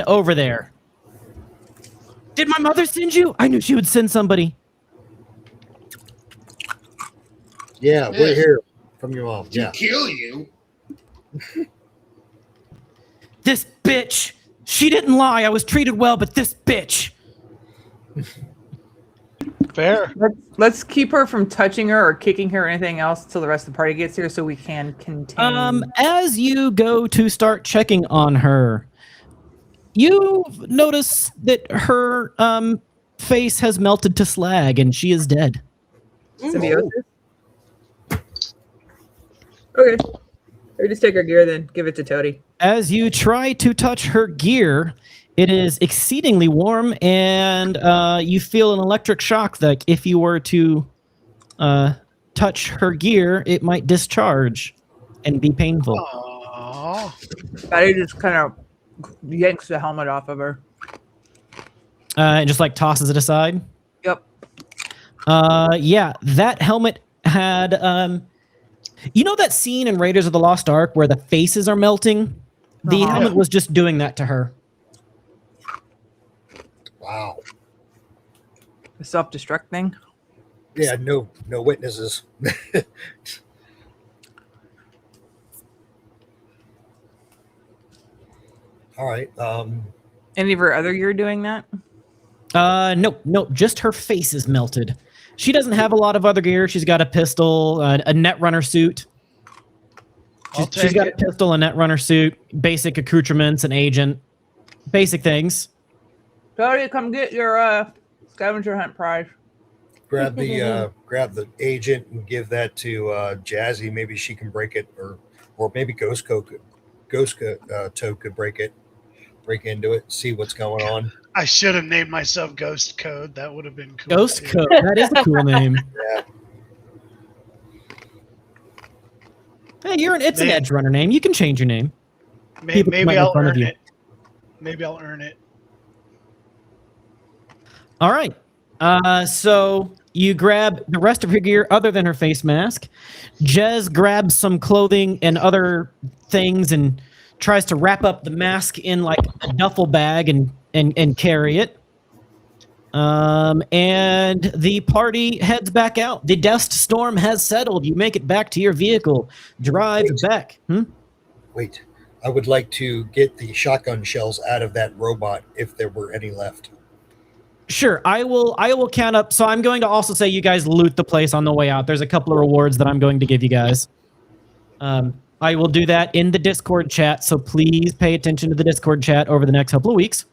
over there. Did my mother send you? I knew she would send somebody. Yeah, we're here from your mom. Yeah. Kill you. This bitch. She didn't lie. I was treated well, but this bitch. Fair. Let's keep her from touching her or kicking her or anything else till the rest of the party gets here, so we can contain. As you go to start checking on her, you notice that her face has melted to slag and she is dead. Symbiosis. Okay. Or just take her gear, then give it to Toady. As you try to touch her gear, it is exceedingly warm, and you feel an electric shock that if you were to touch her gear, it might discharge and be painful. Aww. Batty just kind of yanks the helmet off of her. And just like tosses it aside. Yep. Yeah, that helmet had you know that scene in Raiders of the Lost Ark where the faces are melting? The helmet was just doing that to her. Wow. The self-destruct thing. Yeah, no witnesses. All right. Any of her other gear doing that? No, just her face is melted. She doesn't have a lot of other gear. She's got a pistol, a netrunner suit. She's got a pistol, a netrunner suit, basic accoutrements, an agent, basic things. Toady, come get your scavenger hunt prize. Grab the agent and give that to Jazzy. Maybe she can break it, or maybe Ghost Toe could break into it, see what's going on. I should have named myself Ghost Code. That would have been cool. Ghost too. Code. That is a cool name. Yeah. Hey, it's an Edge Runner name. You can change your name. Maybe I'll earn it. Maybe I'll earn it. All right. So you grab the rest of her gear other than her face mask. Jez grabs some clothing and other things and tries to wrap up the mask in like a duffel bag and carry it. And the party heads back out. The dust storm has settled. You make it back to your vehicle. Drive back. Wait, I would like to get the shotgun shells out of that robot if there were any left. Sure, I will count up. So I'm going to also say you guys loot the place on the way out. There's a couple of rewards that I'm going to give you guys. I will do that in the Discord chat, so please pay attention to the Discord chat over the next couple of weeks.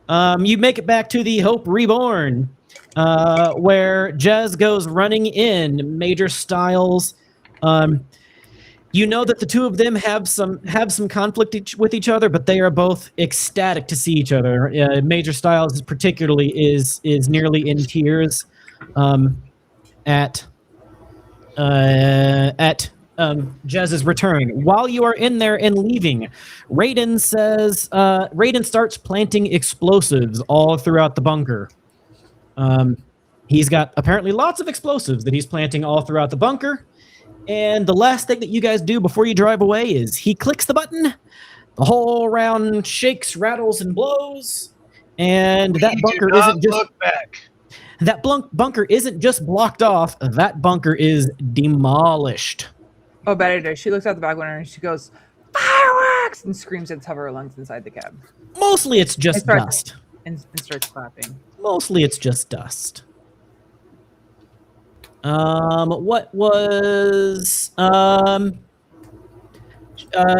You make it back to the Hope Reborn, where Jez goes running in. Major Styles. You know that the two of them have some conflict with each other, but they are both ecstatic to see each other. Major Styles particularly is nearly in tears at Jez's return. While you are in there and leaving, Raiden starts planting explosives all throughout the bunker. He's got apparently lots of explosives that he's planting all throughout the bunker. And the last thing that you guys do before you drive away is he clicks the button. The whole round shakes, rattles, and blows. And that bunker isn't just look back. That bunker isn't just blocked off. That bunker is demolished. Oh, Betty does. She looks out the back window and she goes, "Fireworks!" and screams at the top of her lungs inside the cab. Mostly it's just dust. And starts clapping. Mostly it's just dust. What was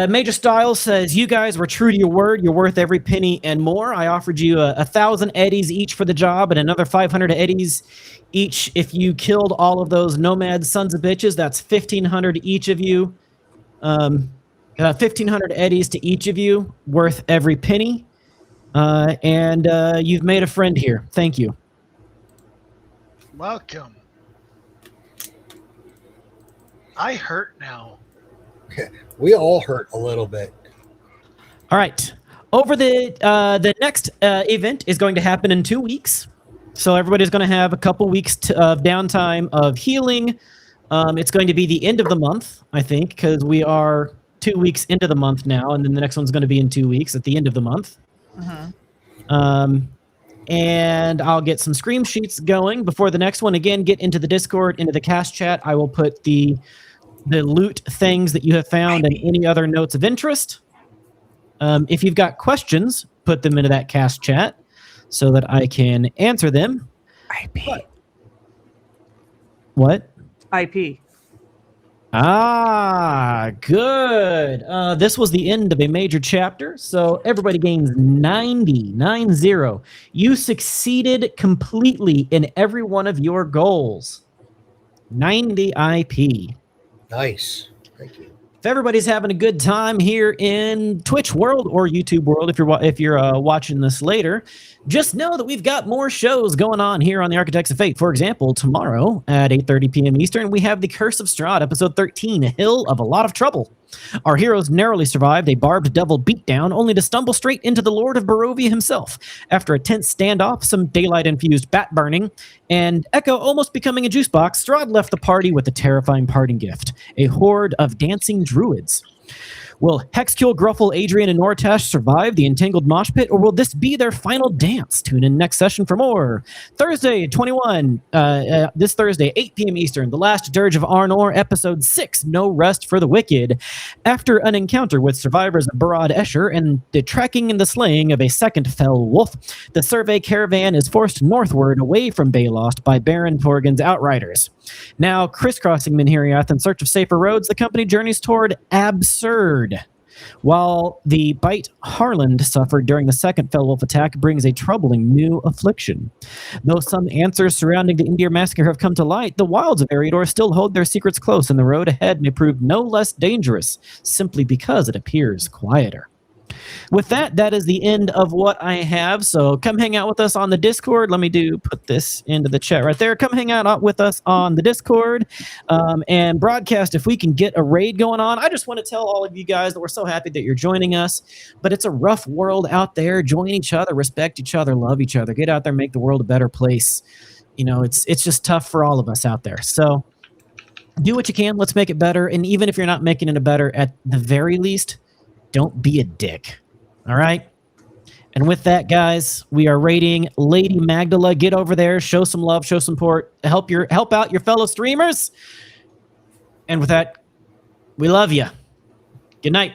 Major Styles says, you guys were true to your word. You're worth every penny and more. I offered you 1,000 eddies each for the job and another 500 eddies each if you killed all of those nomad sons of bitches. That's 1,500 each of you. 1,500 eddies to each of you, worth every penny. And you've made a friend here. Thank you. Welcome. I hurt now. We all hurt a little bit. All right. Over the next event is going to happen in 2 weeks. So everybody's going to have a couple weeks of downtime of healing. It's going to be the end of the month, I think, because we are 2 weeks into the month now, and then the next one's going to be in 2 weeks at the end of the month. And I'll get some scream sheets going before the next one. Again, get into the Discord, into the cast chat. I will put the loot things that you have found and any other notes of interest. If you've got questions, put them into that cast chat so that I can answer them. IP. What? IP. Ah, good. This was the end of a major chapter, so everybody gains 90. You succeeded completely in every one of your goals. 90 IP. Nice. Thank you. If everybody's having a good time here in Twitch world or YouTube world, if you're watching this later, just know that we've got more shows going on here on the Architects of Fate. For example, tomorrow at 8:30 p.m. Eastern, we have The Curse of Strahd, episode 13, A Hill of a Lot of Trouble. Our heroes narrowly survived a barbed devil beatdown, only to stumble straight into the Lord of Barovia himself. After a tense standoff, some daylight-infused bat burning, and Echo almost becoming a juice box, Strahd left the party with a terrifying parting gift, a horde of dancing druids. Will Hexkill, Gruffle, Adrian, and Nortash survive the entangled mosh pit, or will this be their final dance? Tune in next session for more. Thursday, 21, this Thursday, 8 p.m. Eastern, The Last Dirge of Arnor, Episode 6, No Rest for the Wicked. After an encounter with survivors of Barad Escher and the tracking and the slaying of a second fell wolf, the survey caravan is forced northward away from Baylost by Baron Torgan's outriders. Now, crisscrossing Minheriath in search of safer roads, the company journeys toward Absurd. While the bite Harland suffered during the second fell wolf attack brings a troubling new affliction. Though some answers surrounding the Indir massacre have come to light, the wilds of Eriador still hold their secrets close, and the road ahead may prove no less dangerous simply because it appears quieter. With that, that is the end of what I have. So come hang out with us on the Discord. Let me put this into the chat right there. Come hang out with us on the Discord and broadcast if we can get a raid going on. I just want to tell all of you guys that we're so happy that you're joining us, but it's a rough world out there. Join each other, respect each other, love each other. Get out there, make the world a better place. You know, it's just tough for all of us out there. So do what you can. Let's make it better. And even if you're not making it better, at the very least, don't be a dick. All right? And with that, guys, we are rating Lady Magdala. Get over there, show some love, show some support, help out your fellow streamers. And with that, we love you. Good night.